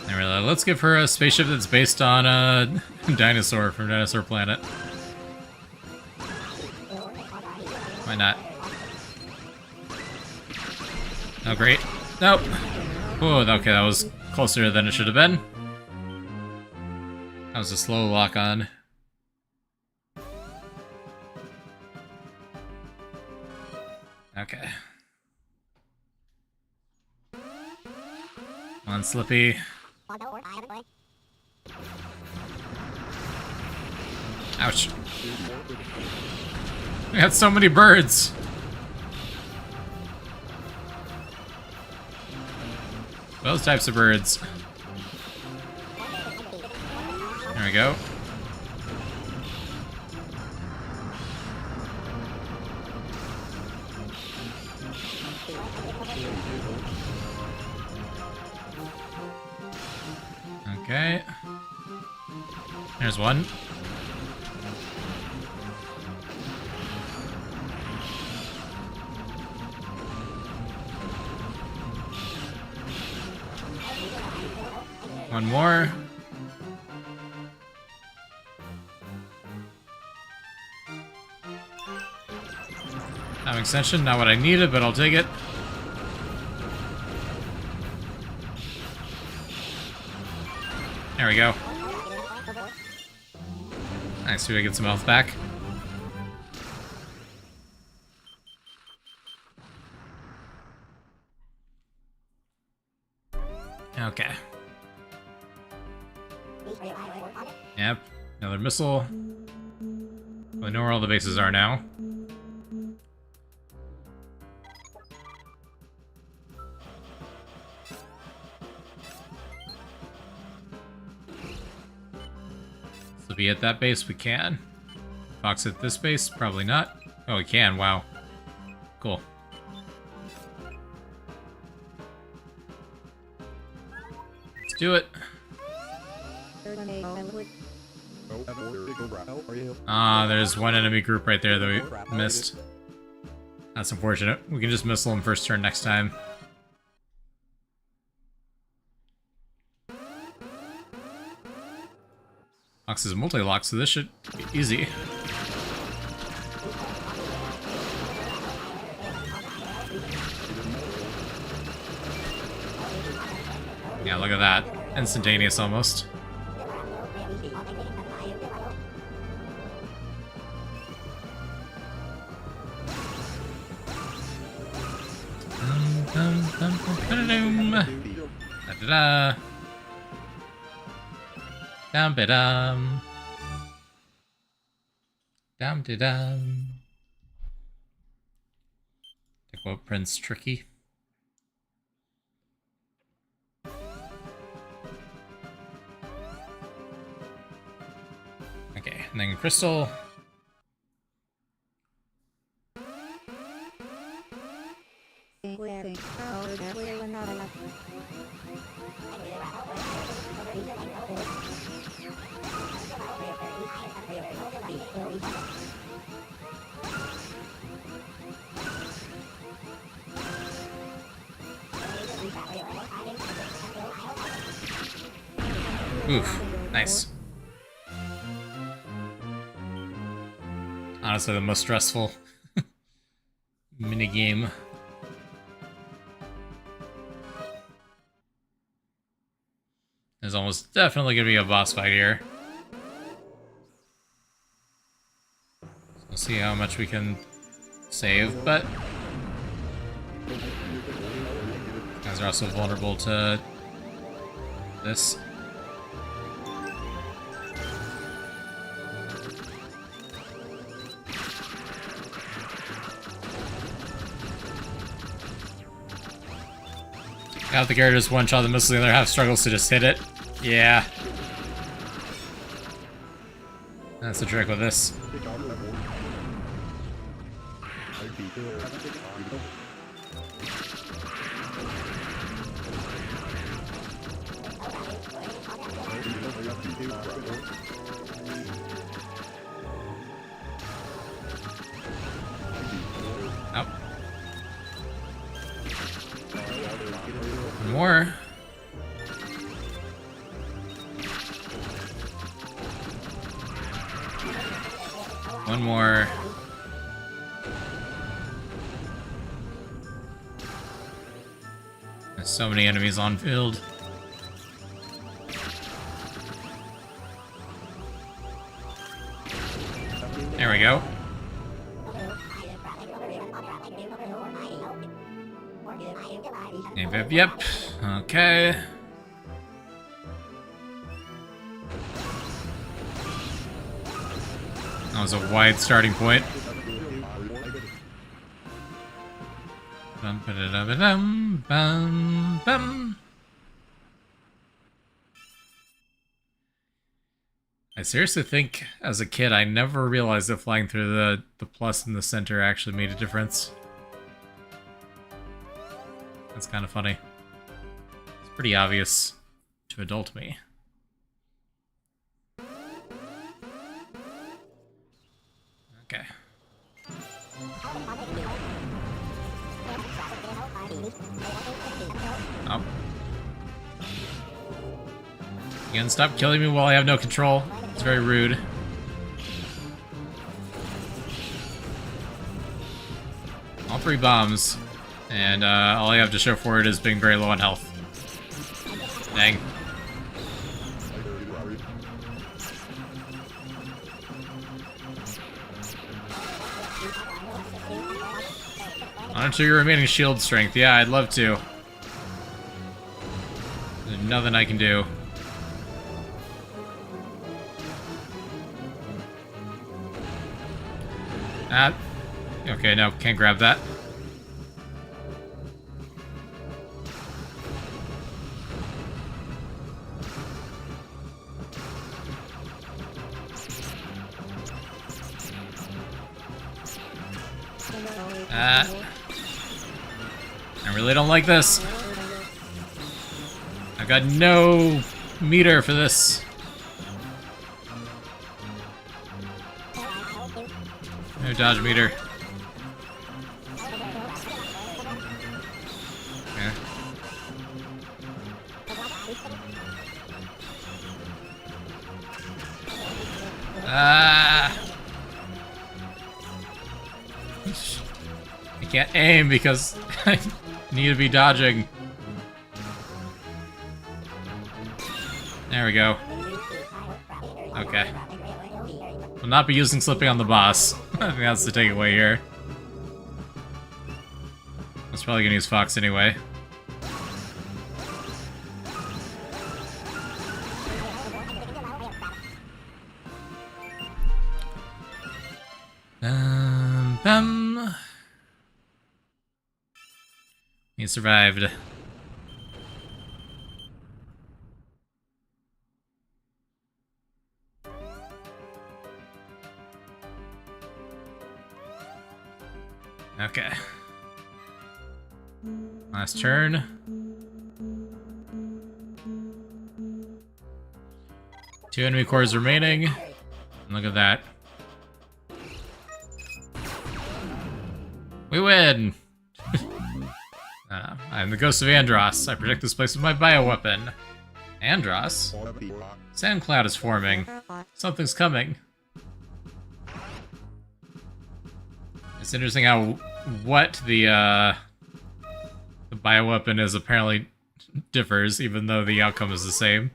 Really, let's give her a spaceship that's based on a dinosaur from Dinosaur Planet. Why not? Oh, great. Nope. Oh, okay, that was closer than it should have been. That was a slow lock on. Okay. Come on, Slippy. Ouch. We had so many birds. Those types of birds. There we go. Okay. There's one. One more. Time extension, not what I needed, but I'll take it. There we go. Nice, we get some health back. Okay. Yep, another missile. I know where all the bases are now. So be at that base, we can. Fox at this base, probably not. Oh, we can, wow. Cool. Let's do it. There's one enemy group right there that we missed. That's unfortunate. We can just missile them first turn next time. Fox is a multi-lock, so this should be easy. Yeah, look at that. Instantaneous almost. Da-da-da. Dum-ba-dum. Dum-de-dum. To quote Prince Tricky. Okay, and then Crystal. Oof, nice. Honestly, the most stressful minigame. There's almost definitely gonna be a boss fight here. So we'll see how much we can save, but guys are also vulnerable to this. Half the characters one-shot the missile, the other half struggles to just hit it. Yeah. That's the trick with this. Oh. One more. One more. There's so many enemies on field. There we go. Yep. Okay. That was a wide starting point. Bum, ba-da-da-ba-dum, bum, bum. I seriously think, as a kid, I never realized that flying through the plus in the center actually made a difference. That's kind of funny. It's pretty obvious to adult me. Okay. Oh. Again, stop killing me while I have no control. It's very rude. All 3 bombs. And all I have to show for it is being very low on health. Dang. Monitor your remaining shield strength. Yeah, I'd love to. There's nothing I can do. Okay, no, can't grab that. I really don't like this. I've got no meter for this. No dodge meter. Okay. I can't aim because I need to be dodging. There we go. Okay. Will not be using slipping on the boss. I think that's the takeaway here. I was probably gonna use Fox anyway. Bum. He survived. Okay. Last turn. Two enemy cores remaining. Look at that. We win! I'm the Ghost of Andross. I protect this place with my bioweapon. Andros? Sand cloud is forming. Something's coming. It's interesting how what the bioweapon is apparently differs, even though the outcome is the same.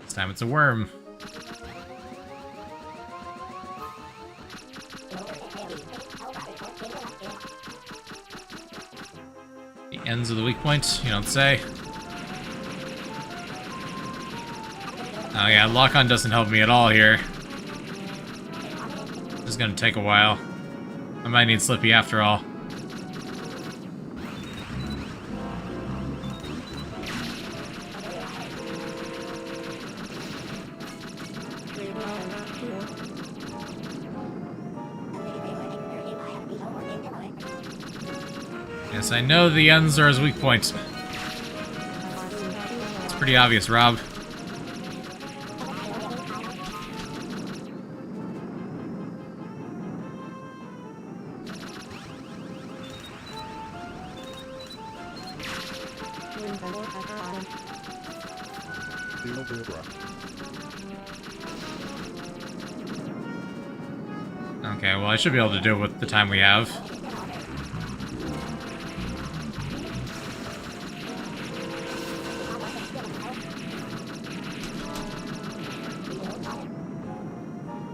This time it's a worm. The ends of the weak point, you don't say. Oh yeah, lock-on doesn't help me at all here. This is gonna take a while. I might need Slippy after all. Yes, I know the ends are his weak point. It's pretty obvious, Rob. Okay, well I should be able to do it with the time we have.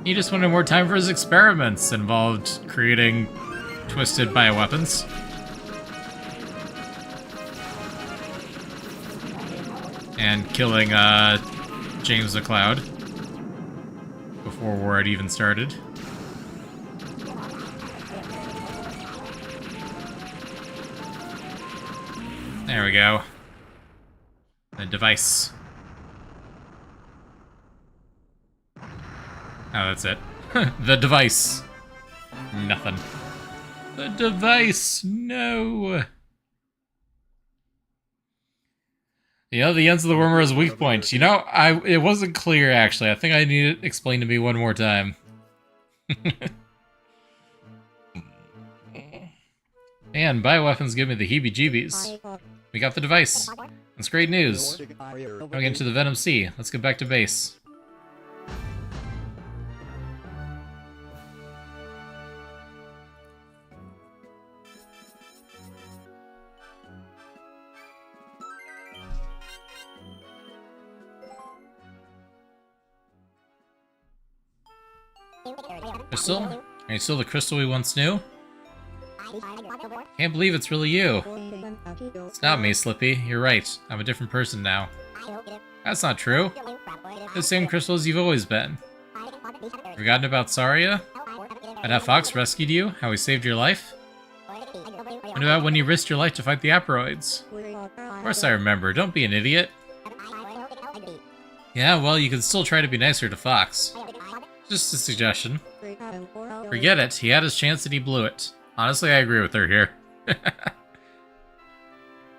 He just wanted more time for his experiments, involved creating twisted bioweapons. And killing, James the Cloud. Before war had even started. There we go. The device. Oh, that's it. The device. Nothing. The device! No! You know, the ends of the worm are his weak point. You know, it wasn't clear, actually. I think I need it explained to me one more time. Man, bioweapons give me the heebie-jeebies. We got the device. That's great news. Going into the Venom Sea. Let's get back to base. Crystal? Are you still the Crystal we once knew? Can't believe it's really you. It's not me, Slippy. You're right. I'm a different person now. That's not true. You're the same Crystal as you've always been. Forgotten about Saria? And how Fox rescued you? How he saved your life? What about when you risked your life to fight the Aperoids? Of course I remember. Don't be an idiot. Yeah, well, you can still try to be nicer to Fox. Just a suggestion. Forget it. He had his chance and he blew it. Honestly, I agree with her here.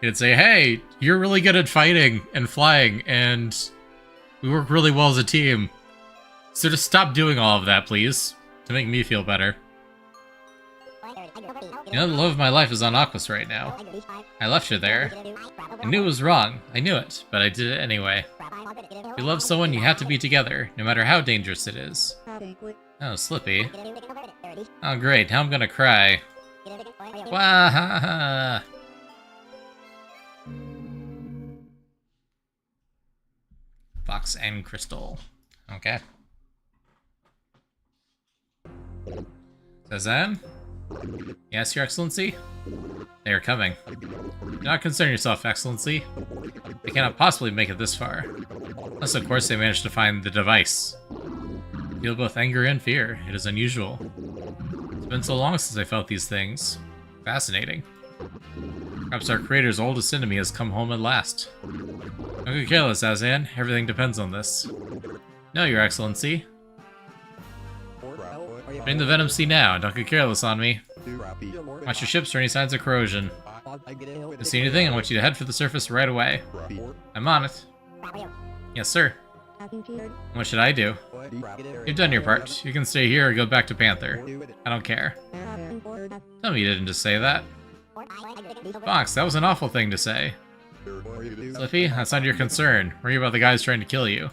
He'd say, hey, you're really good at fighting and flying, and we work really well as a team. So just stop doing all of that, please, to make me feel better. You know, the love of my life is on Aquas right now. I left her there. I knew it was wrong. I knew it, but I did it anyway. If you love someone, you have to be together, no matter how dangerous it is. Oh, Slippy. Oh, great. Now I'm gonna cry. Wah-ha-ha! Fox and Crystal. Okay. Sazan? Yes, Your Excellency? They are coming. Do not concern yourself, Excellency. They cannot possibly make it this far. Unless, of course, they managed to find the device. I feel both anger and fear. It is unusual. It's been so long since I felt these things. Fascinating. Perhaps our creator's oldest enemy has come home at last. Don't get careless, Azan. Everything depends on this. No, Your Excellency. Bring the Venom Sea now. Don't get careless on me. Watch your ships for any signs of corrosion. If you see anything, I want you to head for the surface right away. I'm on it. Yes, sir. What should I do? You've done your part. You can stay here or go back to Panther. I don't care. Tell me you didn't just say that. Fox, that was an awful thing to say. Slippy, that's not your concern. Worry about the guys trying to kill you.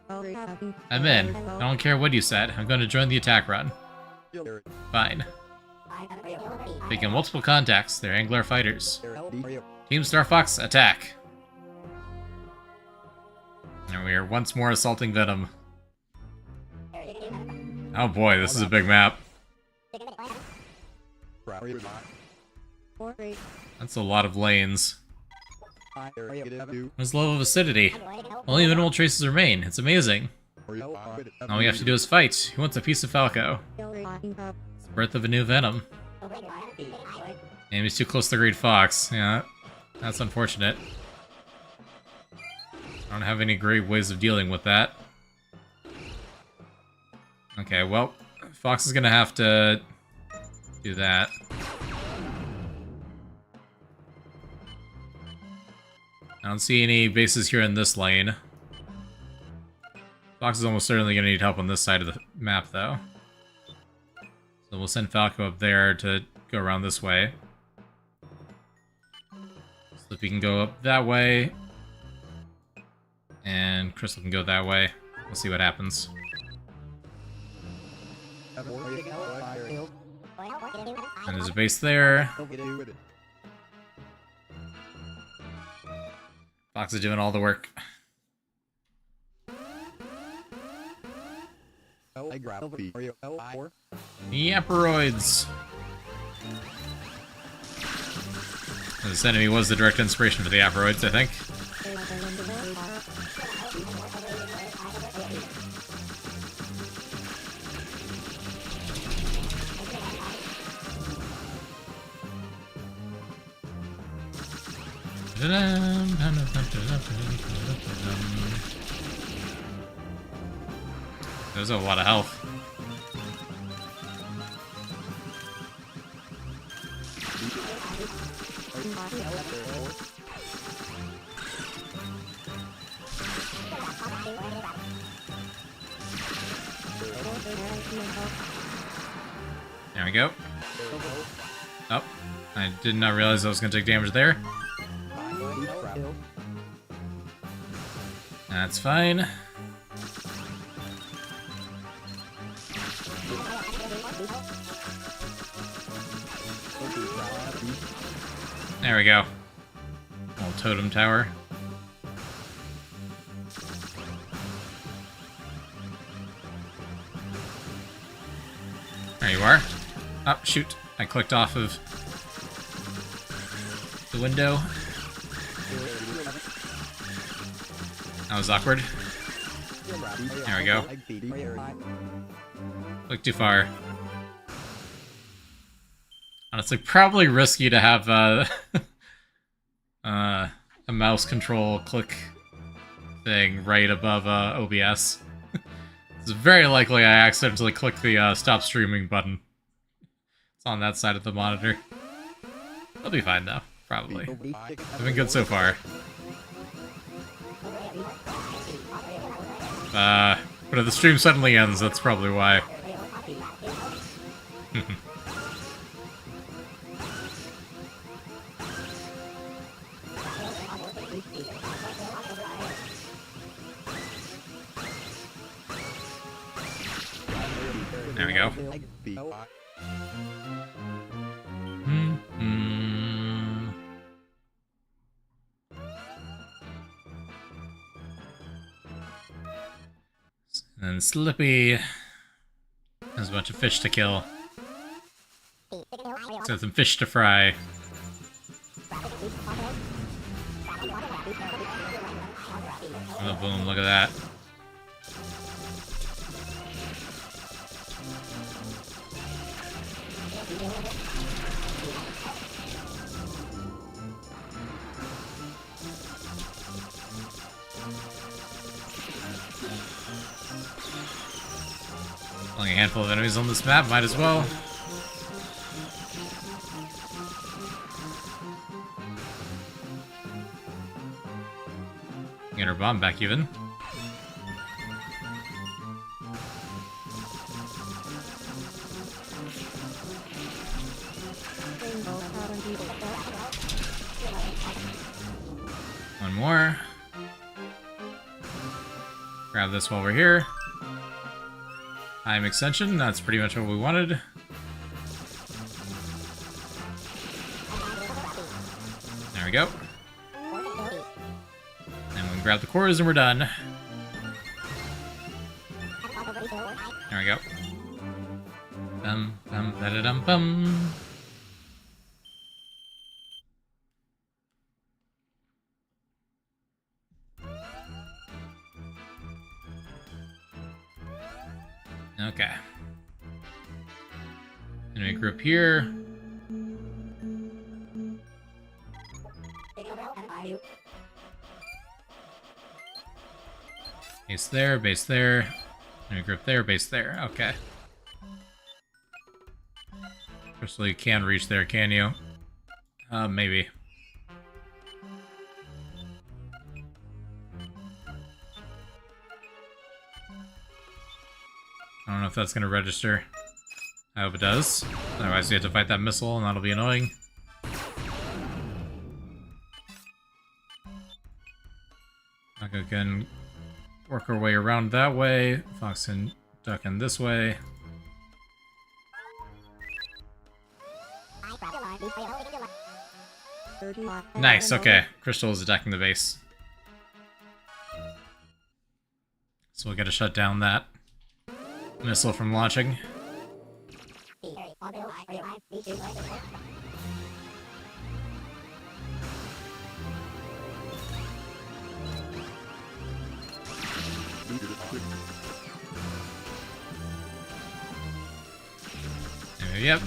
I'm in. I don't care what you said. I'm going to join the attack run. Fine. Making multiple contacts. They're Angler fighters. Team Star Fox, attack! And we are once more assaulting Venom. Oh boy, this is a big map. That's a lot of lanes. What's the level of acidity? Only minimal traces remain. It's amazing. All we have to do is fight. Who wants a piece of Falco? It's the birth of a new Venom. Enemy's too close to the Great Fox. Yeah, that's unfortunate. I don't have any great ways of dealing with that. Okay, well, Fox is gonna have to do that. I don't see any bases here in this lane. Fox is almost certainly gonna need help on this side of the map, though. So we'll send Falco up there to go around this way. So if he can go up that way, and Crystal can go that way. We'll see what happens. And there's a base there. Fox is doing all the work. Yaperoids! This enemy was the direct inspiration for the Yaperoids, I think. There's a lot of health. There we go. Oh, I did not realize I was going to take damage there. That's fine. There we go. Old totem tower. There you are. Oh, shoot. I clicked off of the window. That was awkward. There we go. Click too far. Honestly, probably risky to have a mouse control click thing right above OBS. It's very likely I accidentally clicked the stop streaming button. It's on that side of the monitor. It'll be fine though, probably. I've been good so far. But if the stream suddenly ends, that's probably why. There we go. And Slippy has a bunch of fish to kill. So some fish to fry. Oh boom, look at that. Only a handful of enemies on this map, might as well. Get our bomb back even. more. Grab this while we're here. Time extension, that's pretty much what we wanted. There we go. And we can grab the cores and we're done. There we go. Bum bum da da dum bum. Okay. Enemy group here. Base there, base there. Enemy group there, base there. Okay. Crystal, you can reach there, can you? Maybe. I don't know if that's going to register. I hope it does. Otherwise you have to fight that missile and that'll be annoying. Mako can work our way around that way. Fox can duck in this way. Nice, okay. Crystal is attacking the base. So we'll get to shut down that missile from launching. Yep.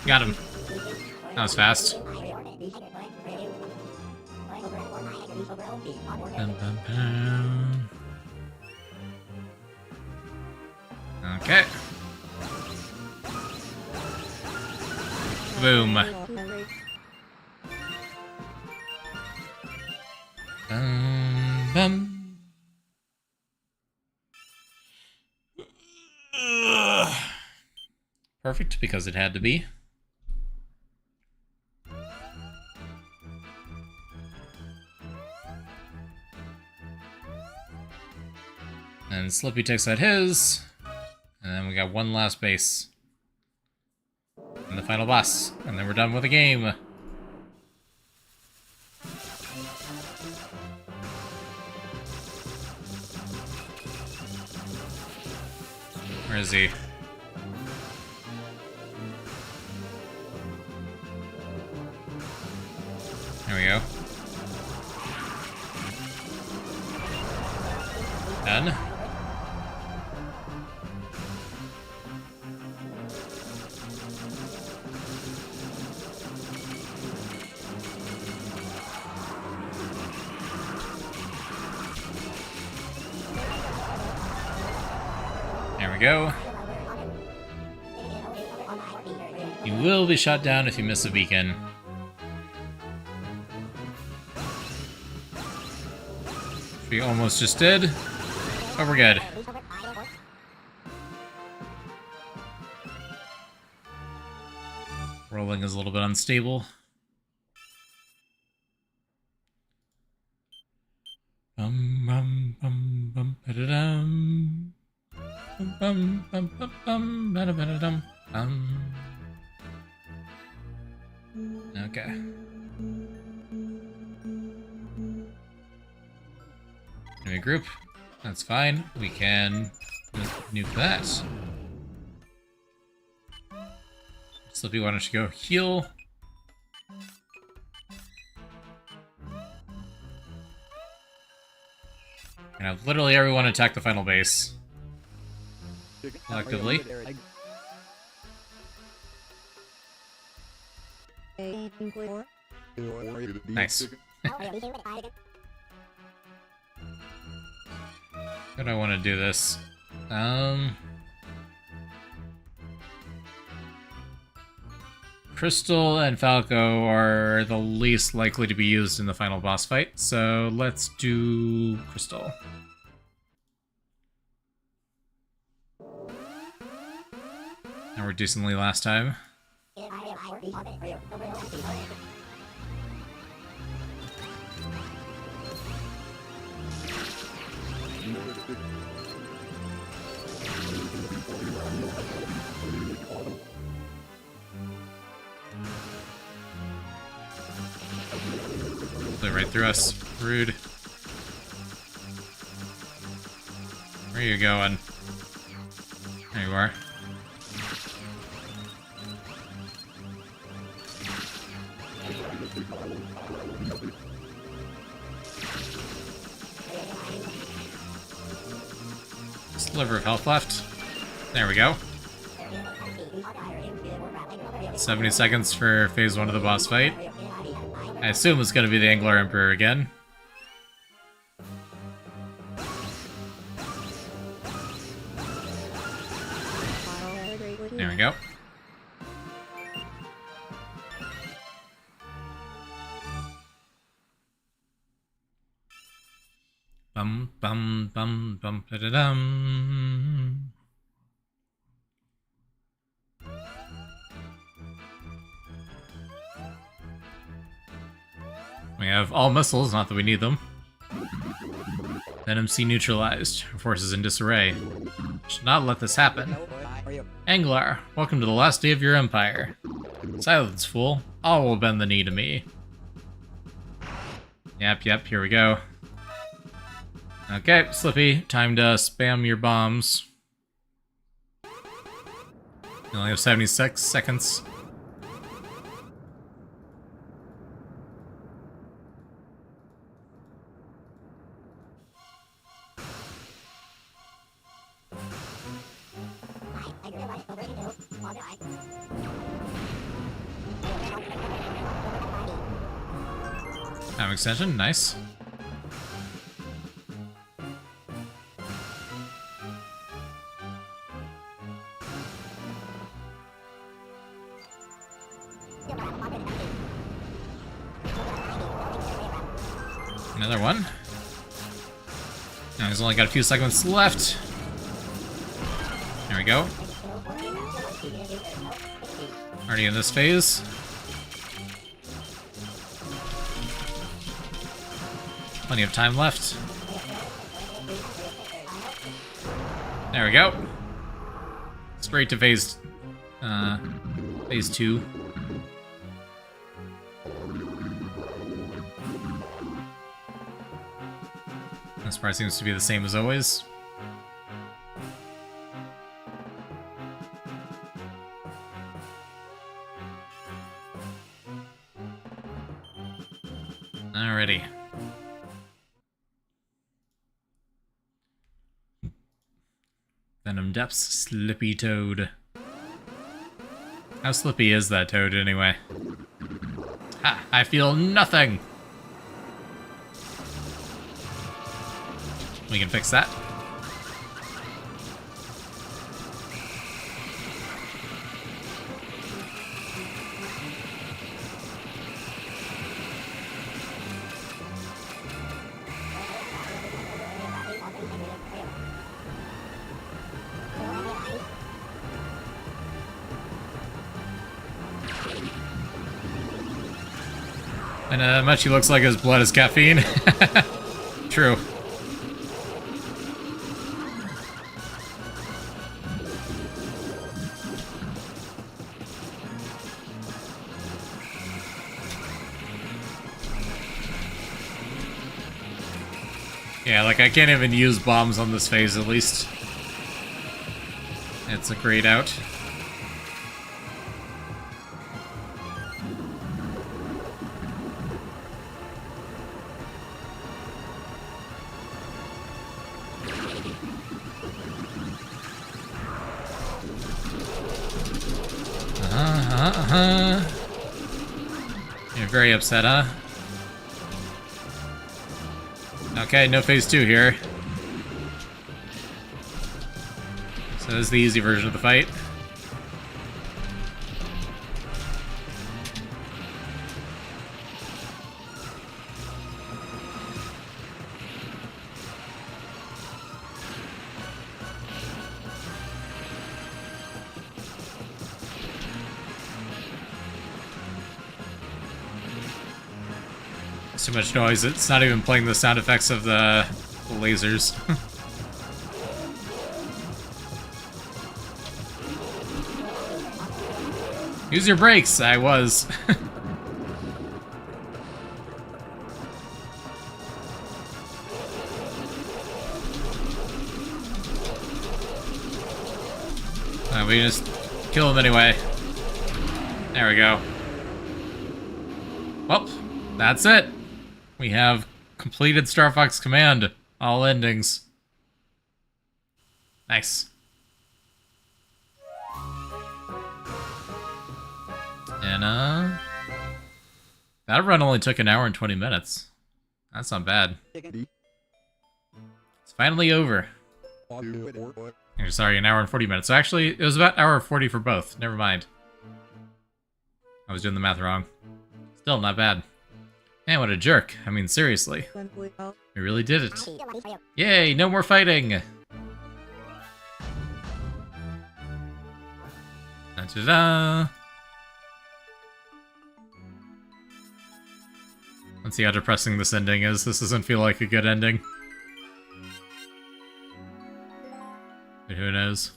Got him. That was fast. Bum, bum, bum. Okay. Boom. Bum. Perfect, because it had to be. And Slippy takes out his. And then we got one last base. And the final boss. And then we're done with the game. Where is he? There we go. Done. There we go. You will be shot down if you miss a beacon. We almost just did, but we're good. Rolling is a little bit unstable. Bum bum bum bum ba-da-dum. Bum bum bum bum bum ba-da-ba-da-dum. Okay. Enemy group. That's fine. We can nuke that. Slippy, why don't you go heal? And have literally everyone attack the final base. Collectively. Nice. How do I want to do this? Crystal and Falco are the least likely to be used in the final boss fight, so let's do Crystal. And we're decently last time. Flew right through us. Rude. Where are you going? There you are. Sliver of health left. There we go. 70 seconds for phase 1 of the boss fight. I assume it's going to be the Angler Emperor again. There we go. Bum bum bum bum da da dum. We have all missiles, not that we need them. Venom C neutralized. Forces in disarray. Should not let this happen. Angler, welcome to the last day of your empire. Silence, fool. All will bend the knee to me. Yep, here we go. Okay, Slippy, time to spam your bombs. You only have 76 seconds. Time extension, nice. Another one. Now he's only got a few seconds left. There we go. Already in this phase. Plenty of time left. There we go. Straight to phase 2. This part seems to be the same as always. Alrighty. Venom Depths, Slippy Toad. How slippy is that toad anyway? Ha! I feel nothing! We can fix that. And much he looks like his blood is caffeine. True. Yeah, like I can't even use bombs on this phase at least. It's a grayed out. You're very upset, huh? Okay, no phase 2 here. So this is the easy version of the fight. It's too much noise. It's not even playing the sound effects of the lasers. Use your brakes! I was. We can just kill him anyway. There we go. Well, that's it. We have completed Star Fox Command. All endings. Nice. And, that run only took 1 hour and 20 minutes. That's not bad. It's finally over. Sorry, 1 hour and 40 minutes. So actually, it was about 1 hour 40 for both. Never mind. I was doing the math wrong. Still not bad. Man, what a jerk. I mean, seriously. We really did it. Yay, no more fighting! Da-da-da! Let's see how depressing this ending is. This doesn't feel like a good ending. But who knows?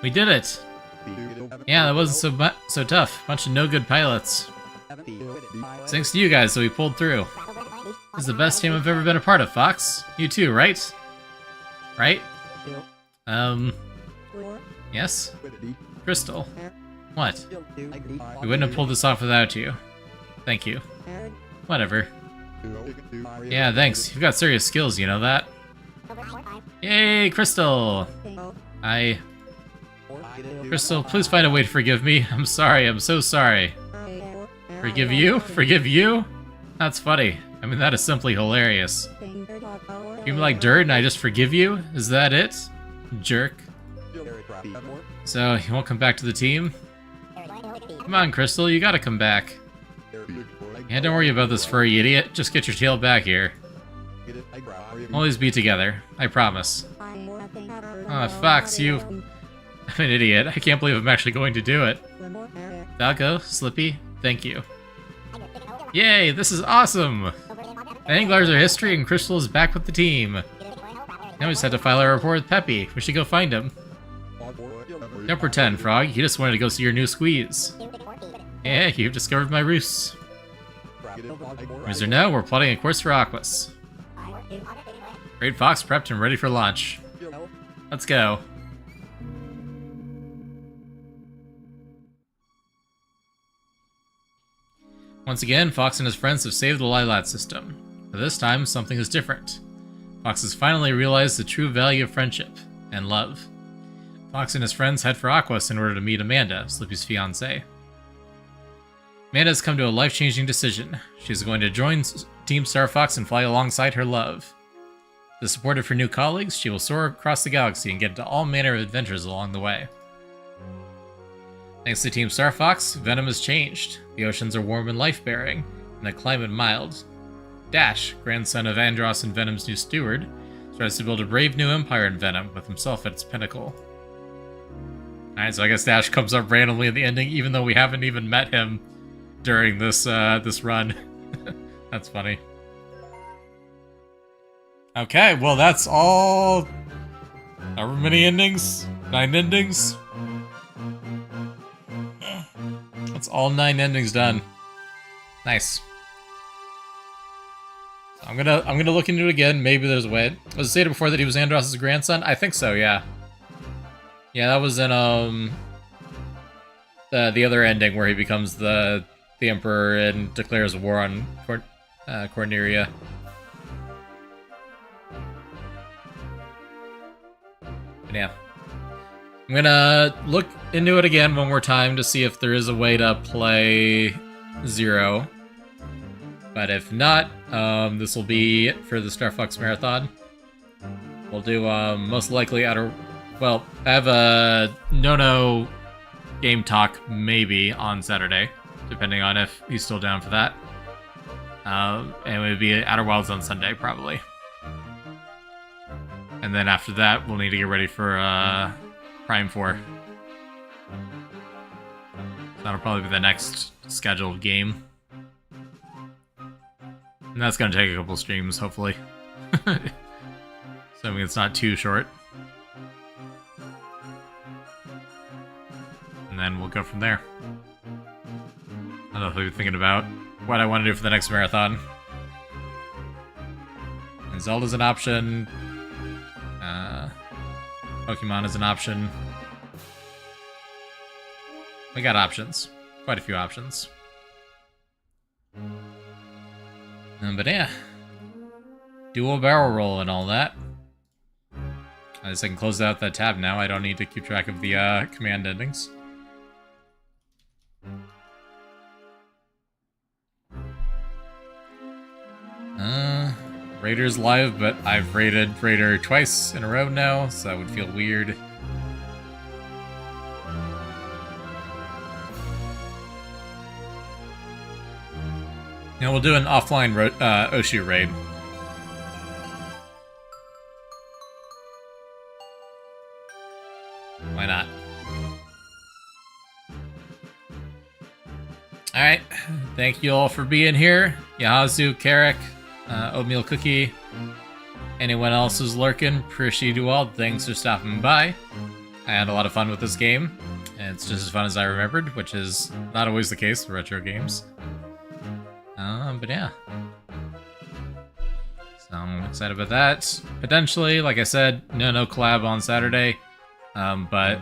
We did it! Yeah, that wasn't so tough. Bunch of no-good pilots. Thanks to you guys that we pulled through. This is the best team I've ever been a part of, Fox. You too, right? Right? Yes? Crystal. What? We wouldn't have pulled this off without you. Thank you. Whatever. Yeah, thanks. You've got serious skills, you know that? Yay, Crystal! Crystal, please find a way to forgive me. I'm sorry, I'm so sorry. Forgive you? Forgive you? That's funny. I mean, that is simply hilarious. You're like dirt and I just forgive you? Is that it? Jerk. So, you won't come back to the team? Come on, Crystal, you gotta come back. Yeah, don't worry about this furry idiot. Just get your tail back here. Always be together. I promise. Oh, Fox, you... I'm an idiot. I can't believe I'm actually going to do it. Falco, Slippy, thank you. Yay, this is awesome! The Anglars are history and Crystal is back with the team. Now we just have to file our report with Peppy. We should go find him. Don't pretend, Frog. You just wanted to go see your new squeeze. Yeah, you've discovered my ruse. As you know, we're plotting a course for Aquas. Great Fox prepped and ready for launch. Let's go. Once again, Fox and his friends have saved the Lylat system. But this time, something is different. Fox has finally realized the true value of friendship and love. Fox and his friends head for Aquas in order to meet Amanda, Slippy's fiancée. Amanda has come to a life-changing decision. She is going to join Team Star Fox and fly alongside her love. With the support of her new colleagues, she will soar across the galaxy and get into all manner of adventures along the way. Thanks to Team Star Fox, Venom has changed. The oceans are warm and life-bearing, and the climate mild. Dash, grandson of Andross and Venom's new steward, tries to build a brave new empire in Venom, with himself at its pinnacle. Alright, so I guess Dash comes up randomly in the ending, even though we haven't even met him during this this run. That's funny. Okay, well that's all... however many endings? 9 endings? That's all 9 endings done. Nice. So I'm gonna look into it again. Maybe there's a way. Was it stated before that he was Andross's grandson? I think so, yeah. Yeah, that was in the other ending where he becomes the Emperor and declares war on Corneria. But yeah. I'm gonna look into it again one more time to see if there is a way to play Zero. But if not, this will be it for the Star Fox Marathon. We'll do most likely Outer... Well, I have a No game talk maybe on Saturday, depending on if he's still down for that. And it would be Outer Wilds on Sunday, probably. And then after that, we'll need to get ready for Prime 4. That'll probably be the next scheduled game. And that's gonna take a couple streams, hopefully. Assuming it's not too short. And then we'll go from there. I don't know if I'm thinking about what I want to do for the next marathon. And Zelda's an option. Pokemon is an option. We got options. Quite a few options. But yeah. Dual barrel roll and all that. I guess I can close out that tab now. I don't need to keep track of the command endings. Raider's live, but I've raided Raider twice in a row now, so that would feel weird. Now we'll do an offline Oshu raid. Why not? Alright, thank you all for being here. Yahazu, Carrick, Oatmeal Cookie, anyone else who's lurking, appreciate you all. Thanks for stopping by. I had a lot of fun with this game, and it's just as fun as I remembered, which is not always the case with retro games. But yeah. So I'm excited about that. Potentially, like I said, no collab on Saturday, but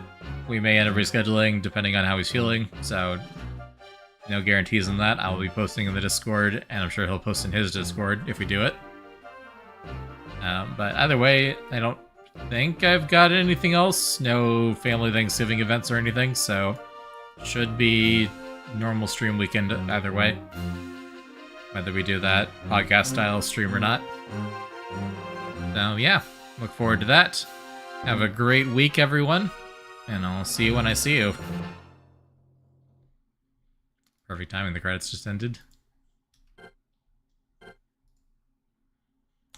we may end up rescheduling depending on how he's feeling, so no guarantees on that. I will be posting in the Discord, and I'm sure he'll post in his Discord if we do it. But either way, I don't think I've got anything else. No family Thanksgiving events or anything, so should be normal stream weekend either way. Whether we do that podcast-style stream or not. So yeah, look forward to that. Have a great week, everyone, and I'll see you when I see you. Perfect timing, the credits just ended.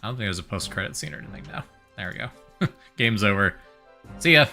I don't think there's a post-credit scene or anything now. There we go. Game's over. See ya!